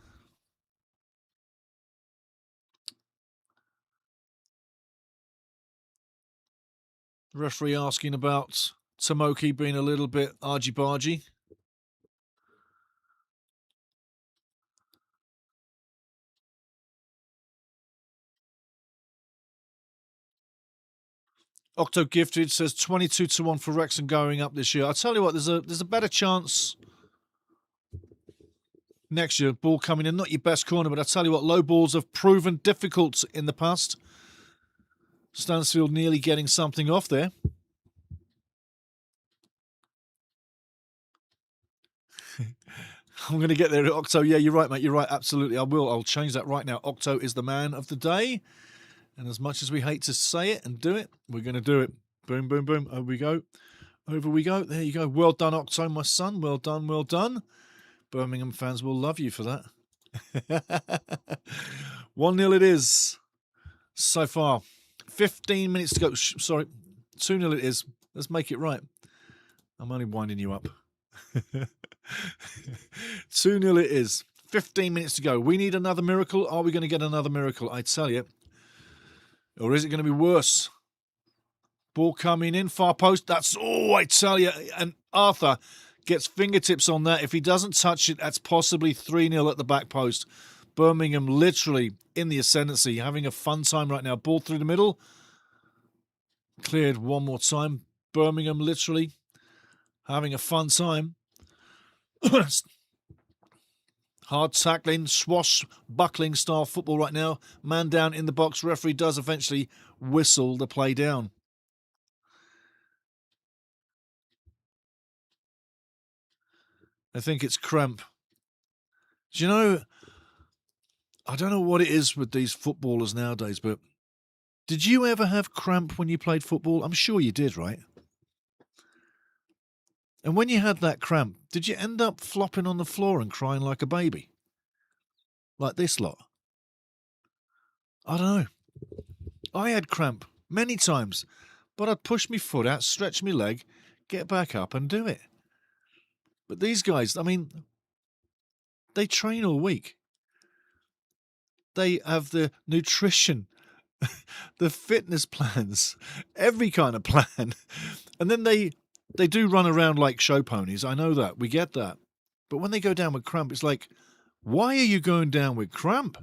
S1: Referee asking about Tomoki being a little bit argy-bargy. Octo Gifted says 22-1 for Wrexham going up this year. I'll tell you what, there's a better chance next year. Ball coming in, not your best corner, but I'll tell you what, low balls have proven difficult in the past. Stansfield nearly getting something off there. I'm going to get there, Octo. Yeah, you're right, mate. You're right. Absolutely. I will. I'll change that right now. Octo is the man of the day. And as much as we hate to say it and do it, we're going to do it. Boom, boom, boom. Over we go. Over we go. There you go. Well done, Octo, my son. Well done, well done. Birmingham fans will love you for that. 1-0 it is so far. 15 minutes to go. Sorry, 2-0 it is. Let's make it right. I'm only winding you up. 2-0 it is. 15 minutes to go. We need another miracle. Are we going to get another miracle? I tell you. Or is it going to be worse? Ball coming in, far post. That's, oh, I tell you. And Arthur gets fingertips on that. If he doesn't touch it, that's possibly 3-0 at the back post. Birmingham literally in the ascendancy, having a fun time right now. Ball through the middle. Cleared one more time. Birmingham literally having a fun time. Hard tackling, swashbuckling style football right now. Man down in the box. Referee does eventually whistle the play down. I think it's cramp. Do you know, I don't know what it is with these footballers nowadays, but did you ever have cramp when you played football? I'm sure you did, right? And when you had that cramp, did you end up flopping on the floor and crying like a baby? Like this lot? I don't know. I had cramp many times, but I'd push my foot out, stretch my leg, get back up and do it. But these guys, I mean, they train all week. They have the nutrition, the fitness plans, every kind of plan. And then they do run around like show ponies. I know that. We get that. But when they go down with cramp, it's like, why are you going down with cramp?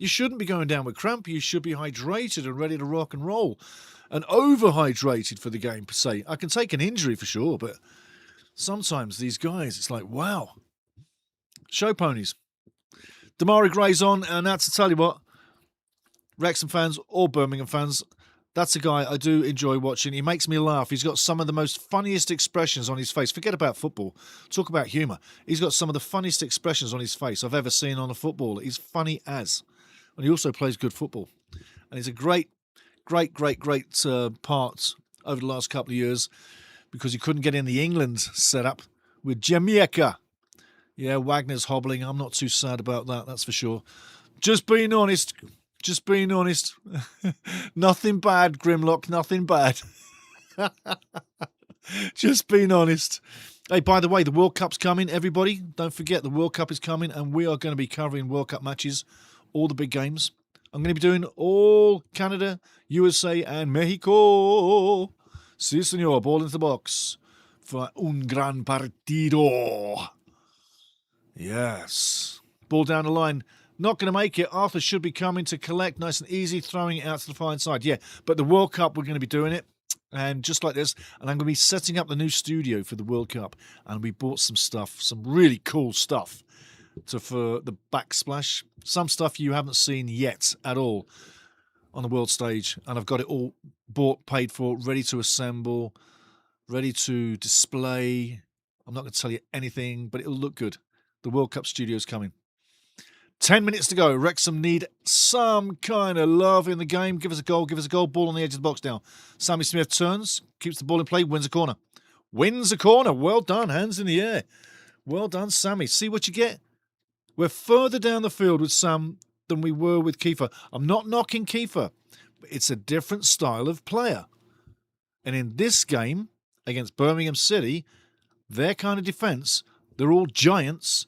S1: You shouldn't be going down with cramp. You should be hydrated and ready to rock and roll. And overhydrated for the game, per se. I can take an injury for sure, but sometimes these guys, it's like, wow. Show ponies. Damari Gray's on, and that's to tell you what, Wrexham fans or Birmingham fans, that's a guy I do enjoy watching. He makes me laugh. He's got some of the most funniest expressions on his face. Forget about football. Talk about humour. He's got some of the funniest expressions on his face I've ever seen on a footballer. He's funny as. And he also plays good football. And he's a great part over the last couple of years because he couldn't get in the England setup with Jamaica. Yeah, Wagner's hobbling. I'm not too sad about that, that's for sure. Just being honest. Just being honest. Nothing bad, Grimlock, nothing bad. Just being honest. Hey, by the way, the World Cup's coming, everybody. Don't forget, the World Cup is coming, and we are going to be covering World Cup matches, all the big games. I'm going to be doing all Canada, USA, and Mexico. Si, senor. Ball into the box for un gran partido. Yes. Ball down the line. Not going to make it. Arthur should be coming to collect nice and easy, throwing it out to the far side. Yeah, but the World Cup, we're going to be doing it. And just like this, and I'm going to be setting up the new studio for the World Cup. And we bought some stuff, some really cool stuff for the backsplash. Some stuff you haven't seen yet at all on the world stage. And I've got it all bought, paid for, ready to assemble, ready to display. I'm not going to tell you anything, but it'll look good. The World Cup studio is coming. 10 minutes to go. Wrexham need some kind of love in the game. Give us a goal. Give us a goal. Ball on the edge of the box now. Sammy Smith turns, keeps the ball in play, wins a corner. Wins a corner. Well done. Hands in the air. Well done, Sammy. See what you get? We're further down the field with Sam than we were with Kiefer. I'm not knocking Kiefer, but it's a different style of player. And in this game against Birmingham City, their kind of defence, they're all giants.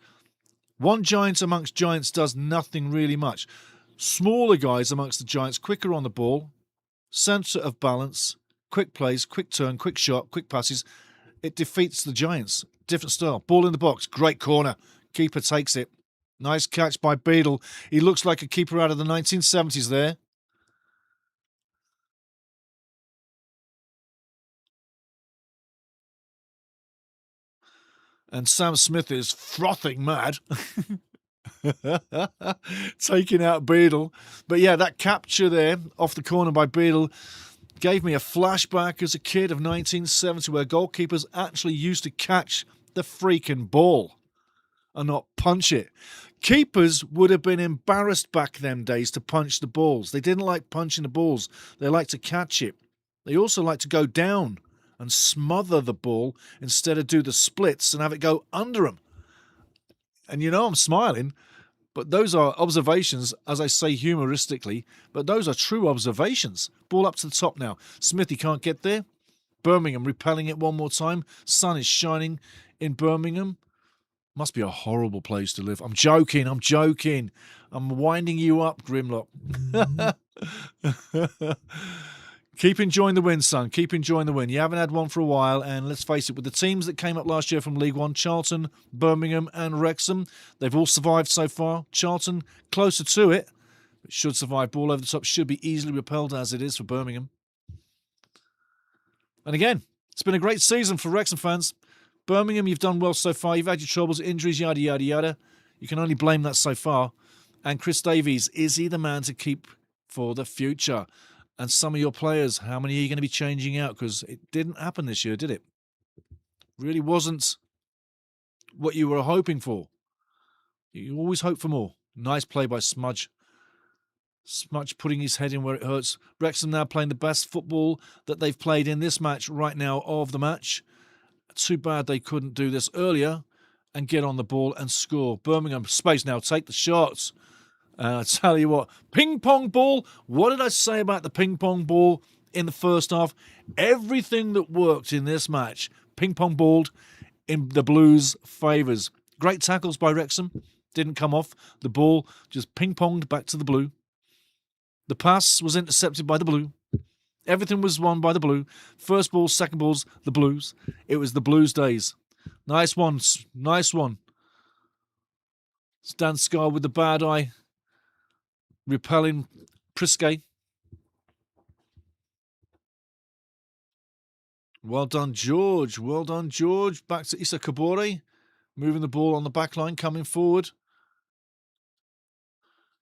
S1: One giant amongst giants does nothing really much. Smaller guys amongst the giants, quicker on the ball, centre of balance, quick plays, quick turn, quick shot, quick passes. It defeats the giants. Different style. Ball in the box. Great corner. Keeper takes it. Nice catch by Beadle. He looks like a keeper out of the 1970s there. And Sam Smith is frothing mad. Taking out Beadle. But yeah, that capture there off the corner by Beadle gave me a flashback as a kid of 1970 where goalkeepers actually used to catch the freaking ball and not punch it. Keepers would have been embarrassed back them days to punch the balls. They didn't like punching the balls. They liked to catch it. They also liked to go down and smother the ball instead of do the splits and have it go under them. And you know I'm smiling, but those are observations, as I say humoristically, but those are true observations. Ball up to the top now. Smithy can't get there. Birmingham repelling it one more time. Sun is shining in Birmingham. Must be a horrible place to live. I'm joking. I'm winding you up, Grimlock. Keep enjoying the win, son. Keep enjoying the win. You haven't had one for a while, and let's face it, with the teams that came up last year from League One, Charlton, Birmingham and Wrexham, they've all survived so far. Charlton closer to it, but should survive. Ball over the top, should be easily repelled as it is for Birmingham. And again, it's been a great season for Wrexham fans. Birmingham, you've done well so far. You've had your troubles, injuries, yada, yada, yada. You can only blame that so far. And Chris Davies, is he the man to keep for the future? And some of your players, how many are you going to be changing out? Because it didn't happen this year, did it? Really wasn't what you were hoping for. You always hope for more. Nice play by Smudge. Smudge putting his head in where it hurts. Wrexham now playing the best football that they've played in this match right now of the match. Too bad they couldn't do this earlier and get on the ball and score. Birmingham, space now, take the shots. I tell you what, ping pong ball. What did I say about the ping pong ball in the first half? Everything that worked in this match, ping pong balled in the Blues' favours. Great tackles by Wrexham, didn't come off. The ball just ping ponged back to the Blue. The pass was intercepted by the Blue. Everything was won by the Blue. First ball, second balls, the Blues. It was the Blues' days. Nice one, nice one. Stan Scar with the bad eye. repelling Priske. Well done, George. Well done, George. Back to Issa Kabore. Moving the ball on the back line, coming forward.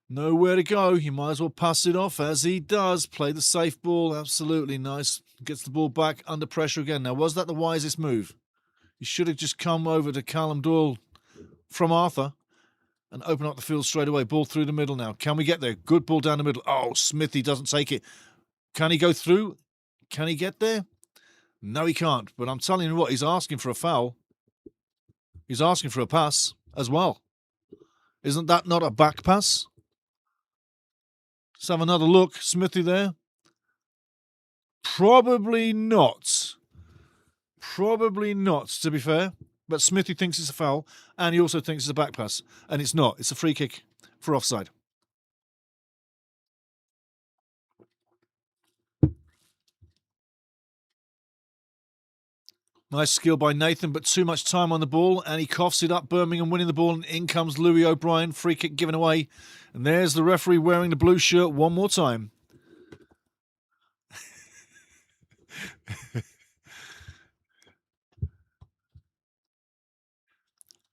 S1: Nowhere to go. You might as well pass it off, as he does. Play the safe ball. Absolutely nice. Gets the ball back under pressure again. Now, was that the wisest move? He should have just come over to Callum Doyle from Arthur and open up the field straight away. Ball through the middle now. Can we get there? Good ball down the middle. Oh, Smithy doesn't take it. Can he go through? Can he get there? No, he can't. But I'm telling you what, he's asking for a foul. He's asking for a pass as well. Isn't that not a back pass? Let's have another look. Smithy there. Probably not. Probably not, to be fair. But Smithy thinks it's a foul, and he also thinks it's a back pass. And it's not. It's a free kick for offside. Nice skill by Nathan, but too much time on the ball, and he coughs it up. Birmingham winning the ball, and in comes Louis O'Brien. Free kick given away. And there's the referee wearing the blue shirt one more time.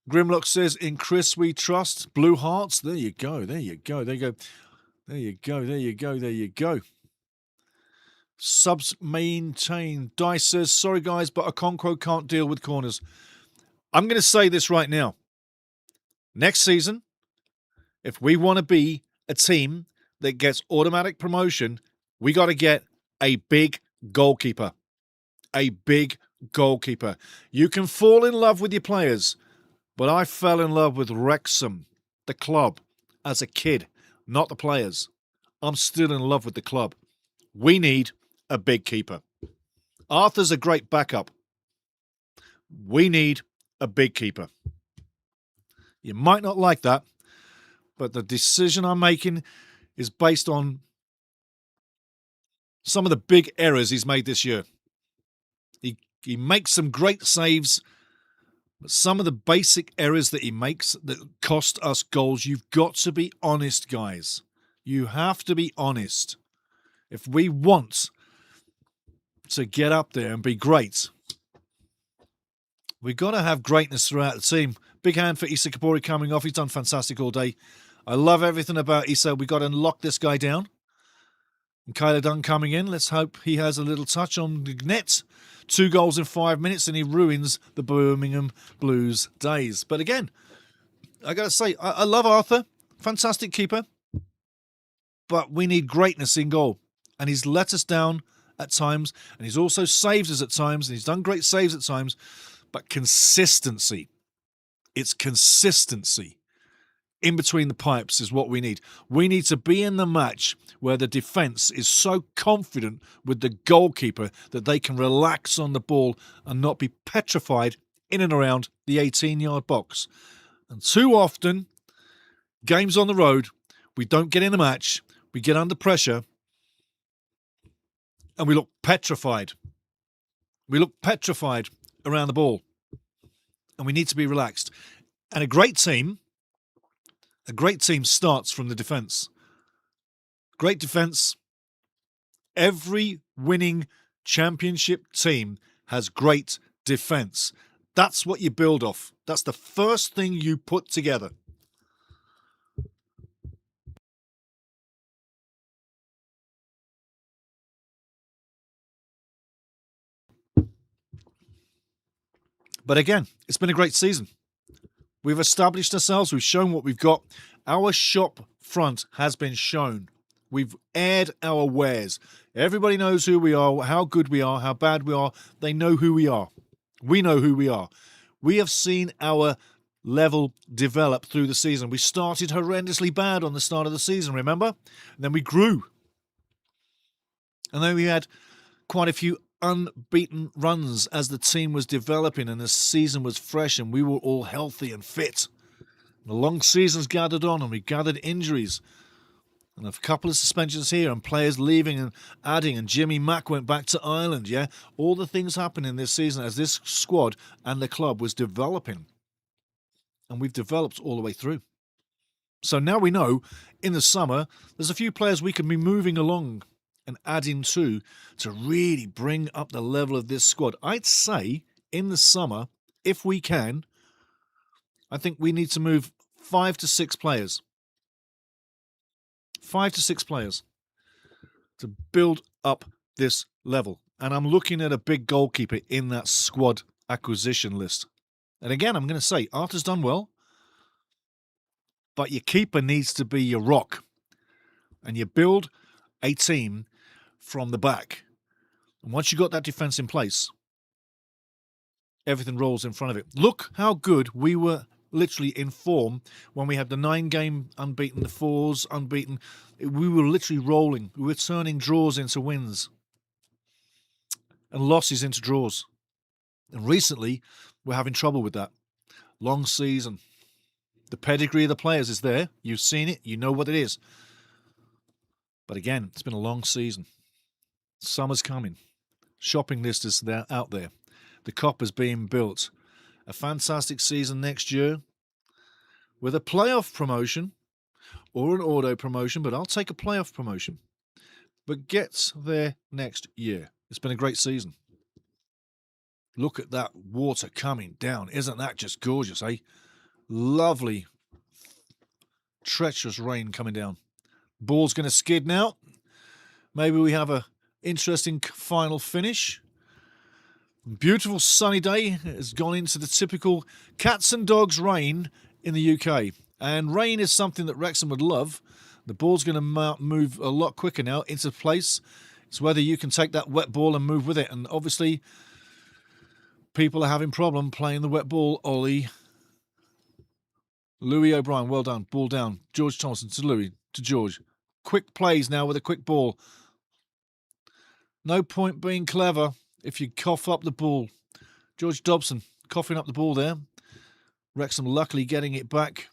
S1: Grimlock says, in Chris we trust. Blue hearts. There you go. There you go. There you go. There you go. There you go. There you go. Subs maintain. Dice says, sorry guys, but Okonkwo can't deal with corners. I'm going to say this right now. Next season, if we want to be a team that gets automatic promotion, we got to get a big goalkeeper. A big goalkeeper. You can fall in love with your players, but I fell in love with Wrexham, the club, as a kid, not the players. I'm still in love with the club. We need a big keeper. Arthur's a great backup. We need a big keeper. You might not like that, but the decision I'm making is based on some of the big errors he's made this year. He makes some great saves, but some of the basic errors that he makes that cost us goals, you've got to be honest, guys. You have to be honest. If we want to get up there and be great, we've got to have greatness throughout the team. Big hand for Issa Kabore coming off. He's done fantastic all day. I love everything about Issa. We've got to lock this guy down. And Kyler Dunn coming in. Let's hope he has a little touch on the net. 2 goals in 5 minutes and he ruins the Birmingham Blues days. But again, I got to say, I love Arthur. Fantastic keeper. But we need greatness in goal. And he's let us down at times. And he's also saved us at times. And he's done great saves at times. But consistency. It's consistency in between the pipes is what we need. We need to be in the match where the defence is so confident with the goalkeeper that they can relax on the ball and not be petrified in and around the 18-yard box. And too often, games on the road, we don't get in the match, we get under pressure, and we look petrified. We look petrified around the ball. And we need to be relaxed. And a great team starts from the defence. Great defence. Every winning championship team has great defence. That's what you build off. That's the first thing you put together. But again, it's been a great season. We've established ourselves. We've shown what we've got. Our shop front has been shown. We've aired our wares. Everybody knows who we are, how good we are, how bad we are. They know who we are. We know who we are. We have seen our level develop through the season. We started horrendously bad on the start of the season, remember? And then we grew. And then we had quite a few unbeaten runs as the team was developing and the season was fresh and we were all healthy and fit. The long seasons gathered on and we gathered injuries and a couple of suspensions here and players leaving and adding, and Jimmy Mack went back to Ireland. Yeah, all the things happening this season as this squad and the club was developing, and we've developed all the way through. So now we know in the summer there's a few players we can be moving along and adding to really bring up the level of this squad. I'd say in the summer, if we can, I think we need to move 5 to 6 players. 5 to 6 players to build up this level. And I'm looking at a big goalkeeper in that squad acquisition list. And again, I'm going to say, Arthur's done well, but your keeper needs to be your rock. And you build a team from the back. And once you've got that defence in place, everything rolls in front of it. Look how good we were literally in form when we had the 9-game unbeaten, the 4s unbeaten. We were literally rolling. We were turning draws into wins and losses into draws. And recently, we're having trouble with that. Long season. The pedigree of the players is there. You've seen it. You know what it is. But again, it's been a long season. Summer's coming. Shopping list is there, out there. The copper's being built. A fantastic season next year with a playoff promotion or an auto promotion, but I'll take a playoff promotion. But gets there next year. It's been a great season. Look at that water coming down. Isn't that just gorgeous, eh? Lovely, treacherous rain coming down. Ball's going to skid now. Maybe we have a interesting final finish. Beautiful sunny day has gone into the typical cats and dogs rain in the UK. And rain is something that Wrexham would love. The ball's going to move a lot quicker now into place. It's whether you can take that wet ball and move with it. And obviously, people are having problem playing the wet ball. Ollie. Louis O'Brien, well done. Ball down. George Thompson to Louis, to George. Quick plays now with a quick ball. No point being clever if you cough up the ball. George Dobson coughing up the ball there. Wrexham luckily getting it back.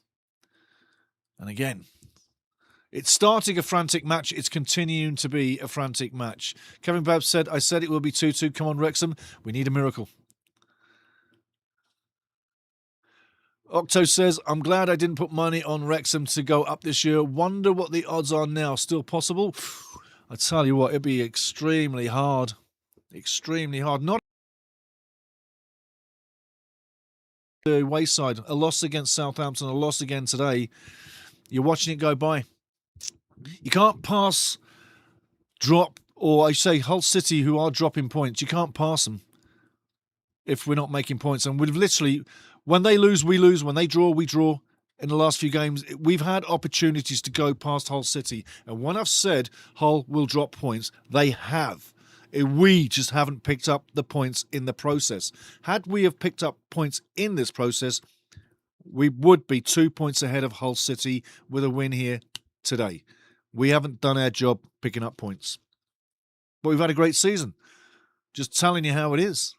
S1: And again, it's starting a frantic match. It's continuing to be a frantic match. Kevin Babbs said, I said it will be 2-2. Come on, Wrexham. We need a miracle. Octo says, I'm glad I didn't put money on Wrexham to go up this year. Wonder what the odds are now. Still possible? I tell you what, it'd be extremely hard. Extremely hard. Not the wayside. A loss against Southampton, a loss again today. You're watching it go by. You can't pass, drop, or I say Hull City, who are dropping points. You can't pass them if we're not making points. And we've literally, when they lose, we lose. When they draw, we draw. In the last few games, we've had opportunities to go past Hull City. And when I've said Hull will drop points, they have. We just haven't picked up the points in the process. Had we have picked up points in this process, we would be 2 points ahead of Hull City with a win here today. We haven't done our job picking up points. But we've had a great season. Just telling you how it is.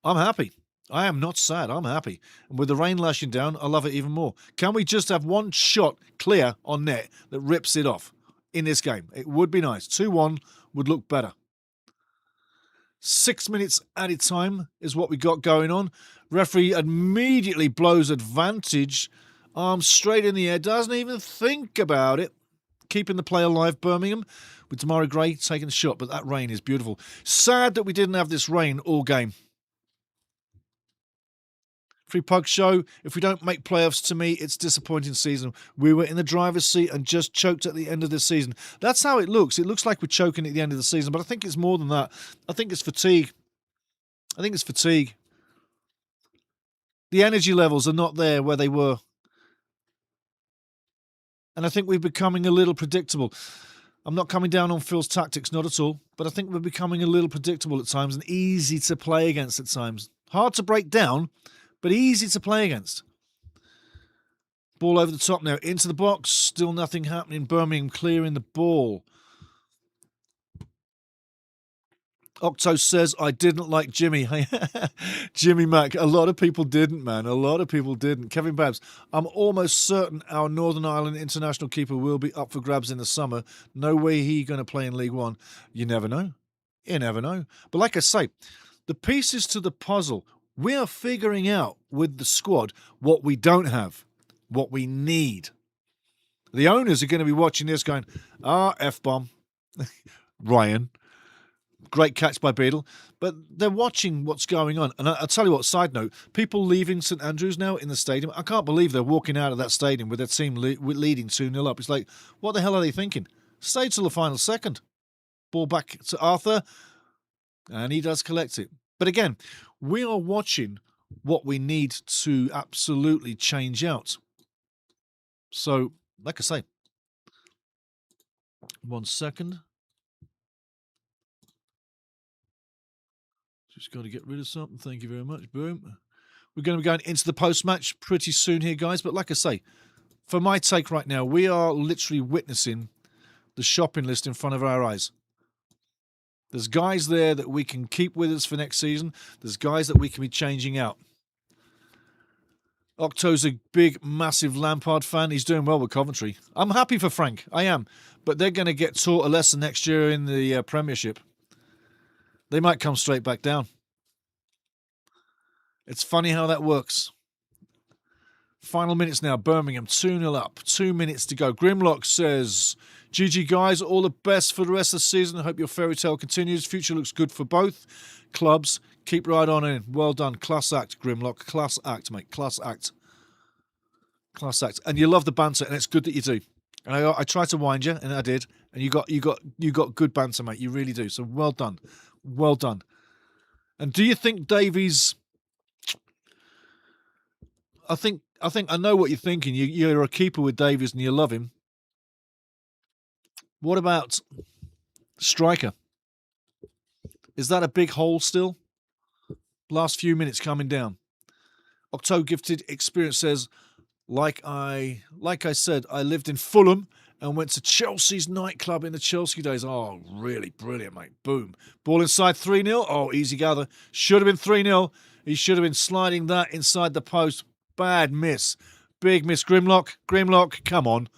S1: I'm happy. I am not sad. I'm happy. And with the rain lashing down, I love it even more. Can we just have one shot clear on net that rips it off in this game? It would be nice. 2-1 would look better. 6 minutes added time is what we got going on. Referee immediately blows advantage. Arms straight in the air. Doesn't even think about it. Keeping the play alive, Birmingham. With Damari Gray taking the shot. But that rain is beautiful. Sad that we didn't have this rain all game. Free Pug Show. If we don't make playoffs, to me, it's a disappointing season. We were in the driver's seat and just choked at the end of the season. That's how it looks. It looks like we're choking at the end of the season, but I think it's more than that. I think it's fatigue. The energy levels are not there where they were. And I think we're becoming a little predictable. I'm not coming down on Phil's tactics, not at all, but I think we're becoming a little predictable at times and easy to play against at times. Hard to break down, but easy to play against. Ball over the top now, into the box. Still nothing happening. Birmingham clearing the ball. Octo says, I didn't like Jimmy. Jimmy Mack. A lot of people didn't, man. A lot of people didn't. Kevin Babbs. I'm almost certain our Northern Ireland international keeper will be up for grabs in the summer. No way he going to play in League One. You never know. You never know. But like I say, the pieces to the puzzle, we are figuring out with the squad what we don't have, what we need. The owners are going to be watching this going, F-bomb, Ryan. Great catch by Beadle. But they're watching what's going on. And I'll tell you what, side note, people leaving St Andrews now in the stadium, I can't believe they're walking out of that stadium with their team leading 2-0 up. It's like, what the hell are they thinking? Stay till the final second. Ball back to Arthur, and he does collect it. But again, we are watching what we need to absolutely change out. So, like I say, 1 second. Just got to get rid of something. Thank you very much. Boom. We're going to be going into the post-match pretty soon here, guys. But like I say, for my take right now, we are literally witnessing the shopping list in front of our eyes. There's guys there that we can keep with us for next season. There's guys that we can be changing out. Octo's a big, massive Lampard fan. He's doing well with Coventry. I'm happy for Frank. I am. But they're going to get taught a lesson next year in the Premiership. They might come straight back down. It's funny how that works. Final minutes now. Birmingham 2-0 up. 2 minutes to go. Grimlock says, GG guys, all the best for the rest of the season. I hope your fairy tale continues. Future looks good for both clubs. Keep right on in. Well done. Class act, Grimlock. Class act, mate. Class act. Class act. And you love the banter, and it's good that you do. And I tried to wind you, and I did. And you got good banter, mate. You really do. So well done. Well done. And do you think Davies... I know what you're thinking. You're a keeper with Davies and you love him. What about striker? Is that a big hole still? Last few minutes coming down. Octo Gifted Experience says, like I said, I lived in Fulham and went to Chelsea's nightclub in the Chelsea days. Oh, really brilliant, mate. Boom. Ball inside 3-0. Oh, easy gather. Should have been 3-0. He should have been sliding that inside the post. Bad miss. Big miss. Grimlock. Grimlock, come on.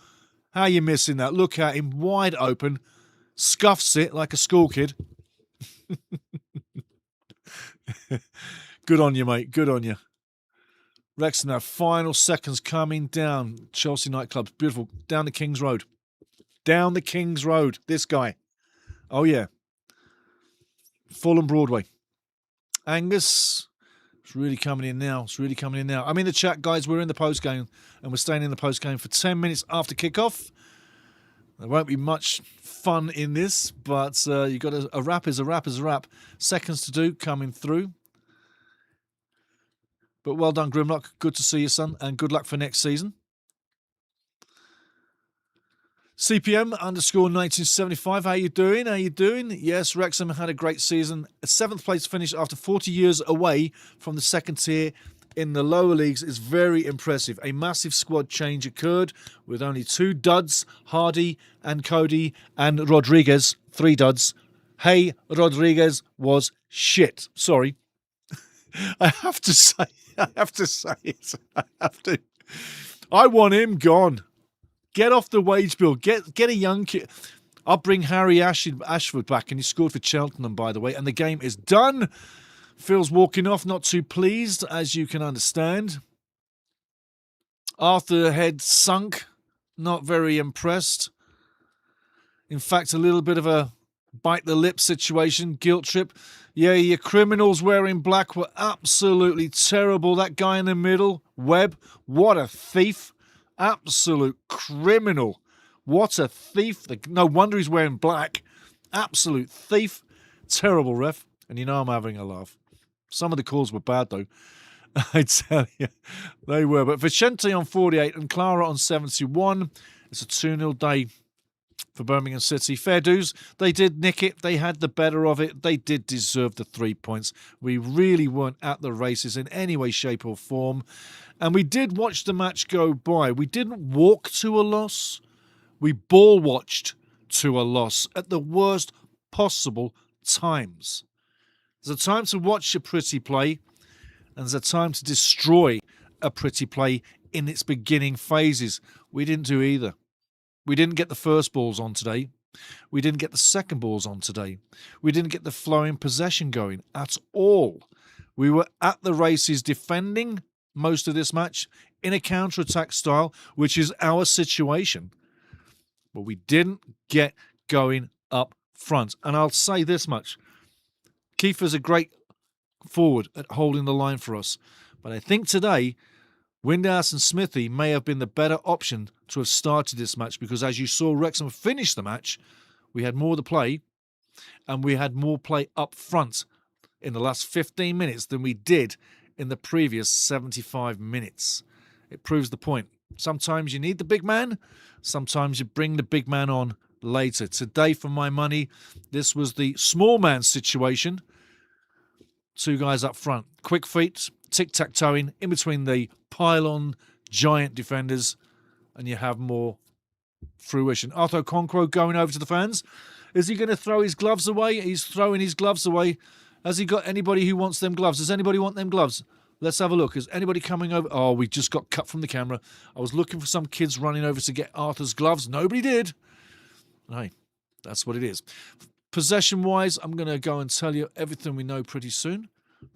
S1: How are you missing that? Look at him. Wide open. Scuffs it like a school kid. Good on you, mate. Good on you. Wrexham now. Final seconds coming down. Chelsea nightclubs. Beautiful. Down the King's Road. Down the King's Road. This guy. Oh, yeah. Fulham Broadway. Angus. It's really coming in now. It's really coming in now. I'm in the chat, guys. We're in the post-game, and we're staying in the post-game for 10 minutes after kickoff. There won't be much fun in this, but you got a wrap is a wrap is a wrap. Seconds to do coming through. But well done, Grimlock. Good to see you, son, and good luck for next season. CPM _1975. How you doing? How you doing? Yes, Wrexham had a great season. A 7th place finish after 40 years away from the second tier in the lower leagues is very impressive. A massive squad change occurred with only 2 duds, Hardy and Cody and Rodriguez. 3 duds. Hey, Rodriguez was shit. Sorry. I have to say it. I want him gone. Get off the wage bill. Get a young kid. I'll bring Harry Ashford back, and he scored for Cheltenham, by the way. And the game is done. Phil's walking off, not too pleased, as you can understand. Arthur head sunk, not very impressed. In fact, a little bit of a bite the lip situation, guilt trip. Yeah, your criminals wearing black were absolutely terrible. That guy in the middle, Webb, what a thief. Absolute criminal. What a thief. No wonder he's wearing black. Absolute thief. Terrible ref. And you know I'm having a laugh. Some of the calls were bad, though. I tell you, they were. But Vicente on 48 and Clara on 71. It's a 2-0 day for Birmingham City. Fair dues. They did nick it. They had the better of it. They did deserve the 3 points. We really weren't at the races in any way, shape or form. And we did watch the match go by. We didn't walk to a loss. We ball watched to a loss at the worst possible times. There's a time to watch a pretty play, and there's a time to destroy a pretty play in its beginning phases. We didn't do either. We didn't get the first balls on today. We didn't get the second balls on today. We didn't get the flowing possession going at all. We were at the races defending most of this match in a counter-attack style, which is our situation. but we didn't get going up front. And I'll say this much. Kiefer's a great forward at holding the line for us. But I think today, Windhouse and Smithy may have been the better option to have started this match because as you saw Wrexham finish the match, we had more to play and we had more play up front in the last 15 minutes than we did in the previous 75 minutes. It proves the point. Sometimes you need the big man. Sometimes you bring the big man on later. Today, for my money, this was the small man situation. Two guys up front. Quick feet, tic-tac-toeing in between the pylon giant defenders, and you have more fruition. Arthur Concro going over to the fans. Is he going to throw his gloves away? He's throwing his gloves away. Has he got anybody who wants them gloves? Does anybody want them gloves? Let's have a look. Is anybody coming over? Oh, we just got cut from the camera. I was looking for some kids running over to get Arthur's gloves. Nobody did. Hey, that's what it is. Possession-wise, I'm going to go and tell you everything we know pretty soon.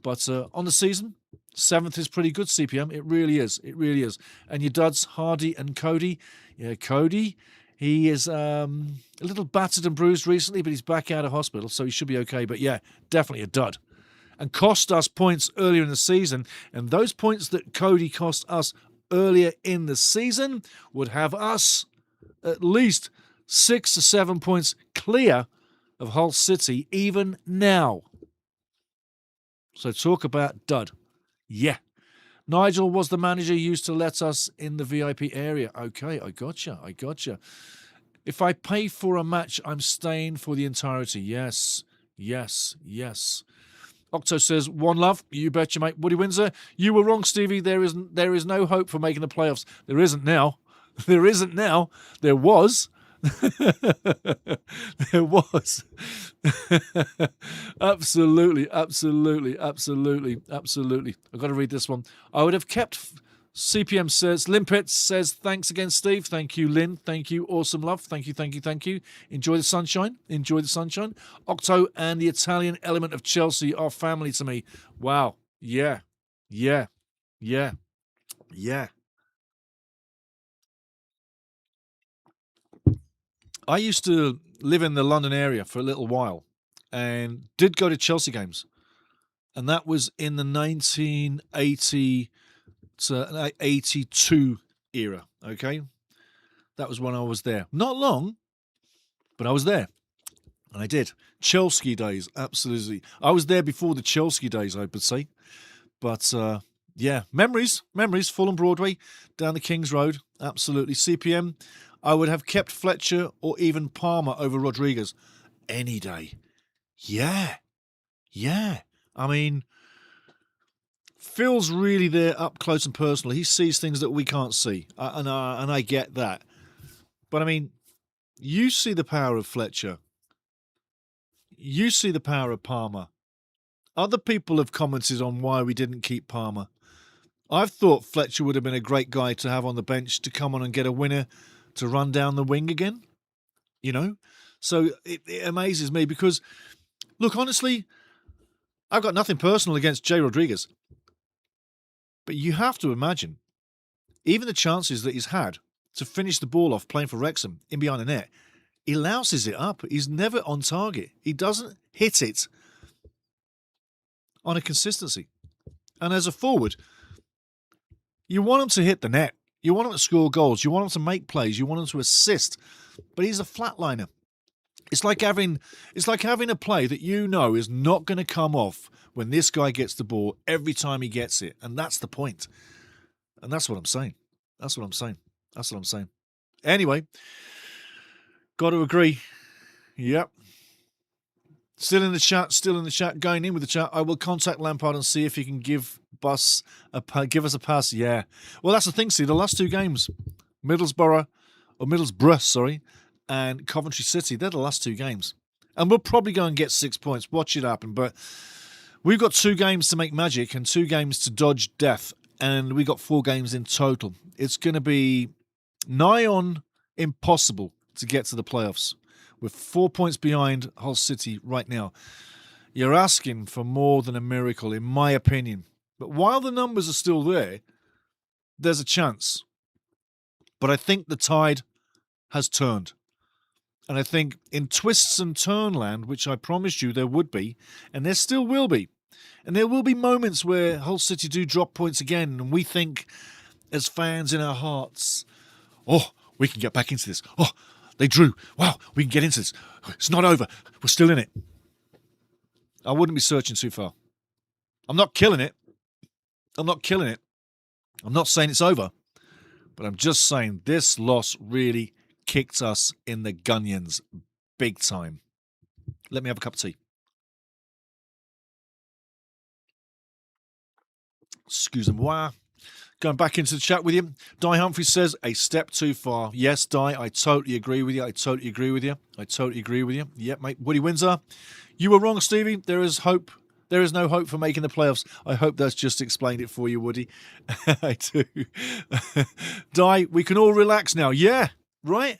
S1: But on the season, 7th is pretty good, CPM. It really is. It really is. And your duds, Hardy and Cody. Yeah, Cody, he is a little battered and bruised recently, but he's back out of hospital, so he should be okay. But yeah, definitely a dud. And cost us points earlier in the season. And those points that Cody cost us earlier in the season would have us at least 6 to 7 points clear of Hull City even now. So talk about dud. Yeah. Nigel was the manager used to let us in the VIP area. Okay, I gotcha. If I pay for a match, I'm staying for the entirety. Yes. Octo says, one love. You betcha, mate. Woody Windsor, you were wrong, Stevie. There is no hope for making the playoffs. There isn't now. There isn't now. There was. There was. Absolutely. I've got to read this one. I would have kept. CPM says, Limpet says, thanks again, Steve. Thank you, Lynn. Thank you. Awesome love. Thank you. Enjoy the sunshine. Octo and the Italian element of Chelsea are family to me. Wow. Yeah. I used to live in the London area for a little while and did go to Chelsea games. And that was in the 1980 to 82 era, okay? That was when I was there. Not long, but I was there. And I did. Chelsea days, absolutely. I was there before the Chelsea days, I would say. But, yeah, memories. Fulham Broadway, down the King's Road, absolutely. CPM, I would have kept Fletcher or even Palmer over Rodriguez any day. Yeah. I mean, Phil's really there up close and personal. He sees things that we can't see, and I get that. But, I mean, you see the power of Fletcher. You see the power of Palmer. Other people have commented on why we didn't keep Palmer. I've thought Fletcher would have been a great guy to have on the bench to come on and get a winner to run down the wing again, you know? So it amazes me because, look, honestly, I've got nothing personal against Jay Rodriguez. But you have to imagine, even the chances that he's had to finish the ball off playing for Wrexham in behind the net, he louses it up. He's never on target. He doesn't hit it on a consistency. And as a forward, you want him to hit the net. You want him to score goals. You want him to make plays. You want him to assist. But he's a flatliner. It's like having a play that you know is not going to come off when this guy gets the ball every time he gets it. And that's the point. And that's what I'm saying. Anyway, got to agree. Yep. Still in the chat, going in with the chat. I will contact Lampard and see if he can give us a pass. Yeah. Well, that's the thing, see, the last two games, Middlesbrough, and Coventry City, they're the last two games. And we'll probably go and get 6 points. Watch it happen. But we've got 2 games to make magic and 2 games to dodge death. And we got 4 games in total. It's going to be nigh on impossible to get to the playoffs. We're 4 points behind Hull City right now. You're asking for more than a miracle, in my opinion. But while the numbers are still there, there's a chance. But I think the tide has turned. And I think in twists and turn land, which I promised you there would be, and there still will be, and there will be moments where Hull City do drop points again, and we think, as fans in our hearts, oh, we can get back into this. Oh, they drew. Wow, we can get into this. It's not over. We're still in it. I wouldn't be searching too far. I'm not killing it. I'm not killing it. I'm not saying it's over, but I'm just saying this loss really kicked us in the gunyons big time. Let me have a cup of tea. Excusez-moi. Going back into the chat with you. Di Humphrey says, a step too far. Yes, Di, I totally agree with you. I totally agree with you. I totally agree with you. Yep, mate. Woody Windsor, you were wrong, Stevie. There is hope. There is no hope for making the playoffs. I hope that's just explained it for you, Woody. I do. Di, we can all relax now. Yeah, right?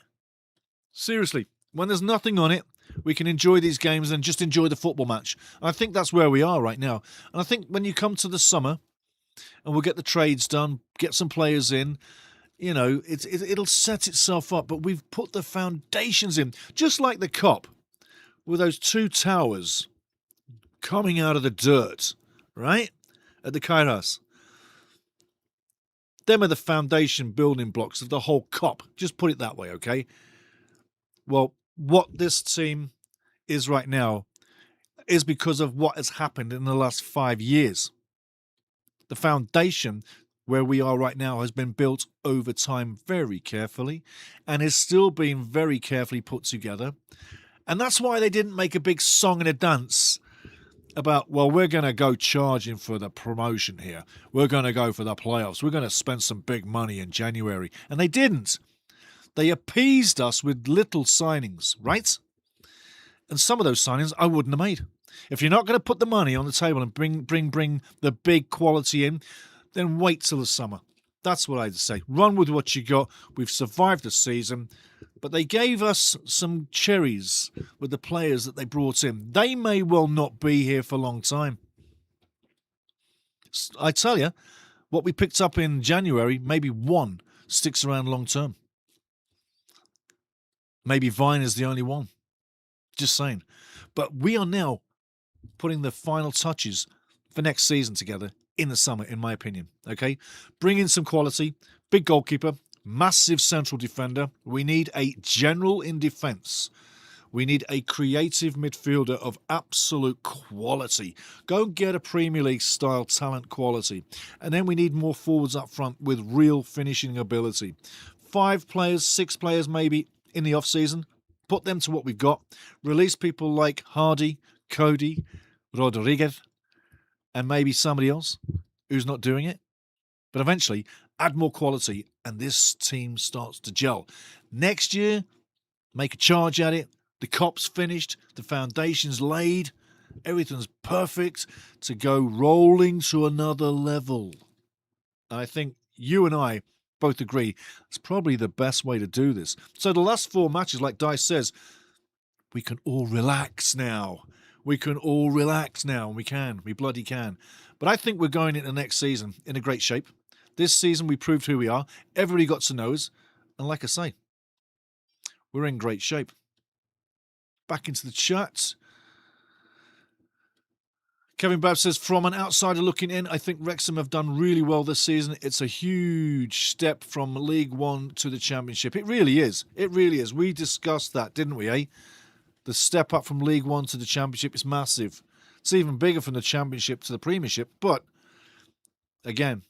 S1: Seriously, when there's nothing on it, we can enjoy these games and just enjoy the football match. And I think that's where we are right now. And I think when you come to the summer, and we'll get the trades done, get some players in, you know, it'll set itself up. But we've put the foundations in, just like the Kop, with those two towers coming out of the dirt, right, at the Kairos. Them are the foundation building blocks of the whole Kop. Just put it that way, okay? Well, what this team is right now is because of what has happened in the last 5 years. The foundation where we are right now has been built over time very carefully and is still being very carefully put together. And that's why they didn't make a big song and a dance about, well, we're going to go charging for the promotion here. We're going to go for the playoffs. We're going to spend some big money in January. And they didn't. They appeased us with little signings, right? And some of those signings I wouldn't have made. If you're not going to put the money on the table and bring the big quality in, then wait till the summer. That's what I'd say. Run with what you got. We've survived the season, but they gave us some cherries with the players that they brought in. They may well not be here for a long time. I tell you, what we picked up in January, maybe one sticks around long term. Maybe Vine is the only one. Just saying. But we are now putting the final touches for next season together in the summer, in my opinion. Okay? Bring in some quality. Big goalkeeper. Massive central defender. We need a general in defence. We need a creative midfielder of absolute quality. Go and get a Premier League style talent quality. And then we need more forwards up front with real finishing ability. 5 players, 6 players maybe in the off-season. Put them to what we've got. Release people like Hardy, Cody, Rodriguez, and maybe somebody else who's not doing it. But eventually, add more quality, and this team starts to gel. Next year, make a charge at it. The Kop's finished. The foundation's laid. Everything's perfect to go rolling to another level. And I think you and I both agree it's probably the best way to do this. So the last 4 matches, like Dice says, we can all relax now. We can all relax now. We can. We bloody can. But I think we're going into next season in a great shape. This season we proved who we are. Everybody got to know us. And like I say, we're in great shape. Back into the chat. Kevin Babb says, from an outsider looking in, I think Wrexham have done really well this season. It's a huge step from League One to the Championship. It really is. It really is. We discussed that, didn't we, eh? The step up from League One to the Championship is massive. It's even bigger from the Championship to the Premiership. But, again,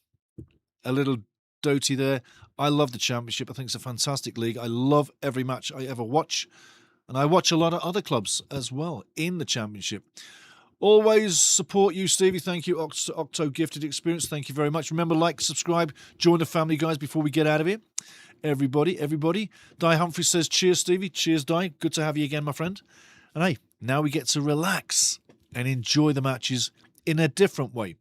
S1: a little doty there. I love the Championship. I think it's a fantastic league. I love every match I ever watch. And I watch a lot of other clubs as well in the Championship. Always support you, Stevie. Thank you, Octo Gifted Experience. Thank you very much. Remember, like, subscribe, join the family, guys, before we get out of here. Everybody. Di Humphrey says, cheers, Stevie. Cheers, Di. Good to have you again, my friend. And hey, now we get to relax and enjoy the matches in a different way.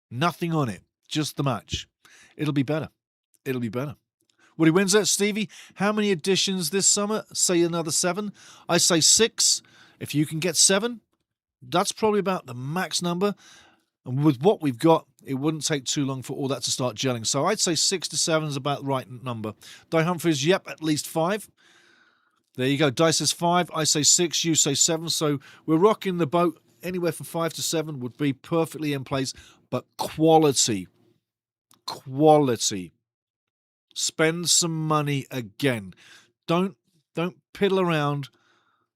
S1: Nothing on it, just the match. It'll be better. It'll be better. Woody Windsor, Stevie, how many additions this summer? Say another 7. I say 6. If you can get 7, that's probably about the max number. And with what we've got, it wouldn't take too long for all that to start gelling. So I'd say 6 to 7 is about the right number. Di Humphries, yep, at least 5. There you go. Dice says 5. I say 6. You say 7. So we're rocking the boat. Anywhere from 5 to 7 would be perfectly in place. But quality. Quality. Spend some money again. Don't piddle around.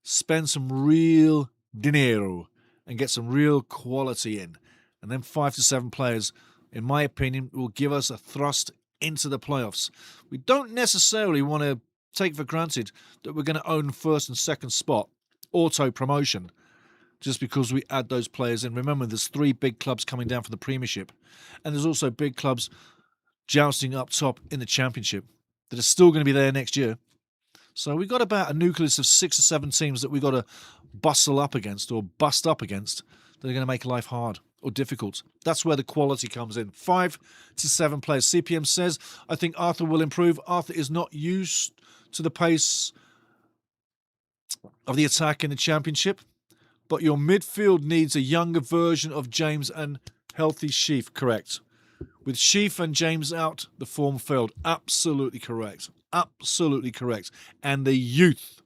S1: Spend some real dinero and get some real quality in. And then 5 to 7 players, in my opinion, will give us a thrust into the playoffs. We don't necessarily want to take for granted that we're going to own first and second spot, auto promotion, just because we add those players in. Remember, there's 3 big clubs coming down from the Premiership, and there's also big clubs jousting up top in the Championship that are still going to be there next year. So we've got about a nucleus of 6 or 7 teams that we've got to bustle up against or bust up against that are going to make life hard or difficult. That's where the quality comes in. 5 to 7 players. CPM says, I think Arthur will improve. Arthur is not used to the pace of the attack in the Championship, but your midfield needs a younger version of James and healthy Sheaf. Correct. With Sheaf and James out, the form failed. Absolutely correct. Absolutely correct. And the youth.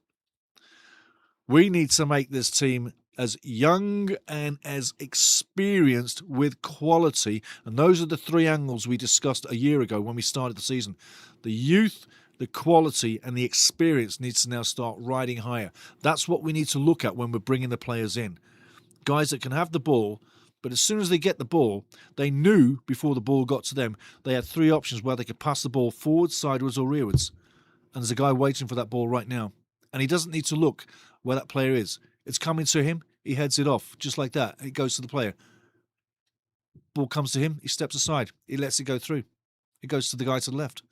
S1: We need to make this team as young and as experienced with quality. And those are the 3 angles we discussed a year ago when we started the season. The youth, the quality, and the experience needs to now start riding higher. That's what we need to look at when we're bringing the players in. Guys that can have the ball, but as soon as they get the ball, they knew before the ball got to them, they had 3 options where they could pass the ball forwards, sideways, or rearwards. And there's a guy waiting for that ball right now. And he doesn't need to look where that player is. It's coming to him, he heads it off, just like that. It goes to the player. Ball comes to him, he steps aside. He lets it go through. It goes to the guy to the left.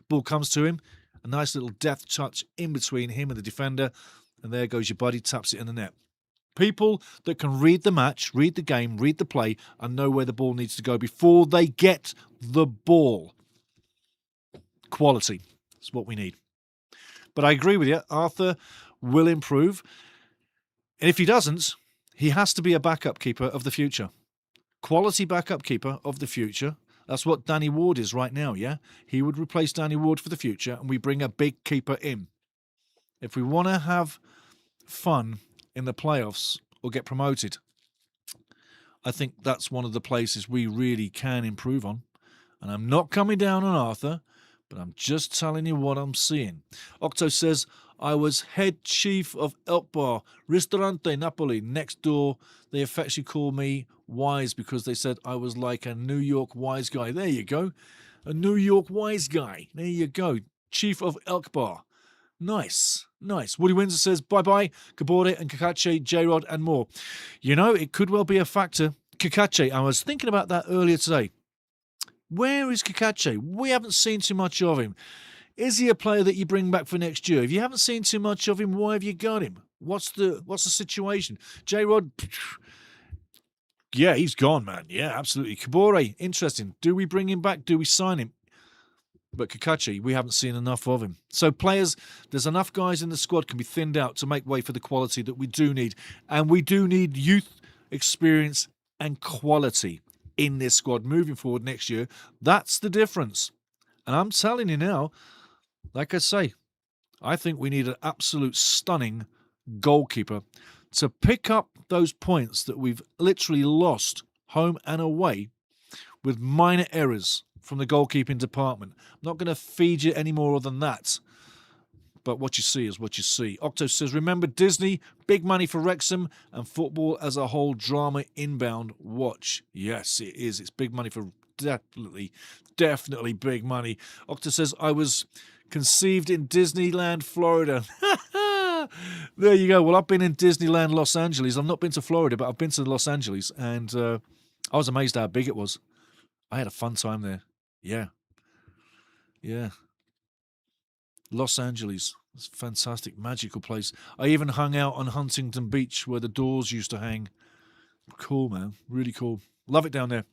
S1: Ball comes to him, a nice little deft touch in between him and the defender. And there goes your buddy, taps it in the net. People that can read the match, read the game, read the play, and know where the ball needs to go before they get the ball. Quality is what we need. But I agree with you. Arthur will improve. And if he doesn't, he has to be a backup keeper of the future. Quality backup keeper of the future. That's what Danny Ward is right now, yeah? He would replace Danny Ward for the future, and we bring a big keeper in. If we want to have fun in the playoffs or get promoted, I think that's one of the places we really can improve on. And I'm not coming down on Arthur, but I'm just telling you what I'm seeing. Octo says, I was head chief of Elk Bar, Ristorante Napoli, next door. They affectionately call me Wise because they said I was like a New York wise guy. There you go. A New York wise guy. There you go. Chief of Elk Bar. Nice, nice. Woody Windsor says, bye-bye, Kabore and Kakache, J-Rod and more. You know, it could well be a factor. Kakache, I was thinking about that earlier today. Where is Kakache? We haven't seen too much of him. Is he a player that you bring back for next year? If you haven't seen too much of him, why have you got him? What's the situation? J-Rod, yeah, he's gone, man. Yeah, absolutely. Kabore, interesting. Do we bring him back? Do we sign him? But Kakachi, we haven't seen enough of him. So players, there's enough guys in the squad can be thinned out to make way for the quality that we do need. And we do need youth, experience and quality in this squad moving forward next year. That's the difference. And I'm telling you now, like I say, I think we need an absolute stunning goalkeeper to pick up those points that we've literally lost home and away with minor errors from the goalkeeping department. I'm not going to feed you any more than that. But what you see is what you see. Octo says, remember Disney, big money for Wrexham, and football as a whole drama inbound watch. Yes, it is. It's big money for definitely big money. Octo says, I was conceived in Disneyland, Florida. There you go. Well, I've been in Disneyland, Los Angeles. I've not been to Florida, but I've been to Los Angeles, and I was amazed how big it was. I had a fun time there. Yeah. Los Angeles. It's a fantastic, magical place. I even hung out on Huntington Beach where the Doors used to hang. Cool, man. Really cool. Love it down there.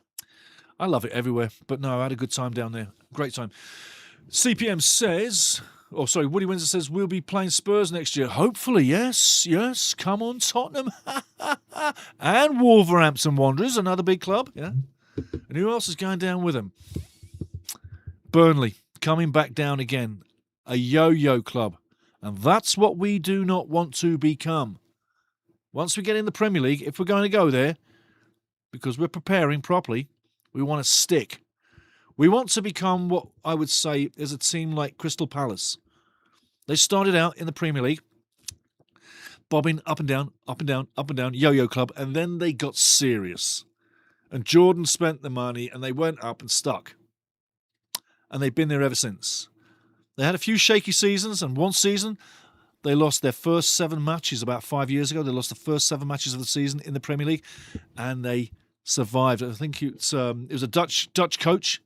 S1: I love it everywhere. But no, I had a good time down there. Great time. CPM says... Oh, sorry, Woody Windsor says we'll be playing Spurs next year. Hopefully, yes. Come on, Tottenham. And Wolverhampton Wanderers, another big club. Yeah. And who else is going down with them? Burnley, coming back down again. A yo-yo club. And that's what we do not want to become. Once we get in the Premier League, if we're going to go there, because we're preparing properly, we want to stick. We want to become what I would say is a team like Crystal Palace. They started out in the Premier League, bobbing up and down, up and down, up and down, yo-yo club, and then they got serious. And Jordan spent the money, and they went up and stuck. And they've been there ever since. They had a few shaky seasons, and one season they lost their first 7 matches about 5 years ago. They lost the first 7 matches of the season in the Premier League, and they survived. I think it was a Dutch coach.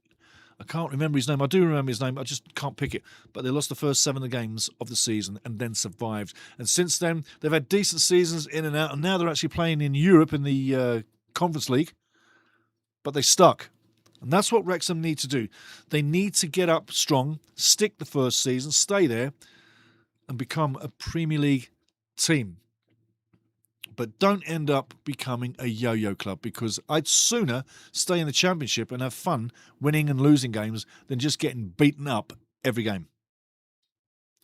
S1: I can't remember his name. I do remember his name. I just can't pick it. But they lost the first 7 games of the season and then survived. And since then, they've had decent seasons in and out, and now they're actually playing in Europe in the Conference League. But they stuck. And that's what Wrexham need to do. They need to get up strong, stick the first season, stay there, and become a Premier League team. But don't end up becoming a yo-yo club, because I'd sooner stay in the Championship and have fun winning and losing games than just getting beaten up every game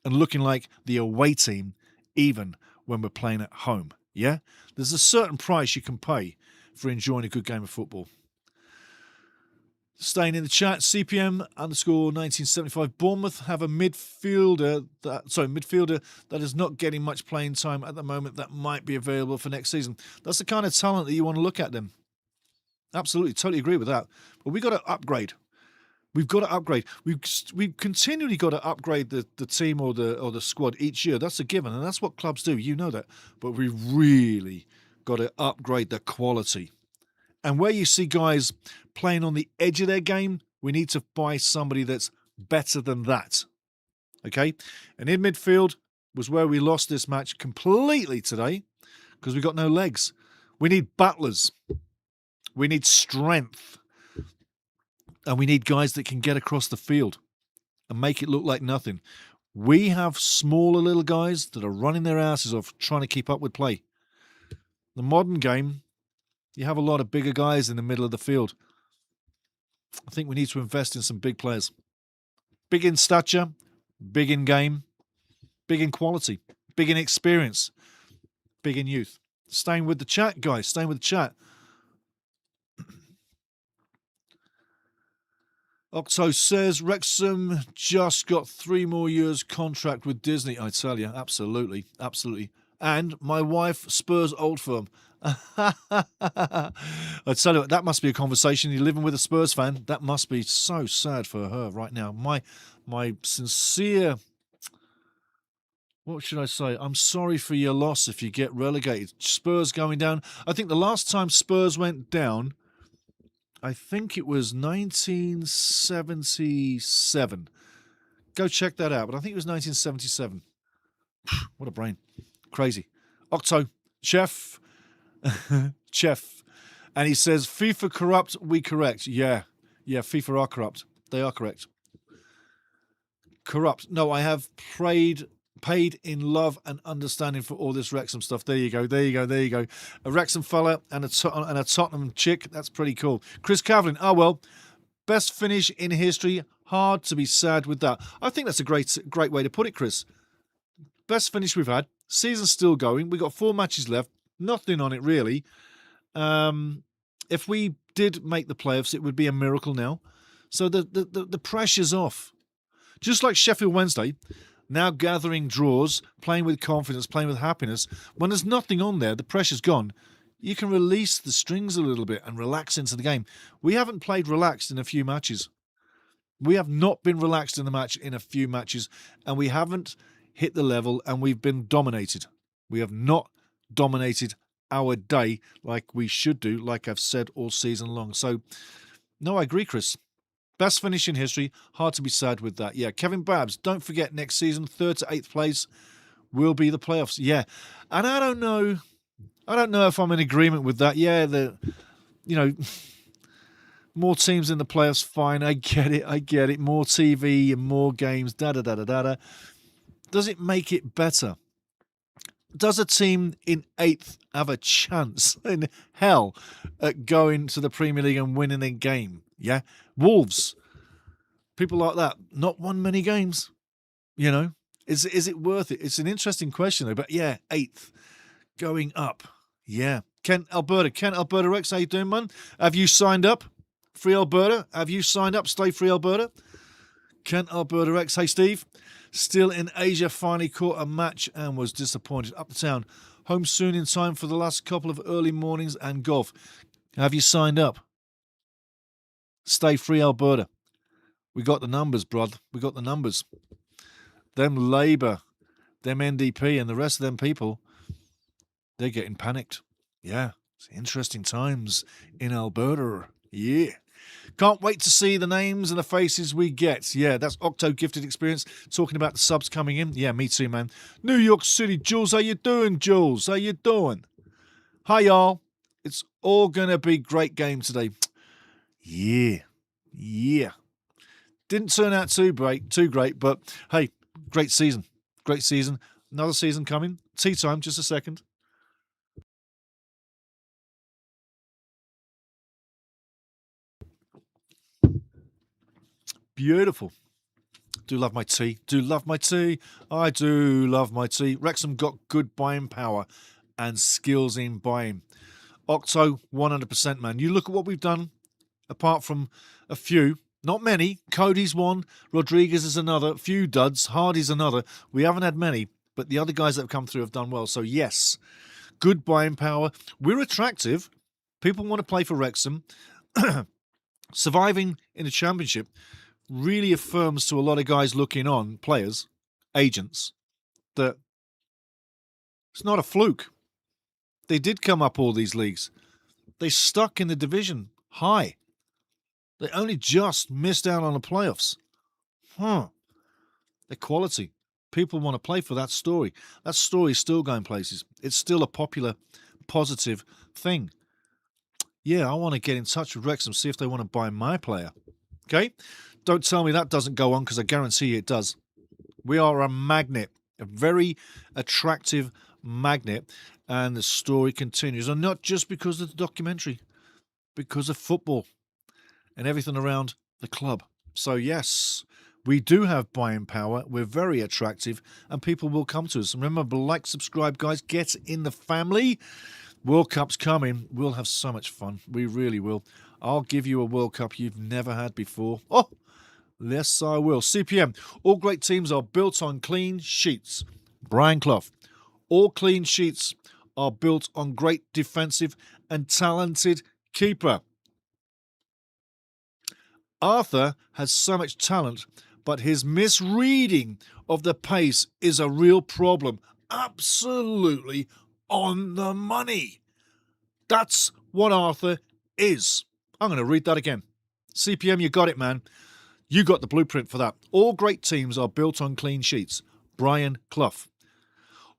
S1: and looking like the away team even when we're playing at home. Yeah? There's a certain price you can pay for enjoying a good game of football. Staying in the chat, CPM _1975. Bournemouth have a midfielder that is not getting much playing time at the moment that might be available for next season. That's the kind of talent that you want to look at them. Absolutely, totally agree with that. But we've got to upgrade. We've got to upgrade. We've continually got to upgrade the team or the squad each year. That's a given, and that's what clubs do. You know that. But we've really got to upgrade the quality. And where you see guys playing on the edge of their game, we need to buy somebody that's better than that. Okay? And in midfield was where we lost this match completely today, because we got no legs. We need butlers. We need strength. And we need guys that can get across the field and make it look like nothing. We have smaller little guys that are running their asses off trying to keep up with play. The modern game, you have a lot of bigger guys in the middle of the field. I think we need to invest in some big players. Big in stature, big in game, big in quality, big in experience, big in youth. Staying with the chat, guys. Staying with the chat. Octo says, Wrexham just got 3 more years contract with Disney. I tell you, absolutely, absolutely. And my wife, Spurs Old Firm. I tell you what, that must be a conversation. You're living with a Spurs fan. That must be so sad for her right now. My sincere, what should I say? I'm sorry for your loss if you get relegated. Spurs going down. I think the last time Spurs went down, I think it was 1977. Go check that out. But I think it was 1977. What a brain. Crazy. Octo, Chef. Chef. And he says, FIFA corrupt, we correct. Yeah, FIFA are corrupt. They are correct. Corrupt. No, I have paid in love and understanding for all this Wrexham stuff. There you go. A Wrexham fella and a Tottenham chick. That's pretty cool. Chris Cavlin. Oh, well, best finish in history. Hard to be sad with that. I think that's a great way to put it, Chris. Best finish we've had. Season's still going. We've got 4 matches left. Nothing on it, really. If we did make the playoffs, it would be a miracle now. So the pressure's off. Just like Sheffield Wednesday, now gathering draws, playing with confidence, playing with happiness. When there's nothing on there, the pressure's gone. You can release the strings a little bit and relax into the game. We haven't played relaxed in a few matches. We have not been relaxed in a few matches, and we haven't hit the level, and we've been dominated. We have not dominated our day like we should do, like I've said all season long. So, no, I agree, Chris. Best finish in history. Hard to be sad with that. Yeah, Kevin Babs, don't forget next season, 3rd to 8th place will be the playoffs. Yeah, and I don't know if I'm in agreement with that. Yeah, more teams in the playoffs, fine. I get it. More TV and more games, da-da-da-da-da-da. Does it make it better? Does a team in 8th have a chance in hell at going to the Premier League and winning a game? Yeah? Wolves, people like that, not won many games, Is it worth it? It's an interesting question, though. But yeah, 8th, going up. Yeah. Kent, Alberta Rex, how you doing, man? Have you signed up? Free Alberta? Have you signed up? Stay Free Alberta? Kent, Alberta X. Hey, Steve. Still in Asia, finally caught a match and was disappointed. Up to town. Home soon in time for the last couple of early mornings and golf. Have you signed up? Stay Free Alberta. We got the numbers, brod. We got the numbers. Them Labour, them NDP and the rest of them people, they're getting panicked. Yeah, it's interesting times in Alberta. Yeah. Can't wait to see the names and the faces we get. Yeah, that's Octo Gifted Experience talking about the subs coming in. Yeah, me too, man. New York City, Jules, how you doing, Jules? How you doing? Hi, y'all. It's all going to be great game today. Yeah. Didn't turn out too great, but hey, great season. Great season. Another season coming. Tea time, just a second. Beautiful. Do love my tea. I do love my tea. Wrexham got good buying power and skills in buying. Octo, 100%, man. You look at what we've done, apart from a few, not many. Cody's one, Rodriguez is another, few duds, Hardy's another. We haven't had many, but the other guys that have come through have done well. So yes, good buying power. We're attractive. People want to play for Wrexham. Surviving in the championship really affirms to a lot of guys looking on, players, agents, that it's not a fluke. They did come up all these leagues. They stuck in the division high. They only just missed out on the playoffs. They're quality. People want to play for that story. That story is still going places. It's still a popular, positive thing. Yeah, I want to get in touch with Wrexham, see if they want to buy my player. Okay? Don't tell me that doesn't go on, because I guarantee you it does. We are a magnet, a very attractive magnet, and the story continues. And not just because of the documentary, because of football and everything around the club. So yes, we do have buying power. We're very attractive, and people will come to us. And remember, like, subscribe, guys. Get in the family. World Cup's coming. We'll have so much fun. We really will. I'll give you a World Cup you've never had before. Oh, yes, I will. CPM. All great teams are built on clean sheets. Brian Clough. All clean sheets are built on great defensive and talented keeper. Arthur has so much talent, but his misreading of the pace is a real problem. Absolutely on the money. That's what Arthur is. I'm going to read that again. CPM, you got it, man. You got the blueprint for that. All great teams are built on clean sheets. Brian Clough.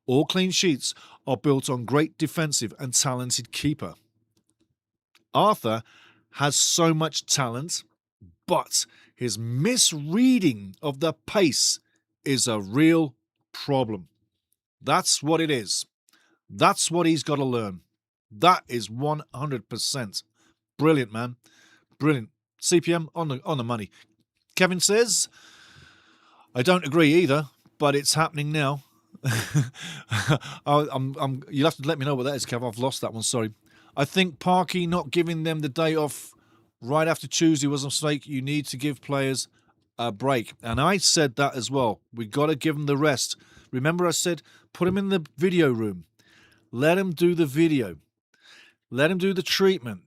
S1: All clean sheets are built on great defensive and talented keeper. Arthur has so much talent, but his misreading of the pace is a real problem. That's what it is. That's what he's got to learn. That is 100%. Brilliant, man. Brilliant. CPM on the money. Kevin says, I don't agree either, but it's happening now. You'll have to let me know what that is, Kev. I've lost that one, sorry. I think Parky not giving them the day off right after Tuesday was a mistake. You need to give players a break. And I said that as well. We got to give them the rest. Remember I said, put them in the video room. Let them do the video. Let them do the treatment.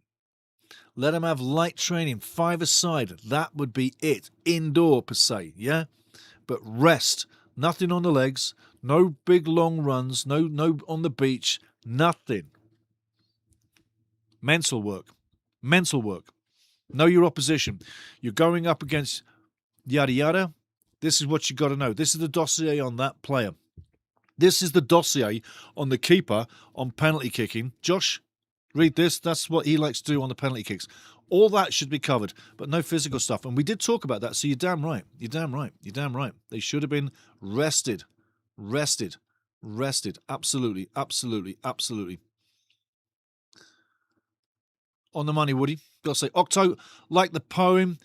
S1: Let them have light training, 5-a-side. That would be it. Indoor, per se, yeah? But rest. Nothing on the legs. No big long runs. No on the beach. Nothing. Mental work. Mental work. Know your opposition. You're going up against yada yada. This is what you got to know. This is the dossier on that player. This is the dossier on the keeper on penalty kicking. Josh, read this. That's what he likes to do on the penalty kicks. All that should be covered, but no physical stuff. And we did talk about that, so you're damn right. You're damn right. You're damn right. They should have been rested. Rested. Rested. Absolutely. Absolutely. Absolutely. On the money, Woody. Got to say, Octo, like the poem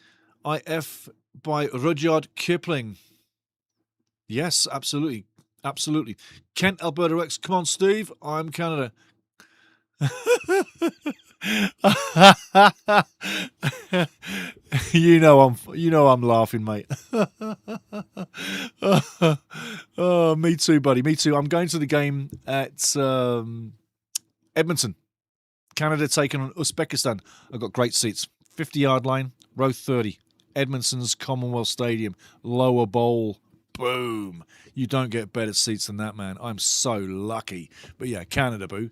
S1: IF by Rudyard Kipling. Yes, absolutely. Absolutely. Kent, Alberta X. Come on, Steve. I'm Canada. I'm laughing, mate. Oh, me too, buddy. Me too. I'm going to the game at Edmonton. Canada taking on Uzbekistan. I've got great seats. 50-yard line, row 30. Edmonton's Commonwealth Stadium, lower bowl. Boom. You don't get better seats than that, man. I'm so lucky. But yeah, Canada, boo.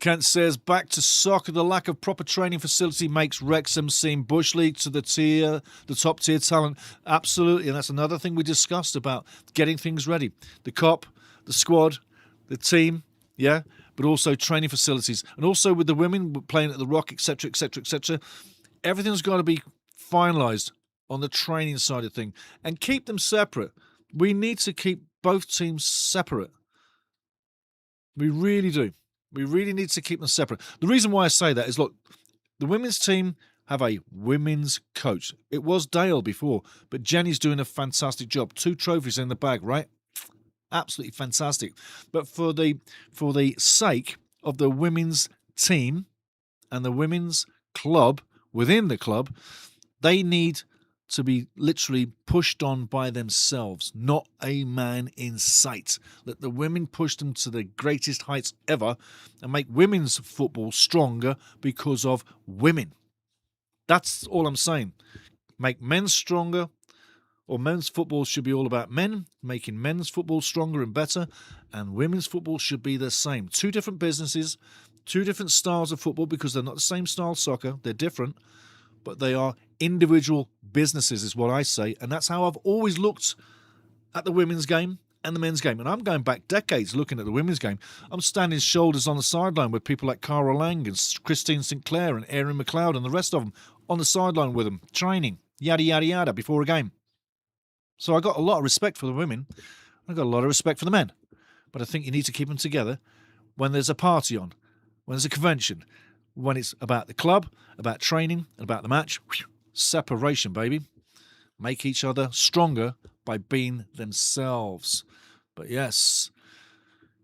S1: Kent says, back to soccer. The lack of proper training facility makes Wrexham seem bush league to the top tier talent. Absolutely. And that's another thing we discussed about getting things ready. The COP, the squad, the team, yeah, but also training facilities. And also with the women playing at the Rock, etc., etc., etc. Everything's got to be finalised on the training side of thing and keep them separate. We need to keep both teams separate. We really do. We really need to keep them separate. The reason why I say that is, look, the women's team have a women's coach. It was Dale before, but Jenny's doing a fantastic job. 2 trophies in the bag, right? Absolutely fantastic. But for the sake of the women's team and the women's club within the club, they need to be literally pushed on by themselves, not a man in sight. Let the women push them to the greatest heights ever and make women's football stronger because of women. That's all I'm saying. Make men stronger, or men's football should be all about men, making men's football stronger and better, and women's football should be the same. 2 different businesses, 2 different styles of football, because they're not the same style of soccer, they're different, but they are individual businesses is what I say, and that's how I've always looked at the women's game and the men's game. And I'm going back decades looking at the women's game. I'm standing shoulders on the sideline with people like Cara Lang and Christine Sinclair and Erin McLeod and the rest of them on the sideline with them, training, yada, yada, yada, before a game. So I got a lot of respect for the women. I got a lot of respect for the men. But I think you need to keep them together when there's a party on, when there's a convention, when it's about the club, about training, and about the match. Separation, baby. Make each other stronger by being themselves. But yes,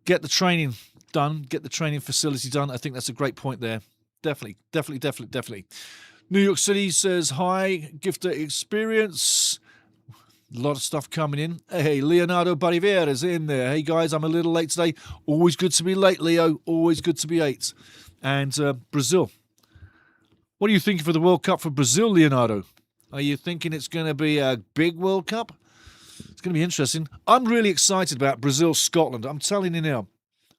S1: get the training done, get the training facility done. I think that's a great point there. Definitely. New York City says, hi, Gifter Experience. A lot of stuff coming in. Hey, Leonardo Barrivier is in there. Hey, guys, I'm a little late today. Always good to be late, Leo. Always good to be 8. And Brazil. What are you thinking for the World Cup for Brazil, Leonardo? Are you thinking it's going to be a big World Cup? It's going to be interesting. I'm really excited about Brazil-Scotland. I'm telling you now.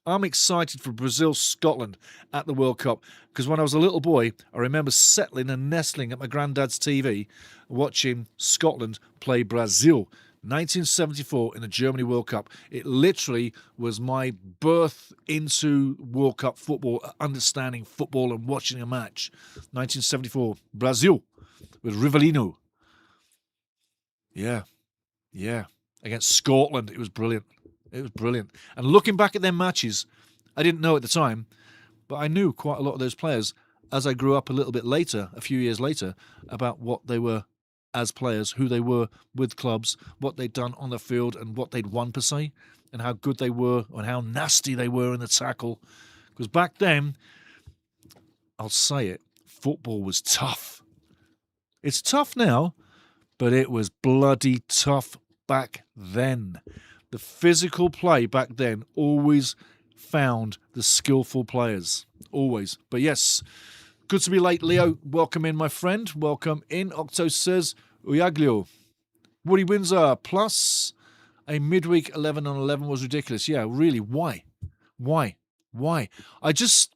S1: I'm excited for Brazil-Scotland at the World Cup because when I was a little boy, I remember settling and nestling at my granddad's TV watching Scotland play Brazil. 1974 in the Germany World Cup. It literally was my birth into World Cup football, understanding football and watching a match. 1974, Brazil with Rivellino. Yeah. Against Scotland. It was brilliant. And looking back at their matches, I didn't know at the time, but I knew quite a lot of those players as I grew up a little bit later, a few years later, about what they were as players, who they were with clubs, what they'd done on the field and what they'd won per se, and how good they were and how nasty they were in the tackle. Because back then, I'll say it, football was tough. It's tough now, but it was bloody tough back then. The physical play back then always found the skillful players. Always. But yes, good to be late, Leo. Welcome in, my friend. Welcome in. Octo says, Uyaglio. Woody Windsor plus a midweek 11 on 11 was ridiculous. Yeah, really. Why? I just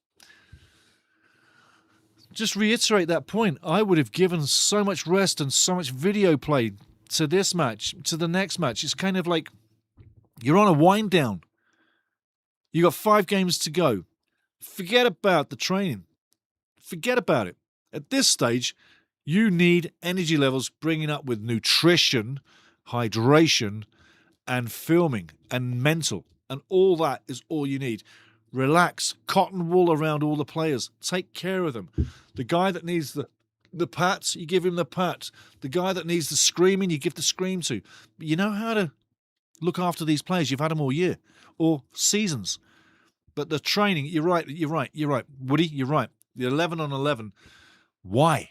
S1: reiterate that point. I would have given so much rest and so much video play to this match, to the next match. It's kind of like you're on a wind down. You got 5 games to go. Forget about the training. Forget about it. At this stage, you need energy levels bringing up with nutrition, hydration, and filming, and mental. And all that is all you need. Relax. Cotton wool around all the players. Take care of them. The guy that needs the pats, you give him the pat. The guy that needs the screaming, you give the scream to. But you know how to Look after these players. You've had them all year or seasons. But the training, you're right. Woody, you're right. The 11 on 11. Why?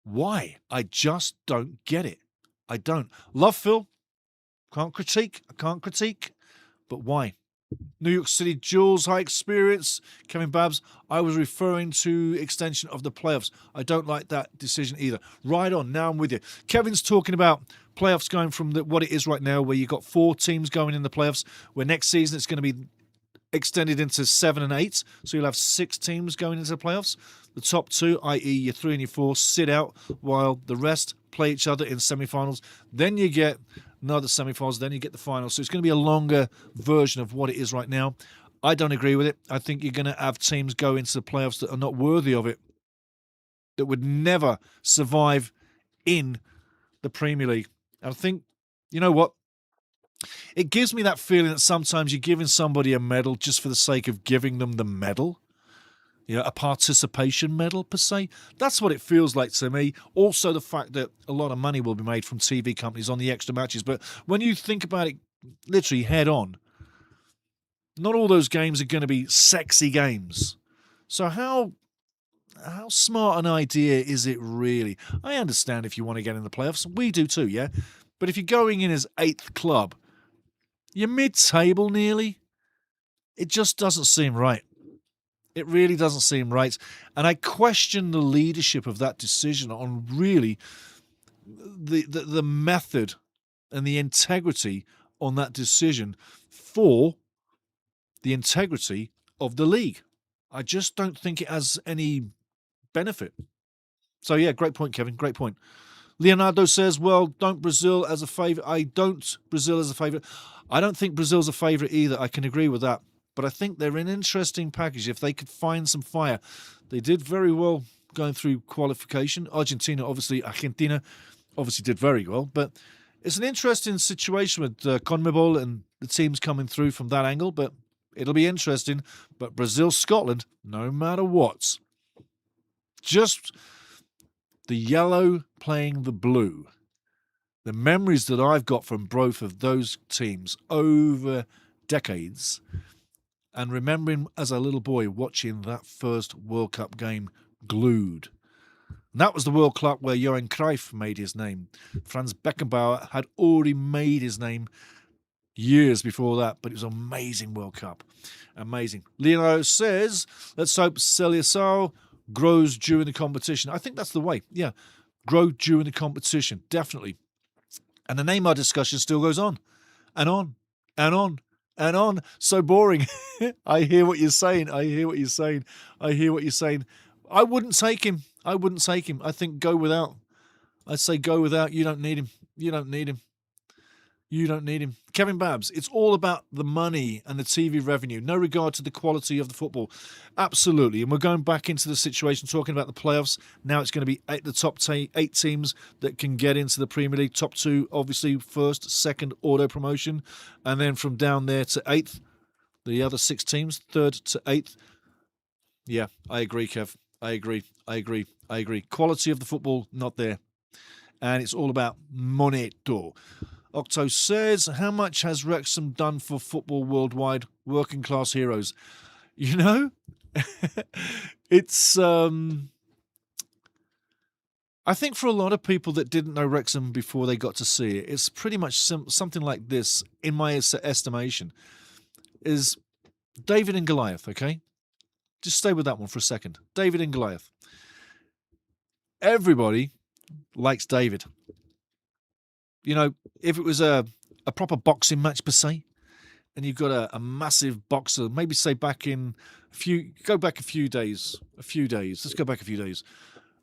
S1: Why? I just don't get it. I don't. Love Phil. I can't critique. But why? New York City Jules, high experience. Kevin Babs, I was referring to extension of the playoffs. I don't like that decision either. Right on, now I'm with you. Kevin's talking about playoffs going from what it is right now, where you've got 4 teams going in the playoffs, where next season it's going to be extended into 7 and 8. So you'll have 6 teams going into the playoffs. The top 2, i.e. your 3 and your 4, sit out while the rest play each other in semi-finals. Then you get another semi-finals, then you get the finals. So it's going to be a longer version of what it is right now. I don't agree with it. I think you're going to have teams go into the playoffs that are not worthy of it, that would never survive in the Premier League. And I think, you know what? It gives me that feeling that sometimes you're giving somebody a medal just for the sake of giving them the medal. A participation medal, per se. That's what it feels like to me. Also, the fact that a lot of money will be made from TV companies on the extra matches. But when you think about it literally head on, not all those games are going to be sexy games. So how smart an idea is it really? I understand if you want to get in the playoffs. We do too, yeah? But if you're going in as 8th club, you're mid-table nearly. It just doesn't seem right. It really doesn't seem right. And I question the leadership of that decision on really the method and the integrity on that decision for the integrity of the league. I just don't think it has any benefit. So, yeah, great point, Kevin. Great point. Leonardo says, well, don't Brazil as a favourite. I don't Brazil as a favourite. I don't think Brazil's a favourite either. I can agree with that. But I think they're an interesting package if they could find some fire. They did very well going through qualification. Argentina obviously did very well. But it's an interesting situation with CONMEBOL and the teams coming through from that angle. But it'll be interesting. But Brazil, Scotland, no matter what. Just the yellow playing the blue. The memories that I've got from both of those teams over decades, and remembering as a little boy watching that first World Cup game glued. And that was the World Cup where Johan Cruyff made his name. Franz Beckenbauer had already made his name years before that, but it was an amazing World Cup. Amazing. Leonardo says, let's hope Seleção grows during the competition. I think that's the way. Yeah, grow during the competition, definitely. And the Neymar discussion still goes on and on and on and on. So boring. I hear what you're saying. I wouldn't take him. I think go without. I say go without. You don't need him. Kevin Babs, it's all about the money and the TV revenue. No regard to the quality of the football. Absolutely. And we're going back into the situation, talking about the playoffs. Now it's going to be the top 8 teams that can get into the Premier League. Top 2, obviously, first, second, auto promotion. And then from down there to 8th, the other 6 teams, 3rd to 8th. Yeah, I agree, Kev. I agree. Quality of the football, not there. And it's all about moneto. Octo says, how much has Wrexham done for football worldwide? Working class heroes. It's, I think for a lot of people that didn't know Wrexham before they got to see it, it's pretty much something like this, in my estimation, is David and Goliath, okay? Just stay with that one for a second. David and Goliath. Everybody likes David. If it was a proper boxing match per se, and you've got a massive boxer, maybe say go back a few days. Let's go back a few days.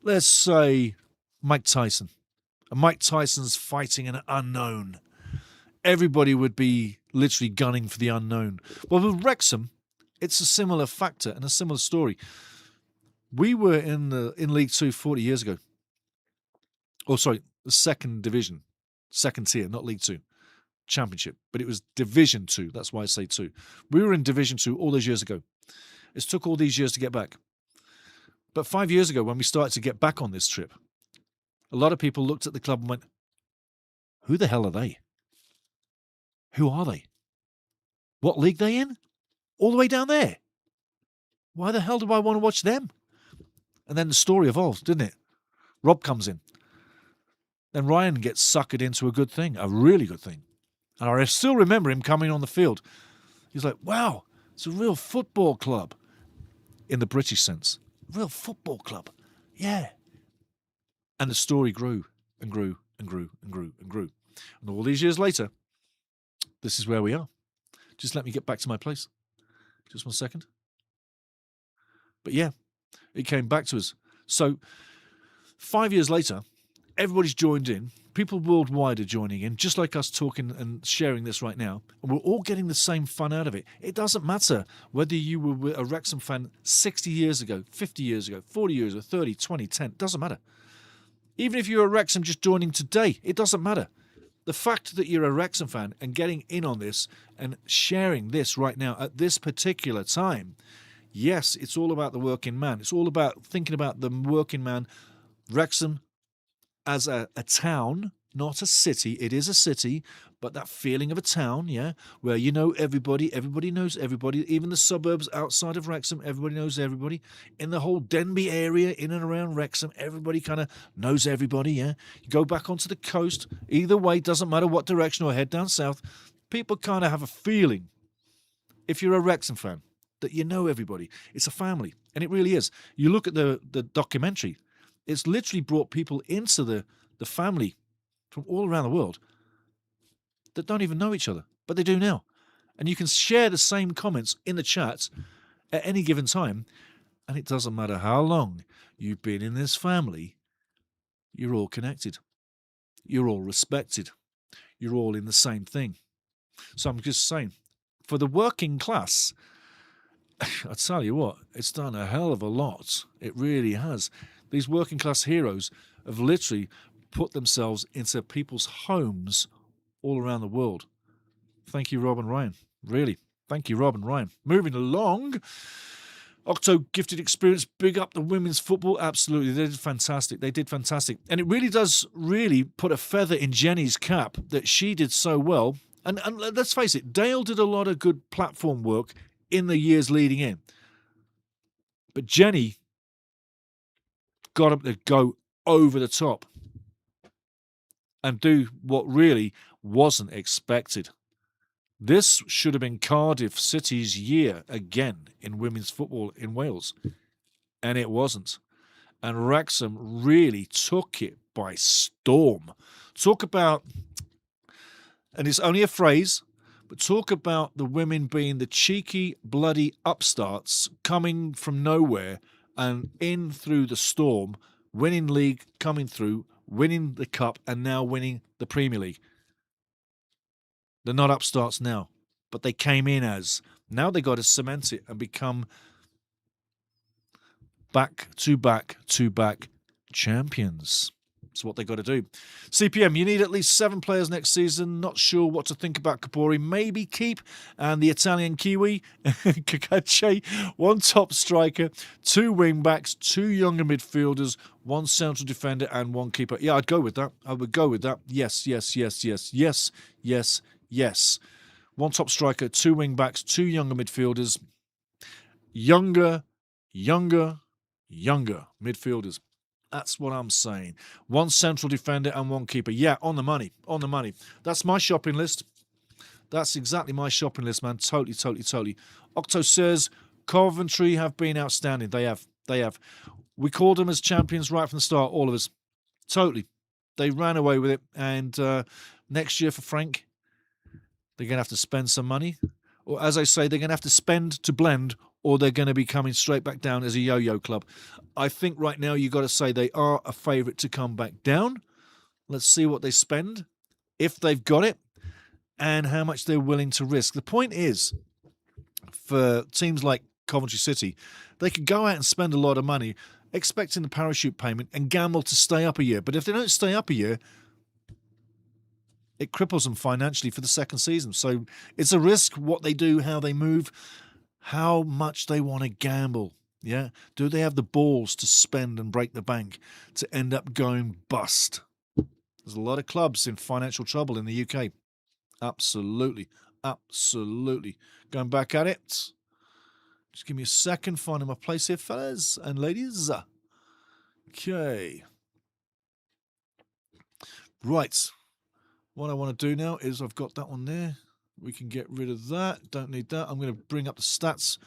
S1: Let's say Mike Tyson. And Mike Tyson's fighting an unknown. Everybody would be literally gunning for the unknown. Well, with Wrexham, it's a similar factor and a similar story. We were in League 2 40 years ago. Oh, sorry, the second division. Second tier, not League 2. Championship. But it was Division 2. That's why I say 2. We were in Division 2 all those years ago. It's took all these years to get back. But 5 years ago, when we started to get back on this trip, a lot of people looked at the club and went, who the hell are they? Who are they? What league they in? All the way down there. Why the hell do I want to watch them? And then the story evolves, didn't it? Rob comes in. Then Ryan gets suckered into a good thing, a really good thing. And I still remember him coming on the field. He's like, wow, it's a real football club. In the British sense. Real football club. Yeah. And the story grew and grew and grew and grew and grew. And all these years later, this is where we are. Just let me get back to my place. Just 1 second. But yeah, it came back to us. So 5 years later, everybody's joined in. People worldwide are joining in, just like us talking and sharing this right now. And we're all getting the same fun out of it. It doesn't matter whether you were a Wrexham fan 60 years ago, 50 years ago, 40 years ago, 30, 20, 10. It doesn't matter. Even if you're a Wrexham just joining today, it doesn't matter. The fact that you're a Wrexham fan and getting in on this and sharing this right now at this particular time, yes, it's all about the working man. It's all about thinking about the working man. Wrexham as a town, not a city. It is a city, but that feeling of a town, yeah, where you know everybody knows everybody, even the suburbs outside of Wrexham, everybody knows everybody. In the whole Denbigh area, in and around Wrexham, everybody kind of knows everybody, yeah. You go back onto the coast, either way, doesn't matter what direction, or head down south, people kind of have a feeling, if you're a Wrexham fan, that you know everybody. It's a family, and it really is. You look at the documentary, it's literally brought people into the family from all around the world that don't even know each other, but they do now. And you can share the same comments in the chats at any given time, and it doesn't matter how long you've been in this family, you're all connected. You're all respected. You're all in the same thing. So I'm just saying, for the working class, I tell you what, it's done a hell of a lot. It really has. These working class heroes have literally put themselves into people's homes all around the world. Thank you, Rob and Ryan. Really. Thank you, Rob and Ryan. Moving along. Octo Gifted Experience, big up the women's football. Absolutely. They did fantastic. They did fantastic. And it really does put a feather in Jenny's cap that she did so well. And let's face it, Dale did a lot of good platform work in the years leading in. But Jenny got him to go over the top and do what really wasn't expected. This should have been Cardiff City's year again in women's football in Wales, and it wasn't. And Wrexham really took it by storm. Talk about, and it's only a phrase, but talk about the women being the cheeky, bloody upstarts coming from nowhere and in through the storm, winning league, coming through, winning the cup, and now winning the Premier League. They're not upstarts now, but they came in as. Now they got to cement it and become back-to-back champions. That's what they got to do. CPM, you need at least 7 players next season. Not sure what to think about Capori. Maybe keep. And the Italian Kiwi, Kakache, 1 top striker, 2 wing-backs, 2 younger midfielders, 1 central defender, and 1 keeper. Yeah, I'd go with that. I would go with that. Yes. 1 top striker, 2 wing-backs, 2 younger midfielders. Younger midfielders. That's what I'm saying. 1 central defender and 1 keeper. Yeah, on the money. That's my shopping list. That's exactly my shopping list, man. Totally. Octo says Coventry have been outstanding. They have. We called them as champions right from the start, all of us. Totally. They ran away with it. And next year for Frank, they're going to have to spend some money. Or as I say, they're going to have to spend to blend, or they're going to be coming straight back down as a yo-yo club. I think right now you've got to say they are a favourite to come back down. Let's see what they spend, if they've got it, and how much they're willing to risk. The point is, for teams like Coventry City, they could go out and spend a lot of money expecting the parachute payment and gamble to stay up a year. But if they don't stay up a year, it cripples them financially for the second season. So it's a risk what they do, how they move, how much they want to gamble. Yeah, do they have the balls to spend and break the bank to end up going bust? There's a lot of clubs in financial trouble in the UK. Absolutely. Absolutely. Going back at it. Just give me a second, finding my place here, fellas and ladies. Okay. Right. What I want to do now is I've got that one there. We can get rid of that. Don't need that. I'm going to bring up the stats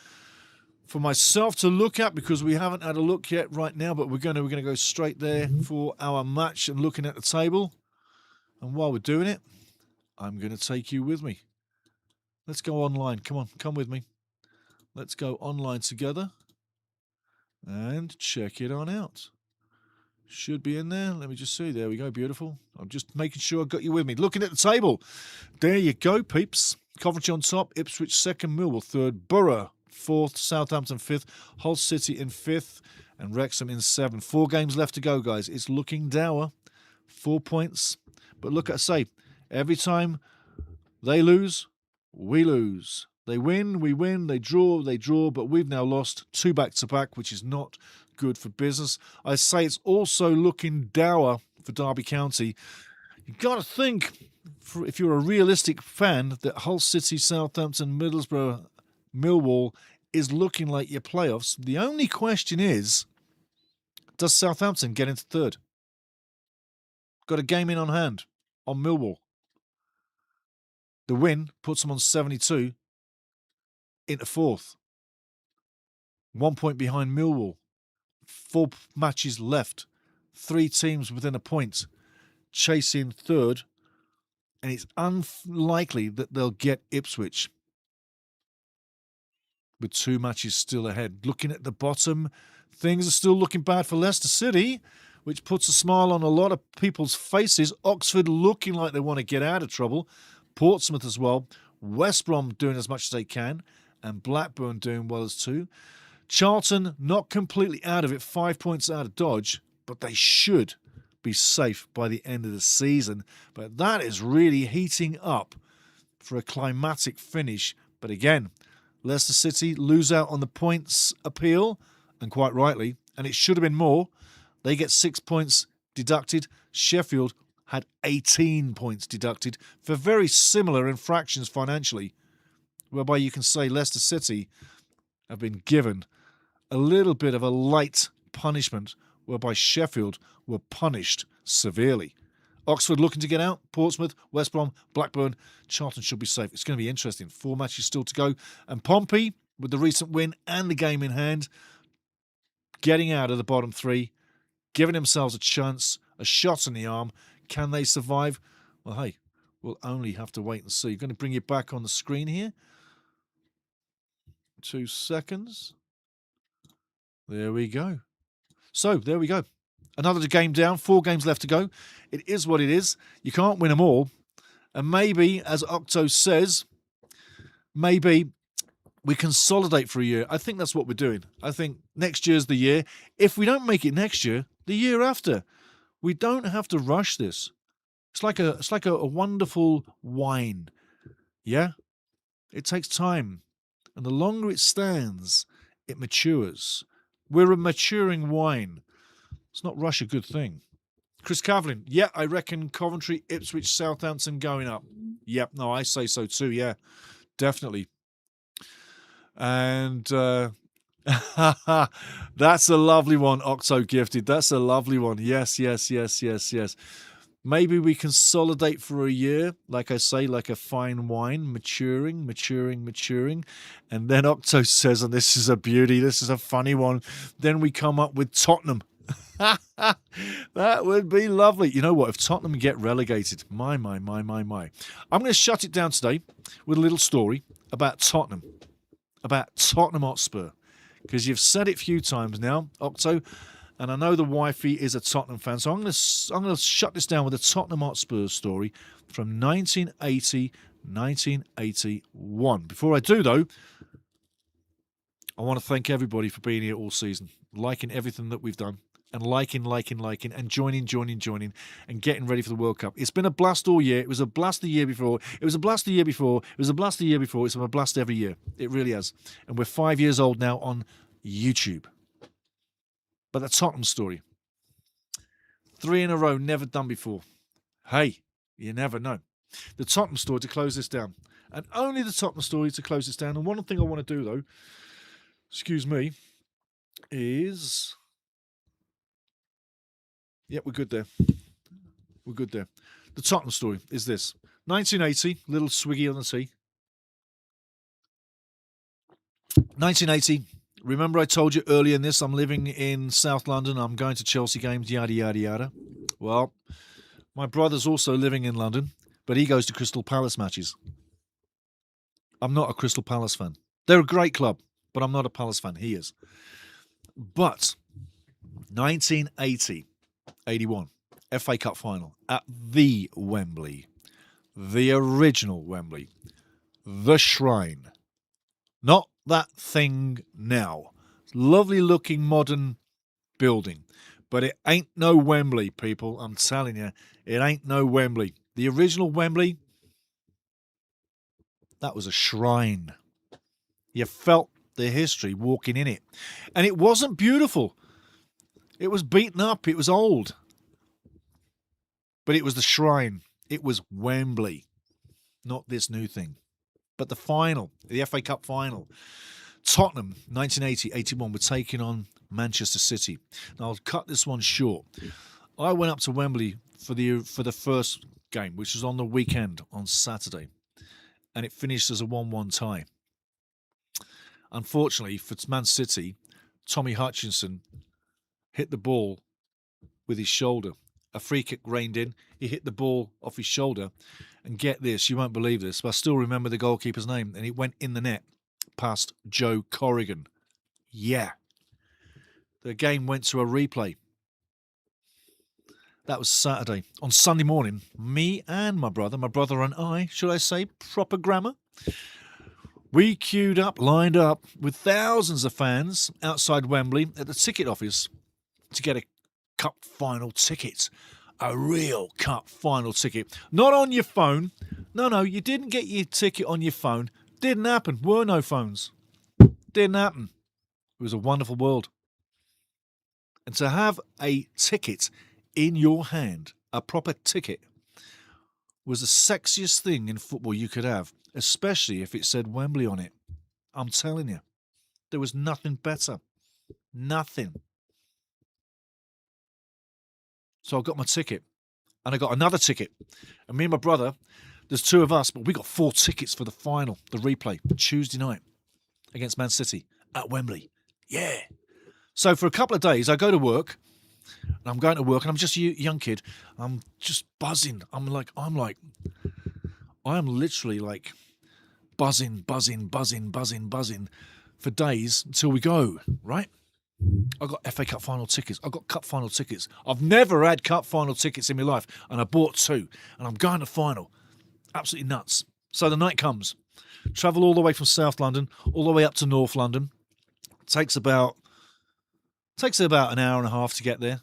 S1: for myself to look at because we haven't had a look yet right now, but we're going to go straight there for our match and looking at the table. And while we're doing it, I'm going to take you with me. Let's go online. Come on, come with me. Let's go online together and check it on out. Should be in there. Let me just see. There we go. Beautiful. I'm just making sure I got you with me. Looking at the table. There you go, peeps. Coventry on top. Ipswich second. Millwall third. Borough fourth. Southampton fifth. Hull City in fifth. And Wrexham in seventh. 4 games left to go, guys. It's looking dour. 4 points. But look, I say, every time they lose, we lose. They win, we win. They draw, but we've now lost 2 back-to-back, which is not good for business. I say it's also looking dour for Derby County. You've got to think, if you're a realistic fan, that Hull City, Southampton, Middlesbrough, Millwall is looking like your playoffs. The only question is, does Southampton get into third? Got a game in on hand on Millwall. The win puts them on 72 into fourth. 1 point behind Millwall. 4 matches left. 3 teams within a point chasing third. And it's unlikely that they'll get Ipswich with 2 matches still ahead. Looking at the bottom, things are still looking bad for Leicester City, which puts a smile on a lot of people's faces. Oxford looking like they want to get out of trouble. Portsmouth as well. West Brom doing as much as they can. And Blackburn doing well as too. Charlton not completely out of it. 5 points out of dodge. But they should be safe by the end of the season. But that is really heating up for a climatic finish. But again, Leicester City lose out on the points appeal. And quite rightly. And it should have been more. They get 6 points deducted. Sheffield had 18 points deducted for very similar infractions financially, whereby you can say Leicester City have been given a little bit of a light punishment, whereby Sheffield were punished severely. Oxford looking to get out. Portsmouth, West Brom, Blackburn. Charlton should be safe. It's going to be interesting. 4 matches still to go. And Pompey, with the recent win and the game in hand, getting out of the bottom 3, giving themselves a chance, a shot in the arm. Can they survive? Well, hey, we'll only have to wait and see. I'm going to bring you back on the screen here. 2 seconds. There we go. So, there we go. Another game down. 4 games left to go. It is what it is. You can't win them all. And maybe, as Octo says, maybe we consolidate for a year. I think that's what we're doing. I think next year's the year. If we don't make it next year, the year after. We don't have to rush this. It's like a wonderful wine. Yeah? It takes time. And the longer it stands, it matures. We're a maturing wine. Let's not rush a good thing. Chris Cavlin, yeah, I reckon Coventry, Ipswich, Southampton going up. Yep, no, I say so too, yeah. Definitely. And that's a lovely one, Octo Gifted. That's a lovely one. Yes. Maybe we consolidate for a year, like I say, like a fine wine, maturing. And then Octo says, and this is a beauty, this is a funny one, then we come up with Tottenham. That would be lovely. You know what? If Tottenham get relegated, my. I'm going to shut it down today with a little story about Tottenham Hotspur. Because you've said it a few times now, Octo, and I know the wifey is a Tottenham fan, so I'm going to shut this down with a Tottenham Hotspur story from 1981. Before I do, though, I want to thank everybody for being here all season, liking everything that we've done, and liking, and joining, and getting ready for the World Cup. It's been a blast all year. It was a blast the year before. It was a blast the year before. It was a blast the year before. It's been a blast every year. It really has. And we're 5 years old now on YouTube. But the Tottenham story. 3 in a row, never done before. Hey, you never know. The Tottenham story to close this down. And only the Tottenham story to close this down. And one thing I want to do, though, excuse me, is... Yeah, we're good there. We're good there. The Tottenham story is this. 1980, little swiggy on the tea. 1980, remember I told you earlier in this, I'm living in South London, I'm going to Chelsea games, yada, yada, yada. Well, my brother's also living in London, but he goes to Crystal Palace matches. I'm not a Crystal Palace fan. They're a great club, but I'm not a Palace fan. He is. But 1980, 81, FA Cup final at the Wembley, the original Wembley, the Shrine. Not that thing now. Lovely looking modern building. But it ain't no Wembley, people. I'm telling you, it ain't no Wembley. The original Wembley, that was a shrine. You felt the history walking in it. And it wasn't beautiful. It was beaten up. It was old. But it was the shrine. It was Wembley. Not this new thing. But the final, the FA Cup final, Tottenham, 1980-81, were taking on Manchester City. Now, I'll cut this one short. I went up to Wembley for the first game, which was on the weekend, on Saturday, and it finished as a 1-1 tie. Unfortunately, for Man City, Tommy Hutchinson hit the ball with his shoulder. A free kick rained in. He hit the ball off his shoulder. And get this, you won't believe this, but I still remember the goalkeeper's name. And it went in the net past Joe Corrigan. Yeah. The game went to a replay. That was Saturday. On Sunday morning, me and my brother and I, should I say proper grammar? We queued up, lined up with thousands of fans outside Wembley at the ticket office to get a cup final ticket. A real cup final ticket. Not on your phone. No, you didn't get your ticket on your phone. Didn't happen. Were no phones. Didn't happen. It was a wonderful world. And to have a ticket in your hand, a proper ticket, was the sexiest thing in football you could have, especially if it said Wembley on it. I'm telling you, there was nothing better. Nothing. So I got my ticket, and I got another ticket. And me and my brother, there's two of us, but we got 4 tickets for the final, the replay, Tuesday night against Man City at Wembley. Yeah. So for a couple of days, I go to work, and I'm going to work, and I'm just a young kid. I'm just buzzing. I'm literally like buzzing for days until we go, right? I got FA Cup final tickets. I got cup final tickets. I've never had cup final tickets in my life, and I bought 2, and I'm going to final. Absolutely nuts. So the night comes. Travel all the way from South London, all the way up to North London. Takes about an hour and a half to get there,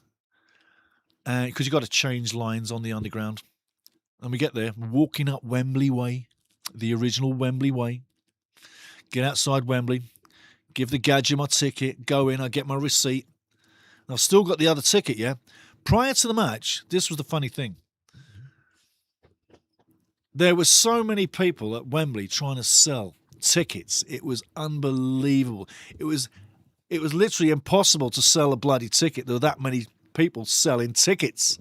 S1: because you've got to change lines on the underground. And we get there, walking up Wembley Way, the original Wembley Way. Get outside Wembley. Give the gadget my ticket, go in, I get my receipt. And I've still got the other ticket, yeah? Prior to the match, this was the funny thing. There were so many people at Wembley trying to sell tickets. It was unbelievable. It was literally impossible to sell a bloody ticket. There were that many people selling tickets.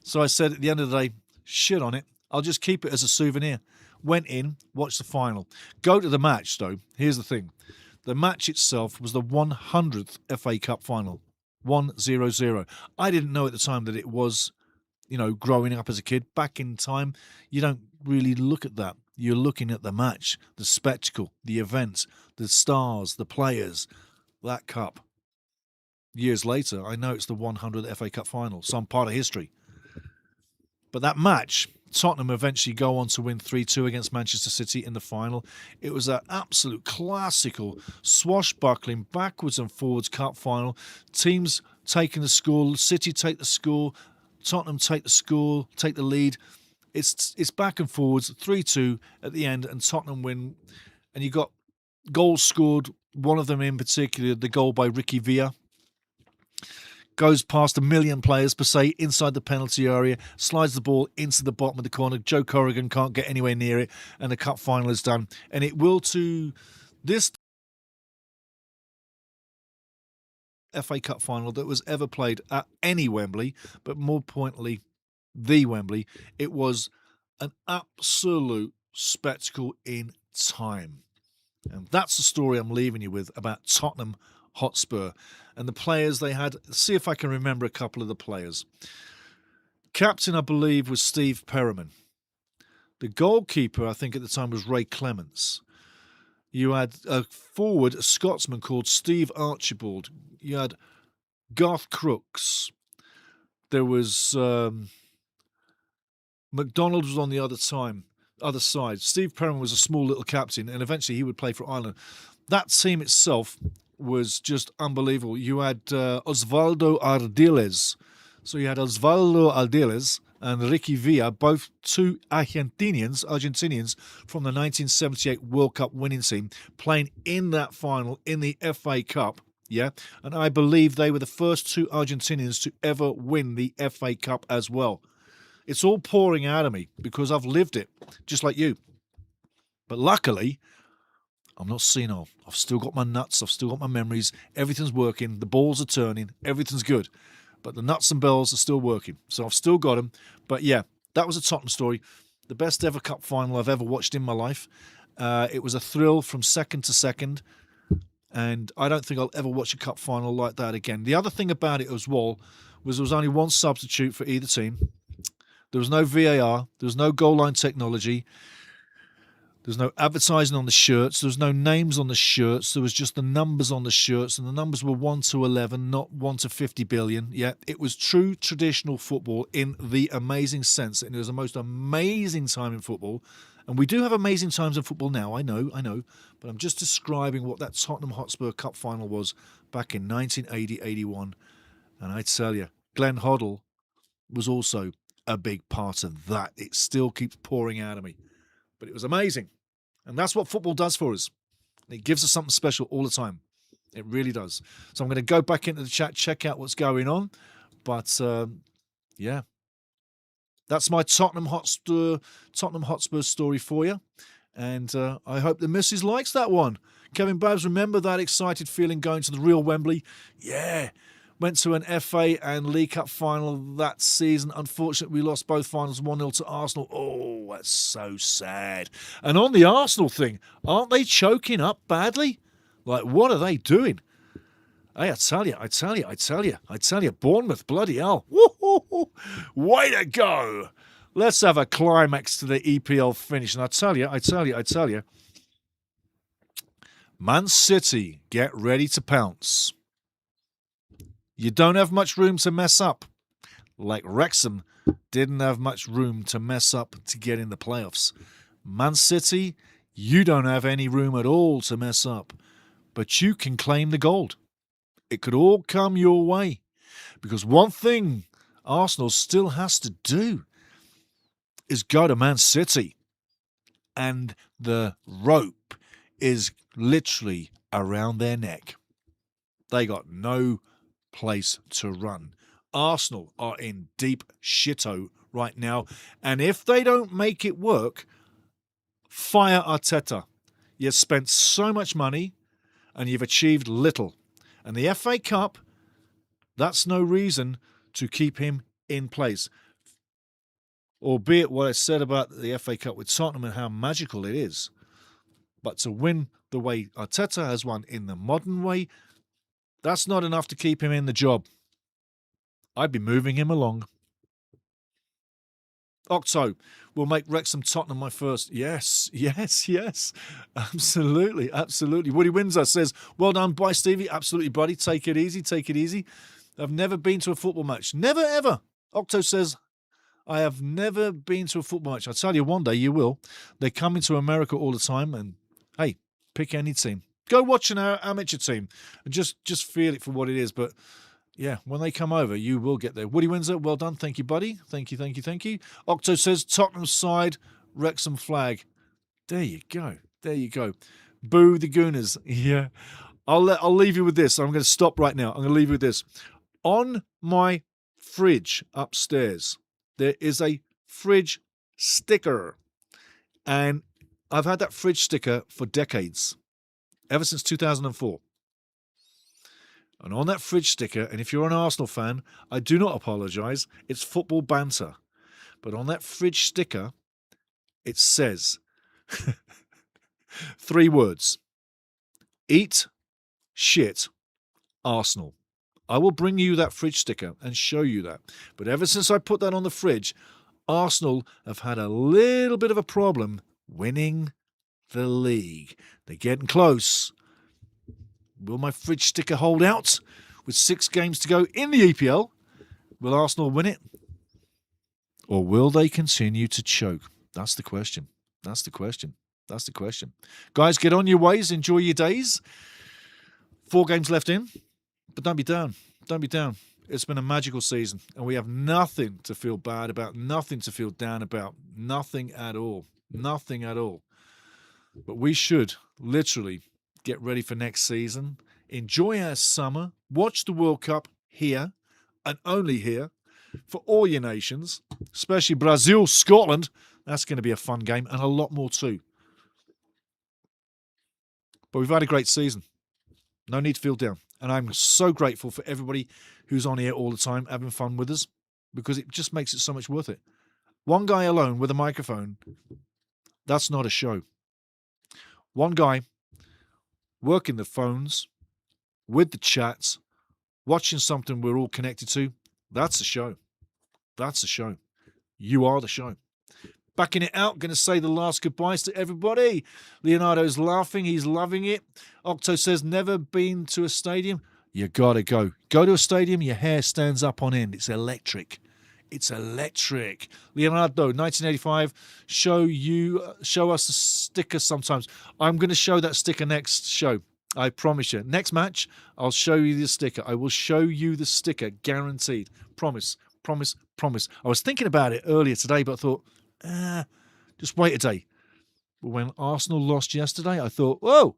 S1: So I said at the end of the day, shit on it. I'll just keep it as a souvenir. Went in, watched the final. Go to the match, though. Here's the thing. The match itself was the 100th FA Cup final, 1-0-0. I didn't know at the time that it was, growing up as a kid. Back in time, you don't really look at that. You're looking at the match, the spectacle, the event, the stars, the players, that cup. Years later, I know it's the 100th FA Cup final, some part of history. But that match, Tottenham eventually go on to win 3-2 against Manchester City in the final. It was an absolute classical, swashbuckling, backwards and forwards cup final. Teams taking the score, City take the score, Tottenham take the score, take the lead. It's back and forwards, 3-2 at the end, and Tottenham win. And you got goals scored, one of them in particular, the goal by Ricky Villa. goes past 1 million players per se inside the penalty area, slides the ball into the bottom of the corner. Joe Corrigan can't get anywhere near it, and the cup final is done. And it will to this FA Cup final that was ever played at any Wembley, but more pointedly, the Wembley. It was an absolute spectacle in time. And that's the story I'm leaving you with about Tottenham Hotspur and the players they had. See if I can remember a couple of the players. Captain, I believe, was Steve Perriman. The goalkeeper, I think at the time, was Ray Clements. You had a forward, a Scotsman called Steve Archibald. You had Garth Crooks. There was McDonald was on the other side. Steve Perriman was a small little captain, and eventually he would play for Ireland. That team itself was just unbelievable. You had Osvaldo Ardiles. So you had Osvaldo Ardiles and Ricky Villa, both two Argentinians from the 1978 World Cup winning team, playing in that final in the FA Cup. Yeah, and I believe they were the first two Argentinians to ever win the FA Cup as well. It's all pouring out of me because I've lived it, just like you. But luckily, I'm not senile. I've still got my nuts. I've still got my memories. Everything's working. The balls are turning. Everything's good. But the nuts and bells are still working. So I've still got them. But yeah, that was a Tottenham story. The best ever cup final I've ever watched in my life. It was a thrill from second to second. And I don't think I'll ever watch a cup final like that again. The other thing about it as well was there was only one substitute for either team. There was no VAR. There was no goal line technology. There was no advertising on the shirts. There was no names on the shirts. There was just the numbers on the shirts. And the numbers were 1 to 11, not 1 to 50 billion. Yeah, it was true traditional football in the amazing sense. And it was the most amazing time in football. And we do have amazing times in football now, I know. But I'm just describing what that Tottenham Hotspur Cup final was back in 1980-81. And I tell you, Glenn Hoddle was also a big part of that. It still keeps pouring out of me. But it was amazing. And that's what football does for us. It gives us something special all the time. It really does. So I'm going to go back into the chat, check out what's going on. But, yeah. That's my Tottenham Hotspur story for you. And I hope the missus likes that one. Kevin Babs, remember that excited feeling going to the real Wembley? Yeah. Went to an FA and League Cup final that season. Unfortunately, we lost both finals 1-0 to Arsenal. Oh, that's so sad. And on the Arsenal thing, aren't they choking up badly? Like, what are they doing? Hey, I tell you, Bournemouth, bloody hell. Woo-hoo-hoo. Way to go. Let's have a climax to the EPL finish. And I tell you, Man City, get ready to pounce. You don't have much room to mess up. Like Wrexham didn't have much room to mess up to get in the playoffs. Man City, you don't have any room at all to mess up. But you can claim the gold. It could all come your way. Because one thing Arsenal still has to do is go to Man City. And the rope is literally around their neck. They got no place to run. Arsenal are in deep shitto right now. And if they don't make it work, fire Arteta. You've spent so much money and you've achieved little. And the FA Cup, that's no reason to keep him in place. Albeit what I said about the FA Cup with Tottenham and how magical it is. But to win the way Arteta has won in the modern way, that's not enough to keep him in the job. I'd be moving him along. Octo will make Wrexham Tottenham my first. Yes. Absolutely. Woody Windsor says, well done, bye, Stevie. Absolutely, buddy. Take it easy. I've never been to a football match. Never, ever. Octo says, I have never been to a football match. I tell you, one day you will. They're coming to America all the time. And, hey, pick any team. Go watch an amateur team and just feel it for what it is. But, yeah, when they come over, you will get there. Woody Windsor, well done. Thank you, buddy. Thank you. Octo says, Tottenham side, Wrexham flag. There you go. Boo the Gooners. Yeah. I'll leave you with this. I'm going to stop right now. I'm going to leave you with this. On my fridge upstairs, there is a fridge sticker. And I've had that fridge sticker for decades, ever since 2004. And on that fridge sticker, and if you're an Arsenal fan, I do not apologise, it's football banter. But on that fridge sticker, it says 3 words: eat shit Arsenal. I will bring you that fridge sticker and show you that. But ever since I put that on the fridge, Arsenal have had a little bit of a problem winning the league. They're getting close. Will my fridge sticker hold out? With 6 games to go in the EPL, will Arsenal win it? Or will they continue to choke? That's the question. That's the question. That's the question. Guys, get on your ways. Enjoy your days. 4 games left in. But don't be down. Don't be down. It's been a magical season, and we have nothing to feel bad about, nothing to feel down about, nothing at all. Nothing at all. But we should literally get ready for next season, enjoy our summer, watch the World Cup here, and only here, for all your nations, especially Brazil, Scotland. That's going to be a fun game, and a lot more too. But we've had a great season. No need to feel down. And I'm so grateful for everybody who's on here all the time having fun with us, because it just makes it so much worth it. One guy alone with a microphone, that's not a show. One guy working the phones, with the chats, watching something we're all connected to, that's a show. That's a show. You are the show. Backing it out, going to say the last goodbyes to everybody. Leonardo's laughing. He's loving it. Octo says, never been to a stadium. You got to go. Go to a stadium, your hair stands up on end. It's electric. It's electric. Leonardo, 1985, show us a sticker sometimes. I'm going to show that sticker next show. I promise you. Next match, I'll show you the sticker. I will show you the sticker, guaranteed. Promise, promise, promise. I was thinking about it earlier today, but I thought, just wait a day. But when Arsenal lost yesterday, I thought, whoa,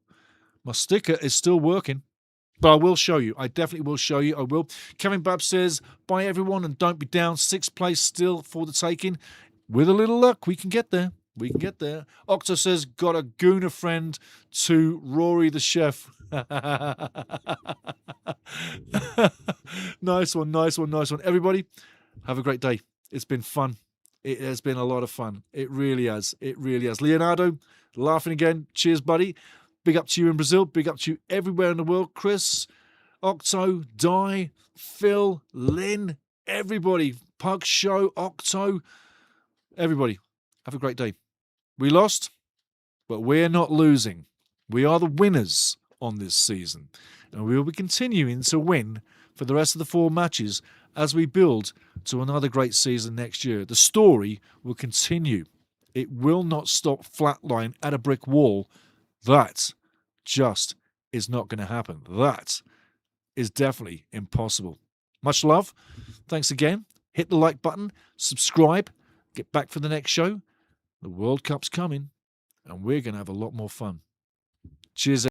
S1: my sticker is still working. But I will show you. I definitely will show you. I will. Kevin Babb says, bye everyone and don't be down. 6th place still for the taking. With a little luck, we can get there. We can get there. Octo says, got a gooner friend to Rory the chef. Nice one, nice one, nice one. Everybody, have a great day. It's been fun. It has been a lot of fun. It really has. It really has. Leonardo, laughing again. Cheers, buddy. Big up to you in Brazil. Big up to you everywhere in the world. Chris, Octo, Di, Phil, Lynn, everybody. Pug Show, Octo, everybody. Have a great day. We lost, but we're not losing. We are the winners on this season. And we will be continuing to win for the rest of the 4 matches as we build to another great season next year. The story will continue. It will not stop flatline at a brick wall. That just is not going to happen. That is definitely impossible. Much love. Thanks again. Hit the like button. Subscribe. Get back for the next show. The World Cup's coming, and we're going to have a lot more fun. Cheers.